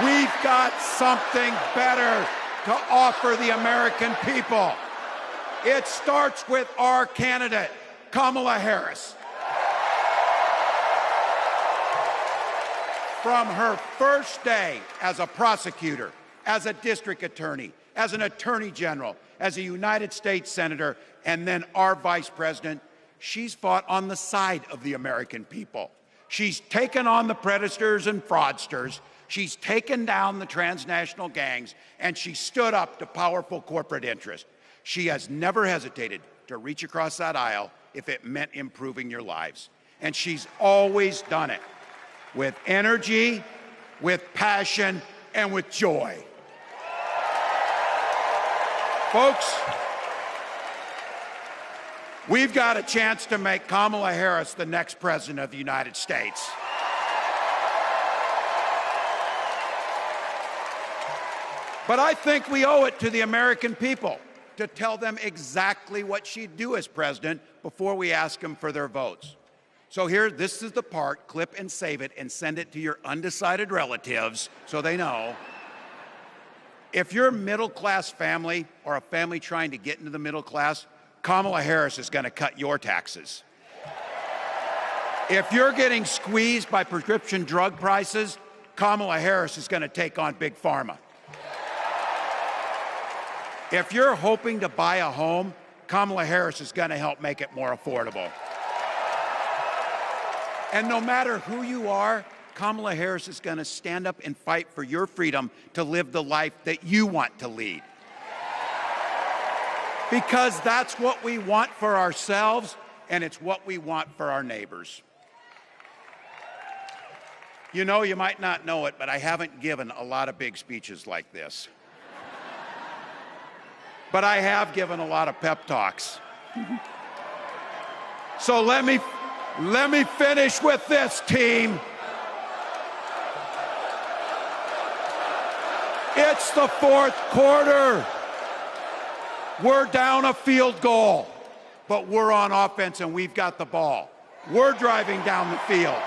We've got something better to offer the American people. It starts with our candidate, Kamala Harris. From her first day as a prosecutor, as a district attorney, as an attorney general, as a United States senator, and then our vice president, she's fought on the side of the American people. She's taken on the predators and fraudsters. She's taken down the transnational gangs, and she stood up to powerful corporate interests. She has never hesitated to reach across that aisle if it meant improving your lives. And she's always done it with energy, with passion, and with joy. Folks, we've got a chance to make Kamala Harris the next president of the United States. But I think we owe it to the American people to tell them exactly what she'd do as president before we ask them for their votes. So here, this is the part, clip and save it and send it to your undecided relatives so they know. If you're a middle-class family or a family trying to get into the middle class, Kamala Harris is going to cut your taxes. If you're getting squeezed by prescription drug prices, Kamala Harris is going to take on Big Pharma. If you're hoping to buy a home, Kamala Harris is going to help make it more affordable. And no matter who you are, Kamala Harris is going to stand up and fight for your freedom to live the life that you want to lead. Because that's what we want for ourselves, and it's what we want for our neighbors. You know, you might not know it, but I haven't given a lot of big speeches like this. But I have given a lot of pep talks. So let me finish with this, team. It's the fourth quarter. We're down a field goal, but we're on offense and we've got the ball. We're driving down the field.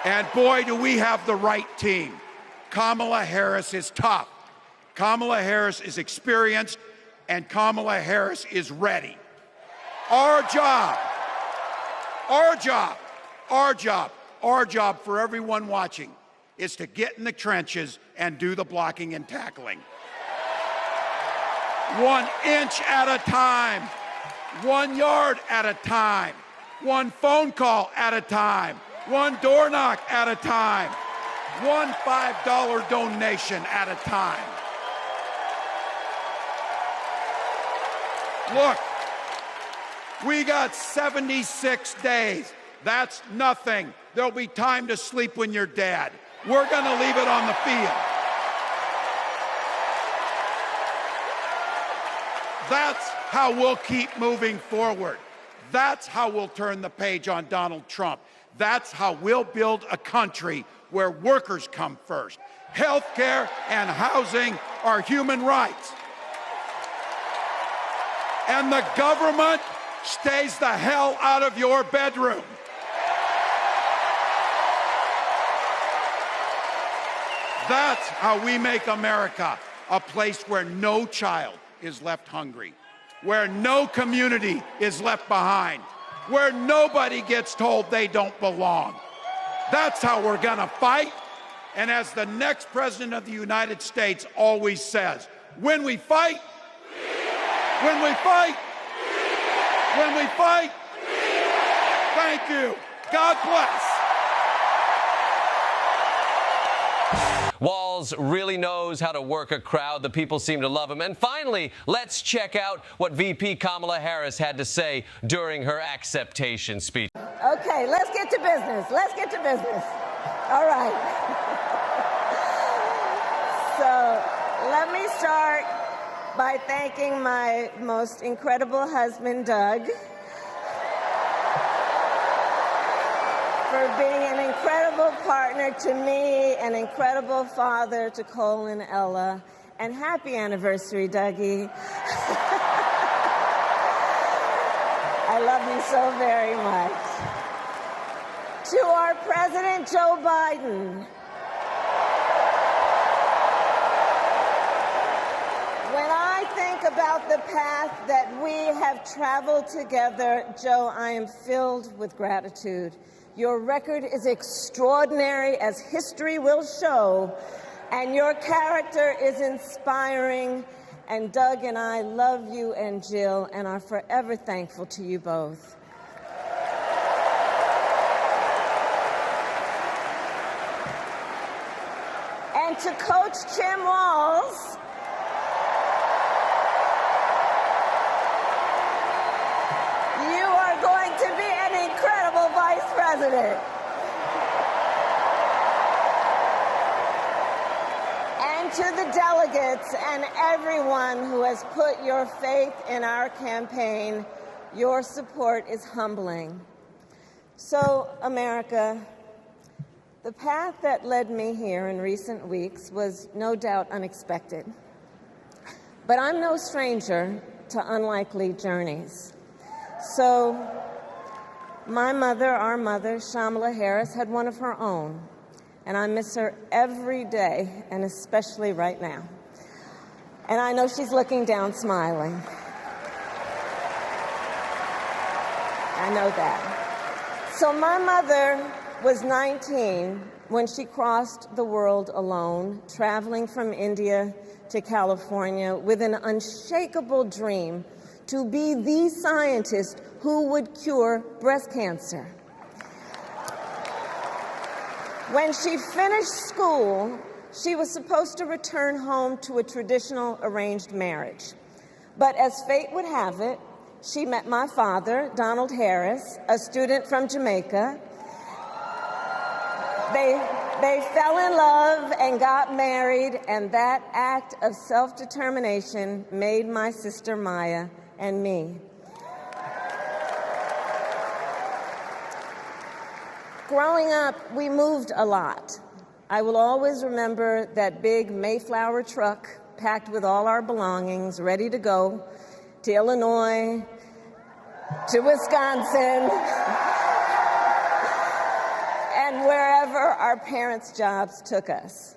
And boy, do we have the right team. Kamala Harris is tough. Kamala Harris is experienced, and Kamala Harris is ready. Our job for everyone watching is to get in the trenches and do the blocking and tackling. 1 inch at a time. 1 yard at a time, 1 phone call at a time, 1 door knock at a time, 1 $5 donation at a time. Look, we got 76 days. That's nothing. There'll be time to sleep when you're dead. We're going to leave it on the field. That's how we'll keep moving forward. That's how we'll turn the page on Donald Trump. That's how we'll build a country where workers come first. Healthcare and housing are human rights. And the government stays the hell out of your bedroom. That's how we make America a place where no child is left hungry, where no community is left behind, where nobody gets told they don't belong. That's how we're gonna fight. And as the next president of the United States always says, when we fight, when we fight, when we fight, thank you. God bless. Walz really knows how to work a crowd. The people seem to love him. And finally, let's check out what VP Kamala Harris had to say during her acceptation speech. Okay, let's get to business. Let's get to business. All right. So let me start by thanking my most incredible husband, Doug, for being an incredible partner to me, an incredible father to Cole and Ella, and happy anniversary, Dougie. I love you so very much. To our President Joe Biden, when I think about the path that we have traveled together, Joe, I am filled with gratitude. Your record is extraordinary, as history will show, and your character is inspiring. And Doug and I love you and Jill and are forever thankful to you both. And to Coach Kim Walz, you are going to be an incredible vice president. And to the delegates and everyone who has put your faith in our campaign, your support is humbling. So, America, the path that led me here in recent weeks was no doubt unexpected. But I'm no stranger to unlikely journeys. So, my mother, our mother, Kamala Harris, had one of her own, and I miss her every day, and especially right now. And I know she's looking down smiling. I know that. So my mother was 19 when she crossed the world alone, traveling from India to California with an unshakable dream to be the scientist who would cure breast cancer. When she finished school, she was supposed to return home to a traditional arranged marriage. But as fate would have it, she met my father, Donald Harris, a student from Jamaica. They fell in love and got married, and that act of self-determination made my sister Maya and me. Growing up, we moved a lot. I will always remember that big Mayflower truck packed with all our belongings, ready to go to Illinois, to Wisconsin, and wherever our parents' jobs took us.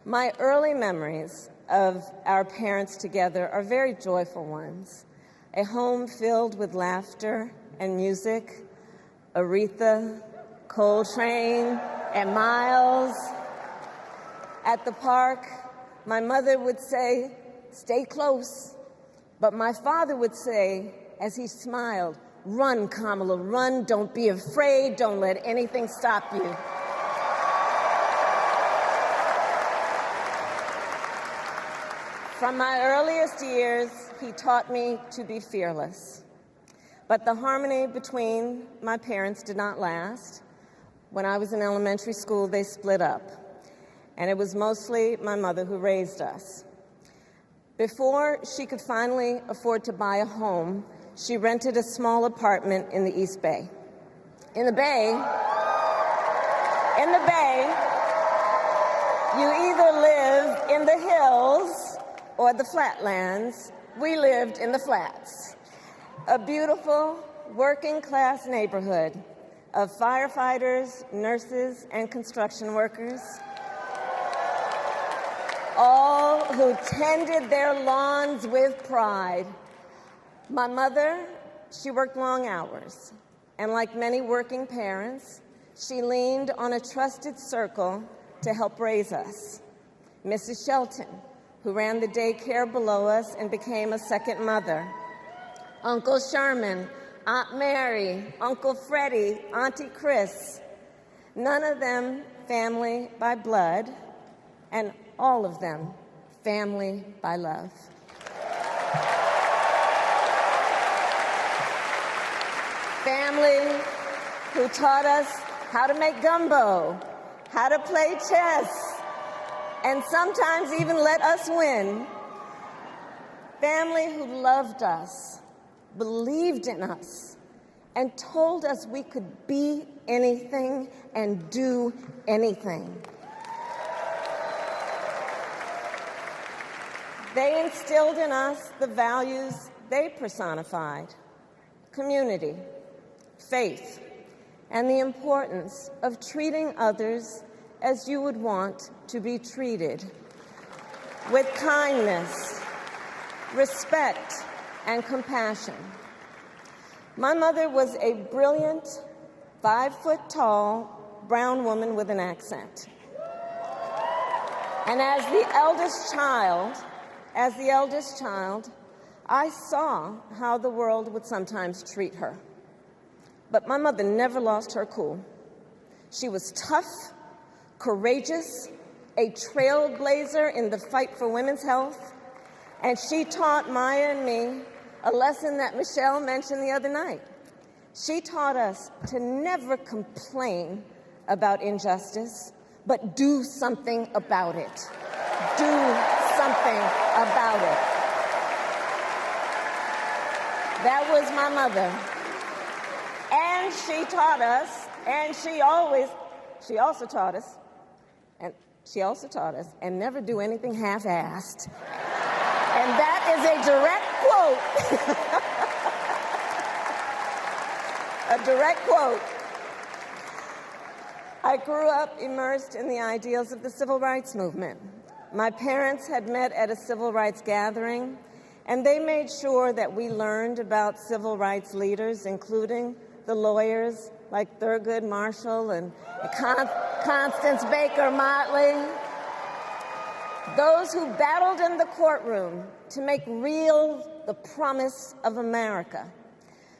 My early memories of our parents together are very joyful ones. A home filled with laughter and music, Aretha, Coltrane, and Miles. At the park, my mother would say, "Stay close," but my father would say, as he smiled, "Run, Kamala, run. Don't be afraid. Don't let anything stop you." From my earliest years, he taught me to be fearless. But the harmony between my parents did not last. When I was in elementary school, they split up. And it was mostly my mother who raised us. Before she could finally afford to buy a home, she rented a small apartment in the East Bay. In the Bay, you either live in the hills or the flatlands. We lived in the flats. A beautiful working-class neighborhood of firefighters, nurses, and construction workers, all who tended their lawns with pride. My mother, she worked long hours, and like many working parents, she leaned on a trusted circle to help raise us. Mrs. Shelton, who ran the daycare below us and became a second mother. Uncle Sherman, Aunt Mary, Uncle Freddie, Auntie Chris. None of them family by blood, and all of them family by love. Family who taught us how to make gumbo, how to play chess, and sometimes even let us win. Family who loved us, believed in us, and told us we could be anything and do anything. They instilled in us the values they personified: community, faith, and the importance of treating others as you would want to be treated, with kindness, respect, and compassion. My mother was a brilliant, 5-foot-tall brown woman with an accent. And as the eldest child, I saw how the world would sometimes treat her. But my mother never lost her cool. She was tough, courageous, a trailblazer in the fight for women's health, and she taught Maya and me a lesson that Michelle mentioned the other night. She taught us to never complain about injustice, but do something about it. Do something about it. That was my mother. And she taught us, and she also taught us, and never do anything half-assed. And that is a direct quote. A direct quote. I grew up immersed in the ideals of the civil rights movement. My parents had met at a civil rights gathering, and they made sure that we learned about civil rights leaders, including the lawyers like Thurgood Marshall and Constance Baker Motley, those who battled in the courtroom to make real the promise of America.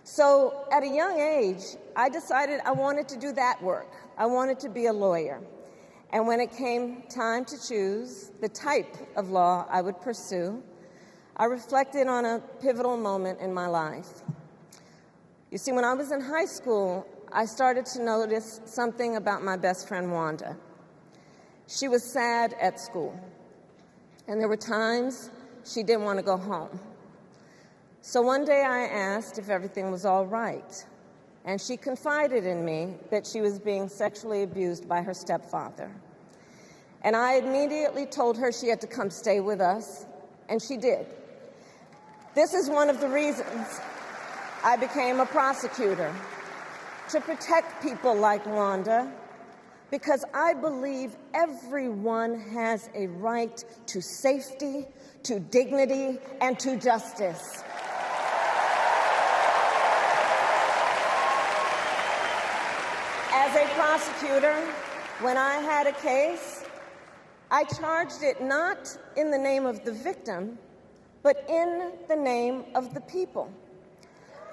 So at a young age, I decided I wanted to do that work. I wanted to be a lawyer. And when it came time to choose the type of law I would pursue, I reflected on a pivotal moment in my life. You see, when I was in high school, I started to notice something about my best friend, Wanda. She was sad at school, and there were times she didn't want to go home. So one day I asked if everything was all right, and she confided in me that she was being sexually abused by her stepfather. And I immediately told her she had to come stay with us, and she did. This is one of the reasons I became a prosecutor, to protect people like Wanda, because I believe everyone has a right to safety, to dignity, and to justice. As a prosecutor, when I had a case, I charged it not in the name of the victim, but in the name of the people.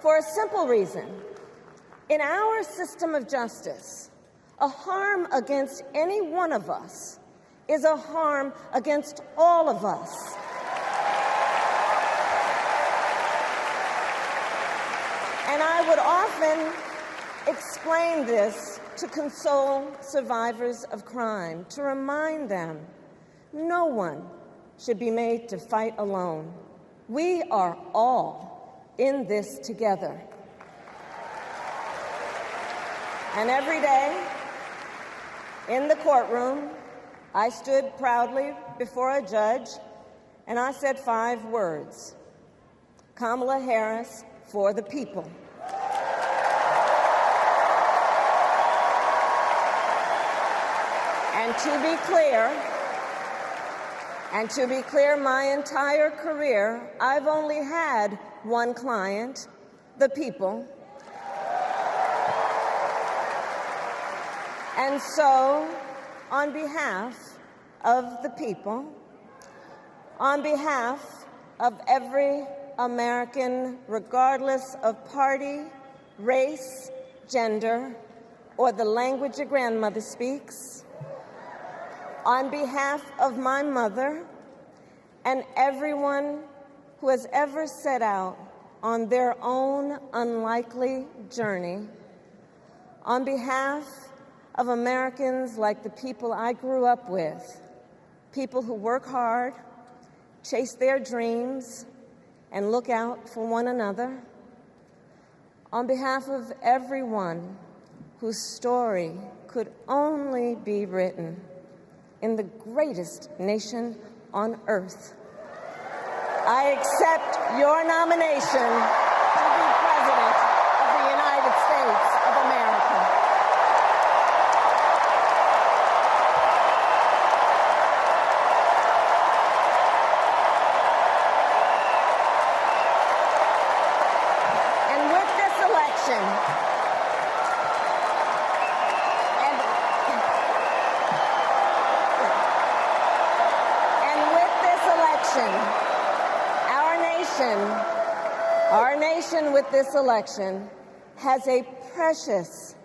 for a simple reason. In our system of justice, a harm against any one of us is a harm against all of us. And I would often explain this to console survivors of crime, to remind them no one should be made to fight alone. We are all in this together. And every day in the courtroom, I stood proudly before a judge and I said 5 words: Kamala Harris for the people. And to be clear, my entire career, I've only had one client, the people. And so, on behalf of the people, on behalf of every American, regardless of party, race, gender, or the language your grandmother speaks, on behalf of my mother and everyone who has ever set out on their own unlikely journey, on behalf of Americans like the people I grew up with, people who work hard, chase their dreams, and look out for one another, on behalf of everyone whose story could only be written in the greatest nation on earth, I accept your nomination to be President of the United States of America. And with this election, our nation with this election has a precious,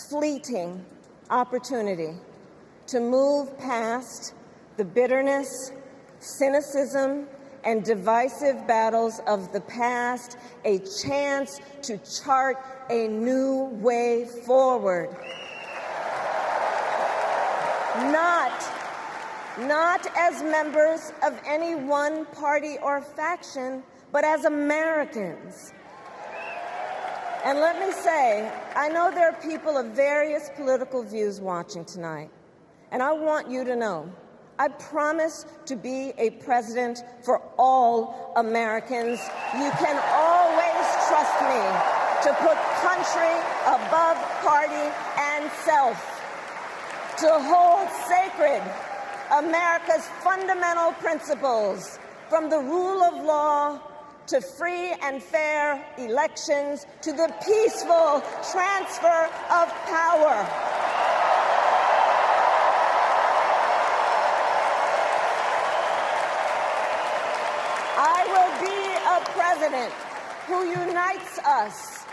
fleeting opportunity to move past the bitterness, cynicism, and divisive battles of the past, a chance to chart a new way forward. Not as members of any one party or faction, but as Americans. And let me say, I know there are people of various political views watching tonight, and I want you to know, I promise to be a president for all Americans. You can always trust me to put country above party and self, to hold sacred America's fundamental principles, from the rule of law to free and fair elections to the peaceful transfer of power. I will be a president who unites us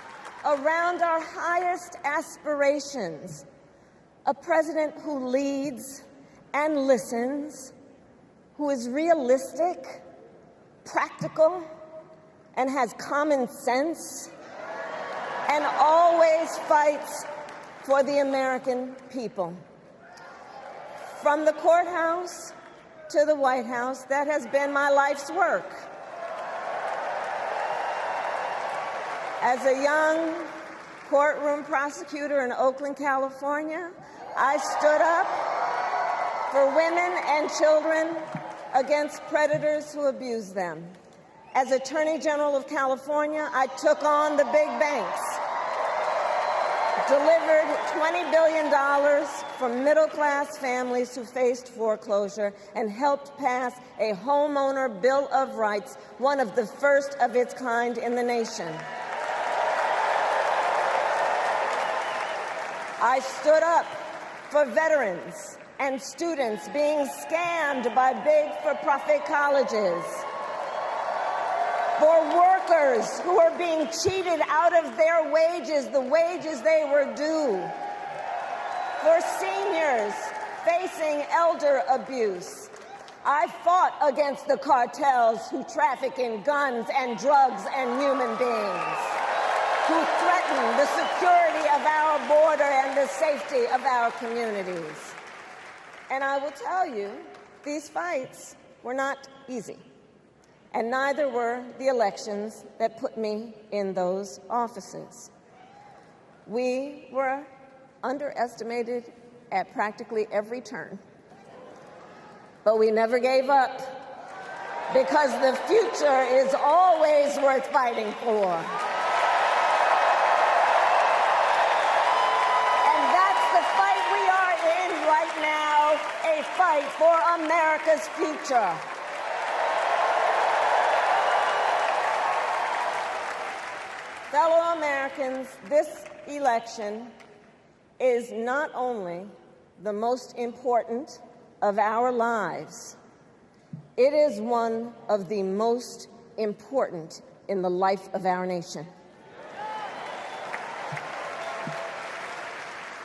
around our highest aspirations, a president who leads and listens, who is realistic, practical, and has common sense, and always fights for the American people. From the courthouse to the White House, that has been my life's work. As a young courtroom prosecutor in Oakland, California, I stood up for women and children against predators who abuse them. As Attorney General of California, I took on the big banks, delivered $20 billion from middle-class families who faced foreclosure, and helped pass a homeowner Bill of Rights, one of the first of its kind in the nation. I stood up for veterans and students being scammed by big for-profit colleges. for workers who are being cheated out of their wages, the wages they were due, for seniors facing elder abuse. I fought against the cartels who traffic in guns and drugs and human beings, who threaten the security of our border and the safety of our communities. And I will tell you, these fights were not easy, and neither were the elections that put me in those offices. We were underestimated at practically every turn, but we never gave up, because the future is always worth fighting for. And that's the fight we are in right now, a fight for America's future. Fellow Americans, this election is not only the most important of our lives, it is one of the most important in the life of our nation.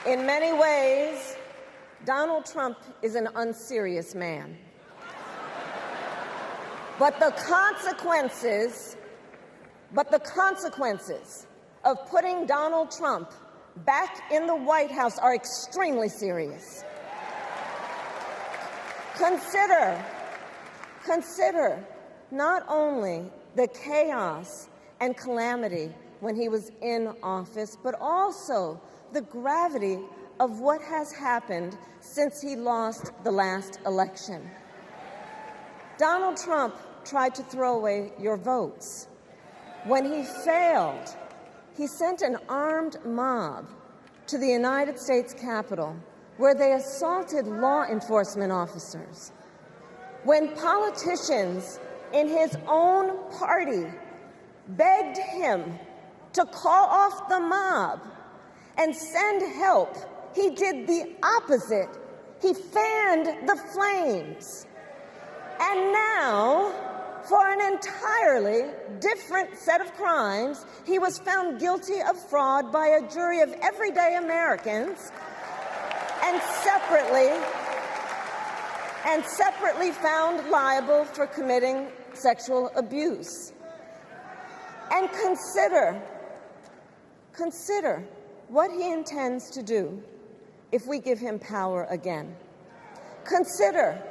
In many ways, Donald Trump is an unserious man. But the consequences of putting Donald Trump back in the White House are extremely serious. Consider not only the chaos and calamity when he was in office, but also the gravity of what has happened since he lost the last election. Donald Trump tried to throw away your votes. When he failed, he sent an armed mob to the United States Capitol, where they assaulted law enforcement officers. When politicians in his own party begged him to call off the mob and send help, he did the opposite. He fanned the flames. And now, for an entirely different set of crimes, he was found guilty of fraud by a jury of everyday Americans, and separately found liable for committing sexual abuse. And consider what he intends to do if we give him power again. Consider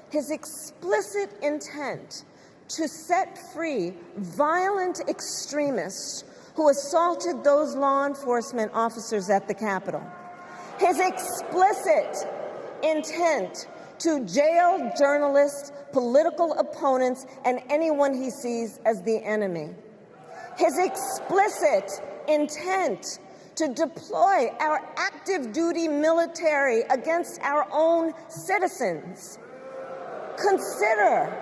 his explicit intent to set free violent extremists who assaulted those law enforcement officers at the Capitol. His explicit intent to jail journalists, political opponents, and anyone he sees as the enemy. His explicit intent to deploy our active duty military against our own citizens. Consider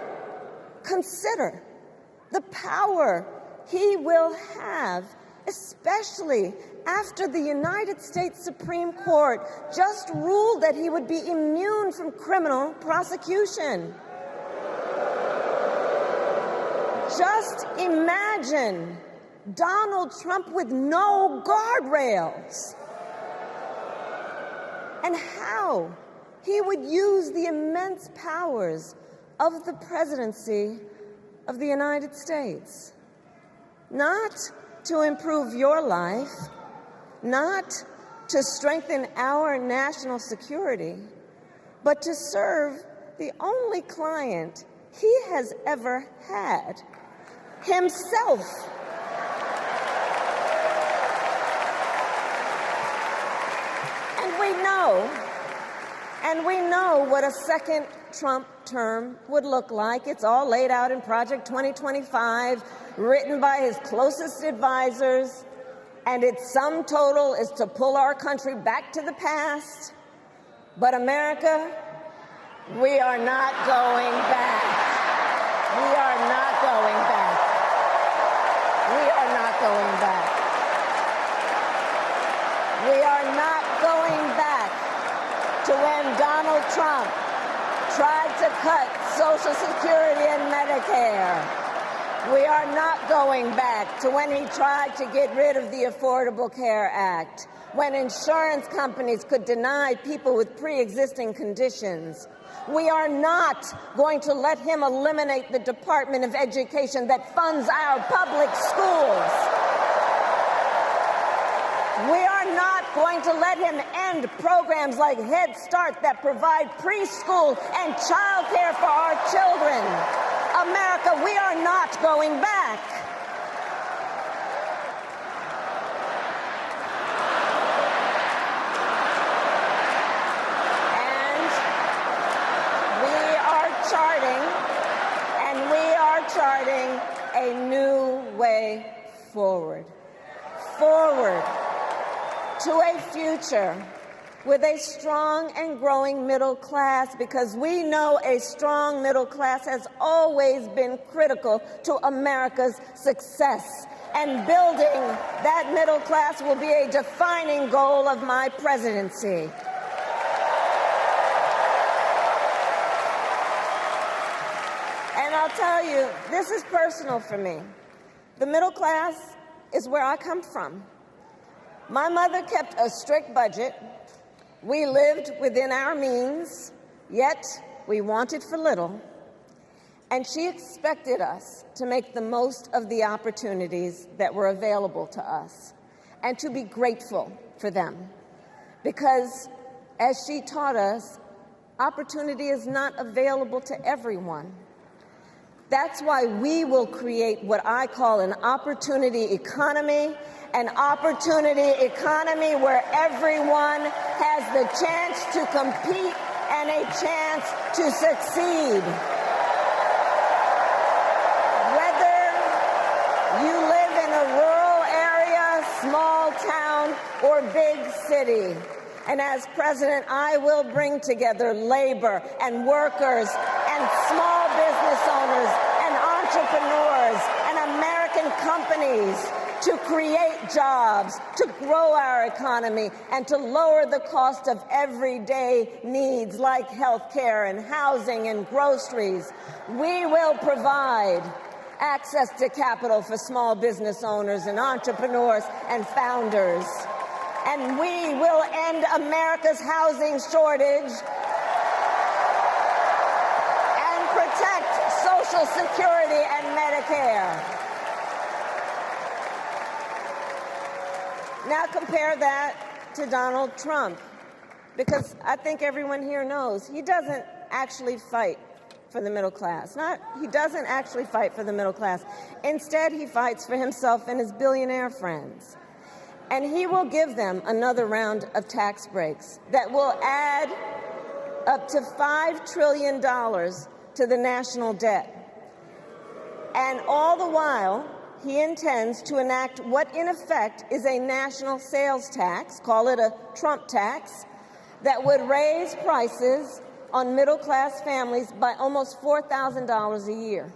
the power he will have, especially after the United States Supreme Court just ruled that he would be immune from criminal prosecution. Just imagine Donald Trump with no guardrails, and how he would use the immense powers of the presidency of the United States, not to improve your life, not to strengthen our national security, but to serve the only client he has ever had, himself. And we know what a second Trump term would look like. It's all laid out in Project 2025, written by his closest advisors, and its sum total is to pull our country back to the past. But America, we are not going back. We are not going back. We are not going back. We are not going back to when Donald Trump tried to cut Social Security and Medicare. We are not going back to when he tried to get rid of the Affordable Care Act, when insurance companies could deny people with pre-existing conditions. We are not going to let him eliminate the Department of Education that funds our public schools. We are not going to let him end programs like Head Start that provide preschool and child care for our children. America, we are not going back. And we are charting a new way forward. Forward to a future with a strong and growing middle class, because we know a strong middle class has always been critical to America's success. And building that middle class will be a defining goal of my presidency. And I'll tell you, this is personal for me. The middle class is where I come from. My mother kept a strict budget. We lived within our means, yet we wanted for little. And she expected us to make the most of the opportunities that were available to us and to be grateful for them. Because, as she taught us, opportunity is not available to everyone. That's why we will create what I call an opportunity economy, an opportunity economy where everyone has the chance to compete and a chance to succeed. Whether you live in a rural area, small town, or big city. And as president, I will bring together labor and workers and small business owners and entrepreneurs and American companies to create jobs, to grow our economy, and to lower the cost of everyday needs like health care and housing and groceries. We will provide access to capital for small business owners and entrepreneurs and founders. And we will end America's housing shortage and protect Social Security and Medicare. Now compare that to Donald Trump, because I think everyone here knows he doesn't actually fight for the middle class. He doesn't actually fight for the middle class. Instead, he fights for himself and his billionaire friends. And he will give them another round of tax breaks that will add up to $5 trillion to the national debt. And all the while, he intends to enact what in effect is a national sales tax, call it a Trump tax, that would raise prices on middle-class families by almost $4,000 a year.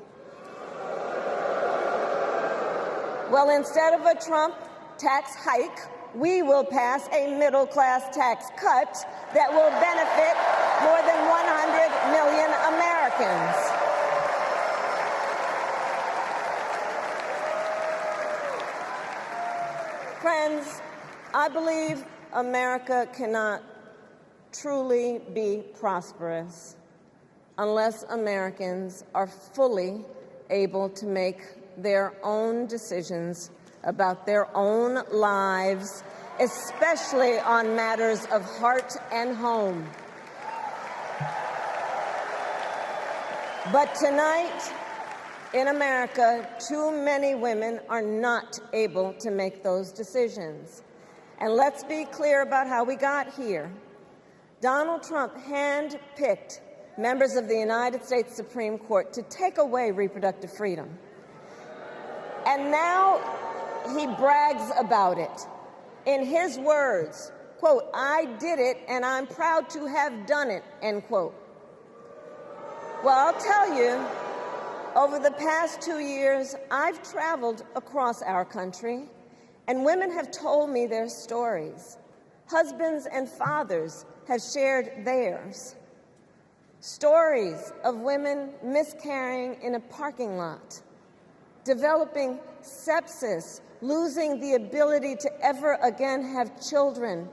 Well, instead of a Trump tax hike, we will pass a middle-class tax cut that will benefit more than 100 million Americans. Friends, I believe America cannot truly be prosperous unless Americans are fully able to make their own decisions about their own lives, especially on matters of heart and home. But tonight, in America, too many women are not able to make those decisions. And let's be clear about how we got here. Donald Trump handpicked members of the United States Supreme Court to take away reproductive freedom. And now he brags about it. In his words, quote, "I did it and I'm proud to have done it," end quote. Well, I'll tell you, over the past 2 years, I've traveled across our country, and women have told me their stories. Husbands and fathers have shared theirs. Stories of women miscarrying in a parking lot, developing sepsis, losing the ability to ever again have children,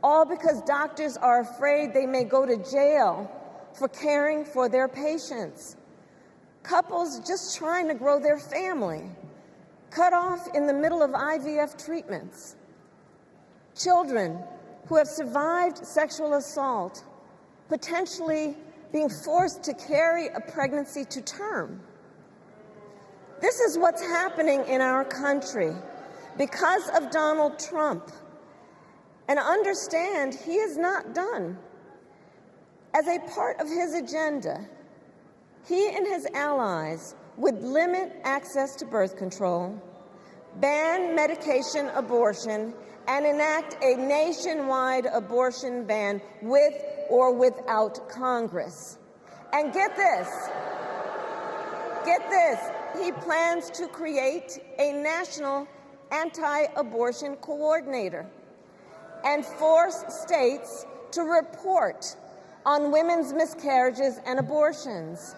all because doctors are afraid they may go to jail for caring for their patients. Couples just trying to grow their family, cut off in the middle of IVF treatments. Children who have survived sexual assault, potentially being forced to carry a pregnancy to term. This is what's happening in our country because of Donald Trump. And understand, he is not done. As a part of his agenda, he and his allies would limit access to birth control, ban medication abortion, and enact a nationwide abortion ban with or without Congress. And get this, he plans to create a national anti-abortion coordinator and force states to report on women's miscarriages and abortions.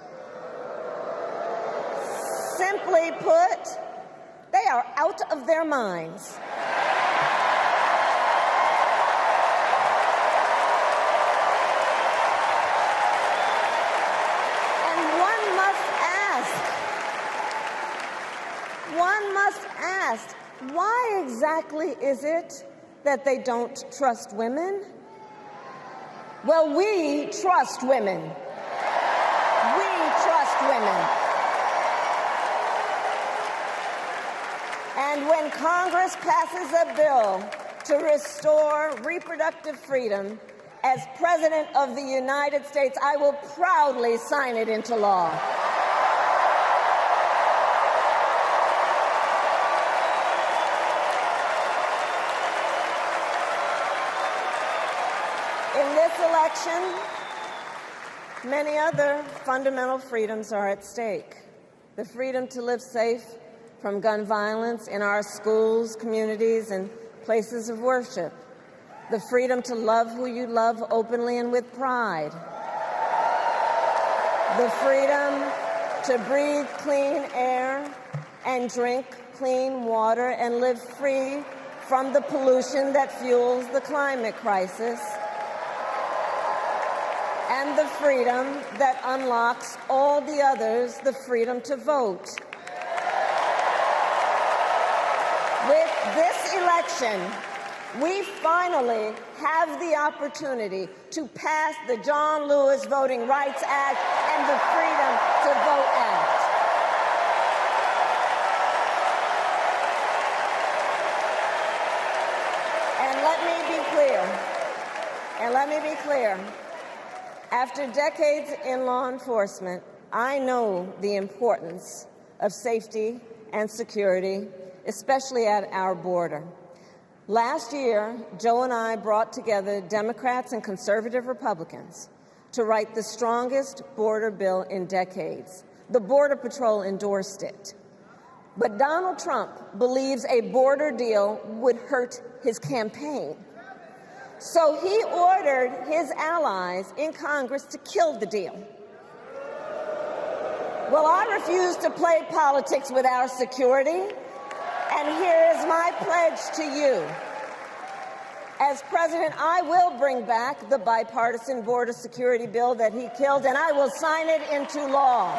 Simply put, they are out of their minds. And one must ask, why exactly is it that they don't trust women? Well, we trust women. We trust women. And when Congress passes a bill to restore reproductive freedom, as President of the United States, I will proudly sign it into law. In this election, many other fundamental freedoms are at stake. The freedom to live safe from gun violence in our schools, communities, and places of worship. The freedom to love who you love openly and with pride. The freedom to breathe clean air and drink clean water and live free from the pollution that fuels the climate crisis. And the freedom that unlocks all the others, the freedom to vote. With this election, we finally have the opportunity to pass the John Lewis Voting Rights Act and the Freedom to Vote Act. And let me be clear. After decades in law enforcement, I know the importance of safety and security, especially at our border. Last year, Joe and I brought together Democrats and conservative Republicans to write the strongest border bill in decades. The Border Patrol endorsed it. But Donald Trump believes a border deal would hurt his campaign. So he ordered his allies in Congress to kill the deal. Well, I refuse to play politics with our security. And here is my pledge to you. As president, I will bring back the bipartisan border security bill that he killed, and I will sign it into law.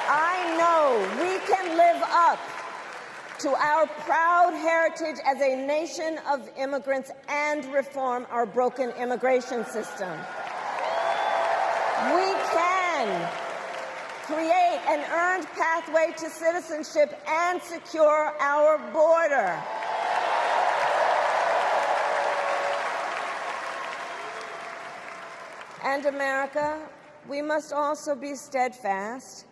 I know we can live up to our proud heritage as a nation of immigrants and reform our broken immigration system. We can create an earned pathway to citizenship and secure our border. And America, we must also be steadfast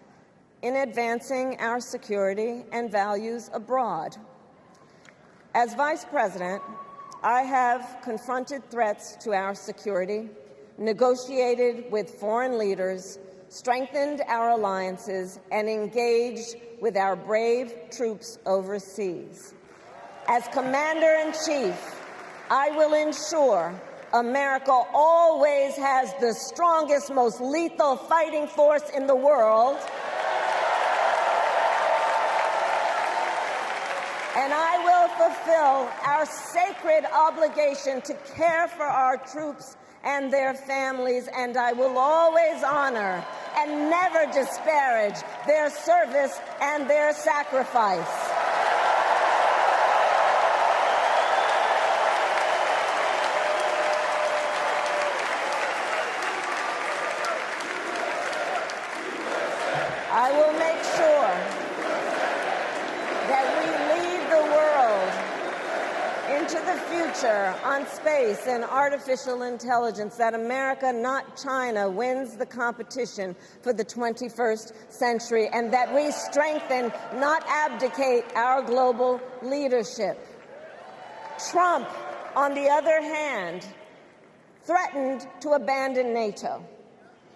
in advancing our security and values abroad. As Vice President, I have confronted threats to our security, negotiated with foreign leaders, strengthened our alliances, and engaged with our brave troops overseas. As Commander-in-Chief, I will ensure America always has the strongest, most lethal fighting force in the world. And I will fulfill our sacred obligation to care for our troops and their families, and I will always honor and never disparage their service and their sacrifice. I will make sure that we lead the world into the future on space and artificial intelligence, that America, not China, wins the competition for the 21st century, and that we strengthen, not abdicate, our global leadership. Trump, on the other hand, threatened to abandon NATO.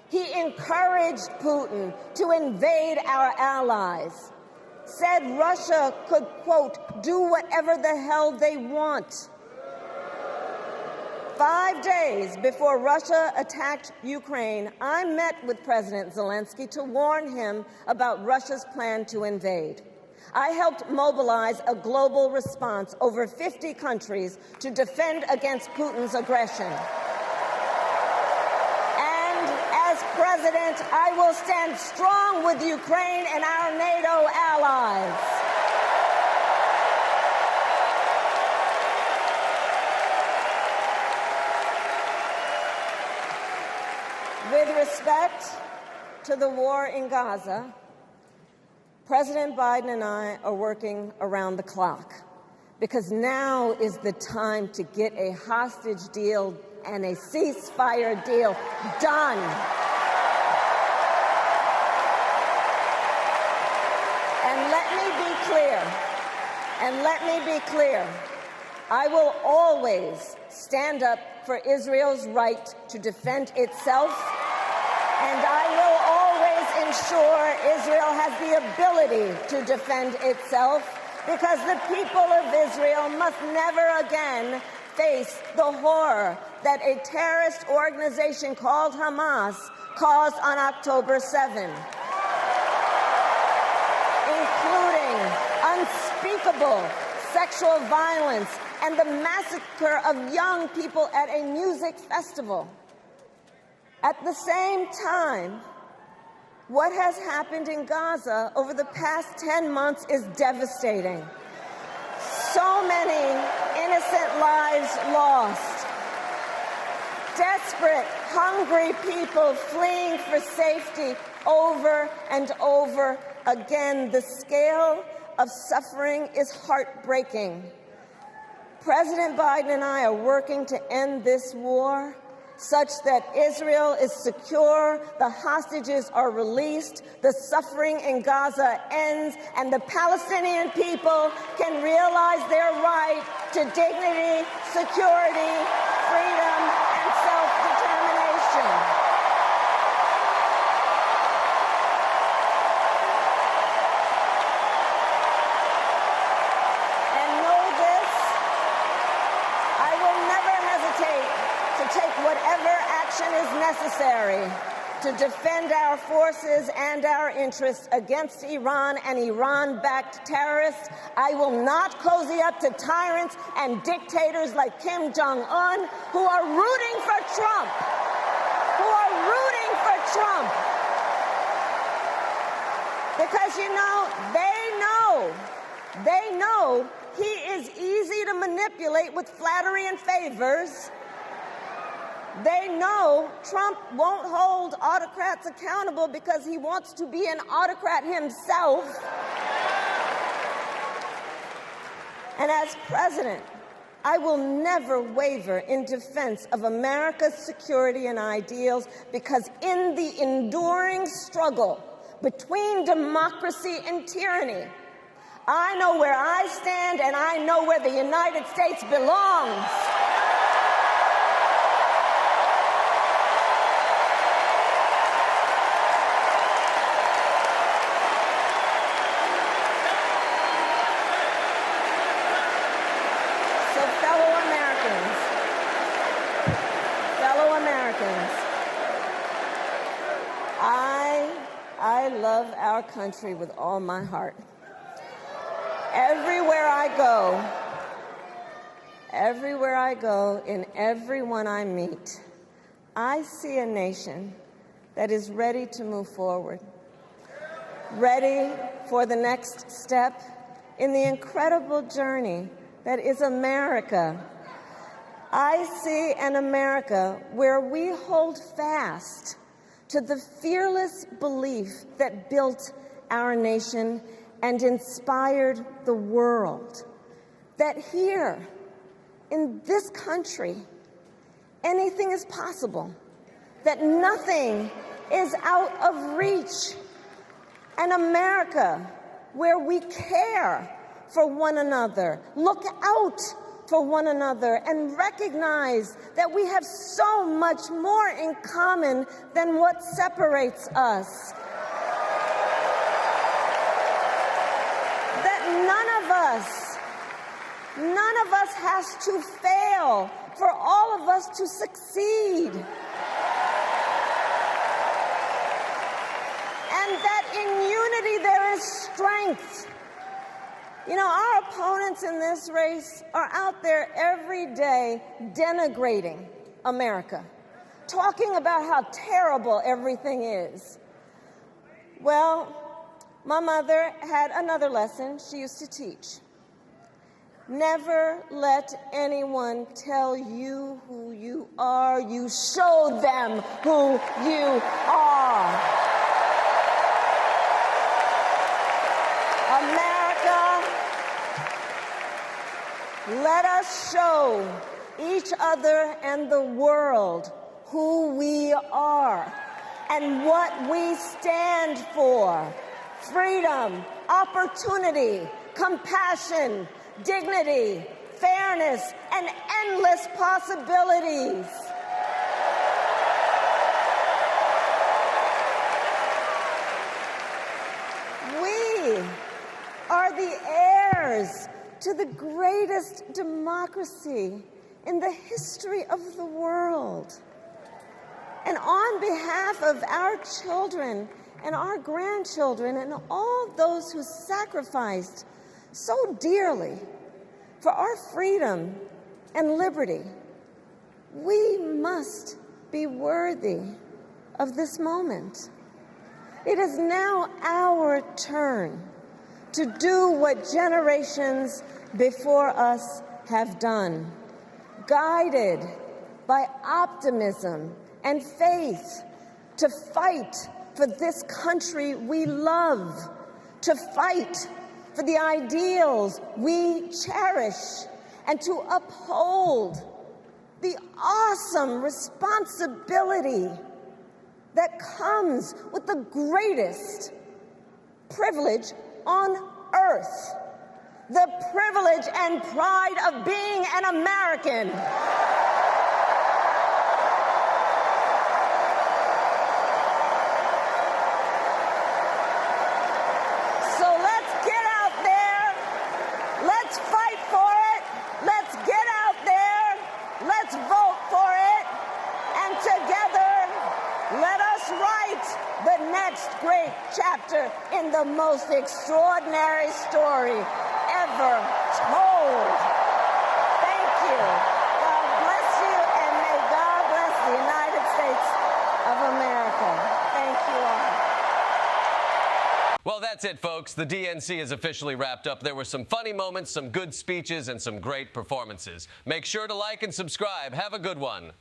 He encouraged Putin to invade our allies, said Russia could, quote, do whatever the hell they want. 5 days before Russia attacked Ukraine, I met with President Zelensky to warn him about Russia's plan to invade. I helped mobilize a global response, over 50 countries, to defend against Putin's aggression. As president, I will stand strong with Ukraine and our NATO allies. With respect to the war in Gaza, President Biden and I are working around the clock, because now is the time to get a hostage deal and a ceasefire deal done. And let me be clear, I will always stand up for Israel's right to defend itself, and I will always ensure Israel has the ability to defend itself, because the people of Israel must never again face the horror that a terrorist organization called Hamas caused on October 7, including unspeakable sexual violence and the massacre of young people at a music festival. At the same time, what has happened in Gaza over the past 10 months is devastating. So many innocent lives lost. Desperate, hungry people fleeing for safety over and over again. The scale of suffering is heartbreaking. President Biden and I are working to end this war such that Israel is secure, the hostages are released, the suffering in Gaza ends, and the Palestinian people can realize their right to dignity, security, freedom, and self-determination. Whatever action is necessary to defend our forces and our interests against Iran and Iran-backed terrorists. I will not cozy up to tyrants and dictators like Kim Jong-un, who are rooting for Trump, Because, you know, they know he is easy to manipulate with flattery and favors. They know Trump won't hold autocrats accountable because he wants to be an autocrat himself. And as president, I will never waver in defense of America's security and ideals, because in the enduring struggle between democracy and tyranny, I know where I stand and I know where the United States belongs. I love our country with all my heart. Everywhere I go, in everyone I meet, I see a nation that is ready to move forward, ready for the next step in the incredible journey that is America. I see an America where we hold fast to the fearless belief that built our nation and inspired the world, that here in this country, anything is possible, that nothing is out of reach. An America where we care for one another, look out for one another, and recognize that we have so much more in common than what separates us. That none of us has to fail for all of us to succeed. And that in unity there is strength. You know, our opponents in this race are out there every day denigrating America, talking about how terrible everything is. Well, my mother had another lesson she used to teach. Never let anyone tell you who you are. You show them who you are. America, let us show each other and the world who we are and what we stand for. Freedom, opportunity, compassion, dignity, fairness, and endless possibilities. We are the heirs to the greatest democracy in the history of the world. And on behalf of our children and our grandchildren and all those who sacrificed so dearly for our freedom and liberty, we must be worthy of this moment. It is now our turn to do what generations before us have done, guided by optimism and faith, to fight for this country we love, to fight for the ideals we cherish, and to uphold the awesome responsibility that comes with the greatest privilege on earth, the privilege and pride of being an American. Great chapter in the most extraordinary story ever told. Thank you. God bless you, and may God bless the United States of America. Thank you all. Well, that's it, folks. The DNC is officially wrapped up. There were some funny moments, some good speeches, and some great performances. Make sure to like and subscribe. Have a good one.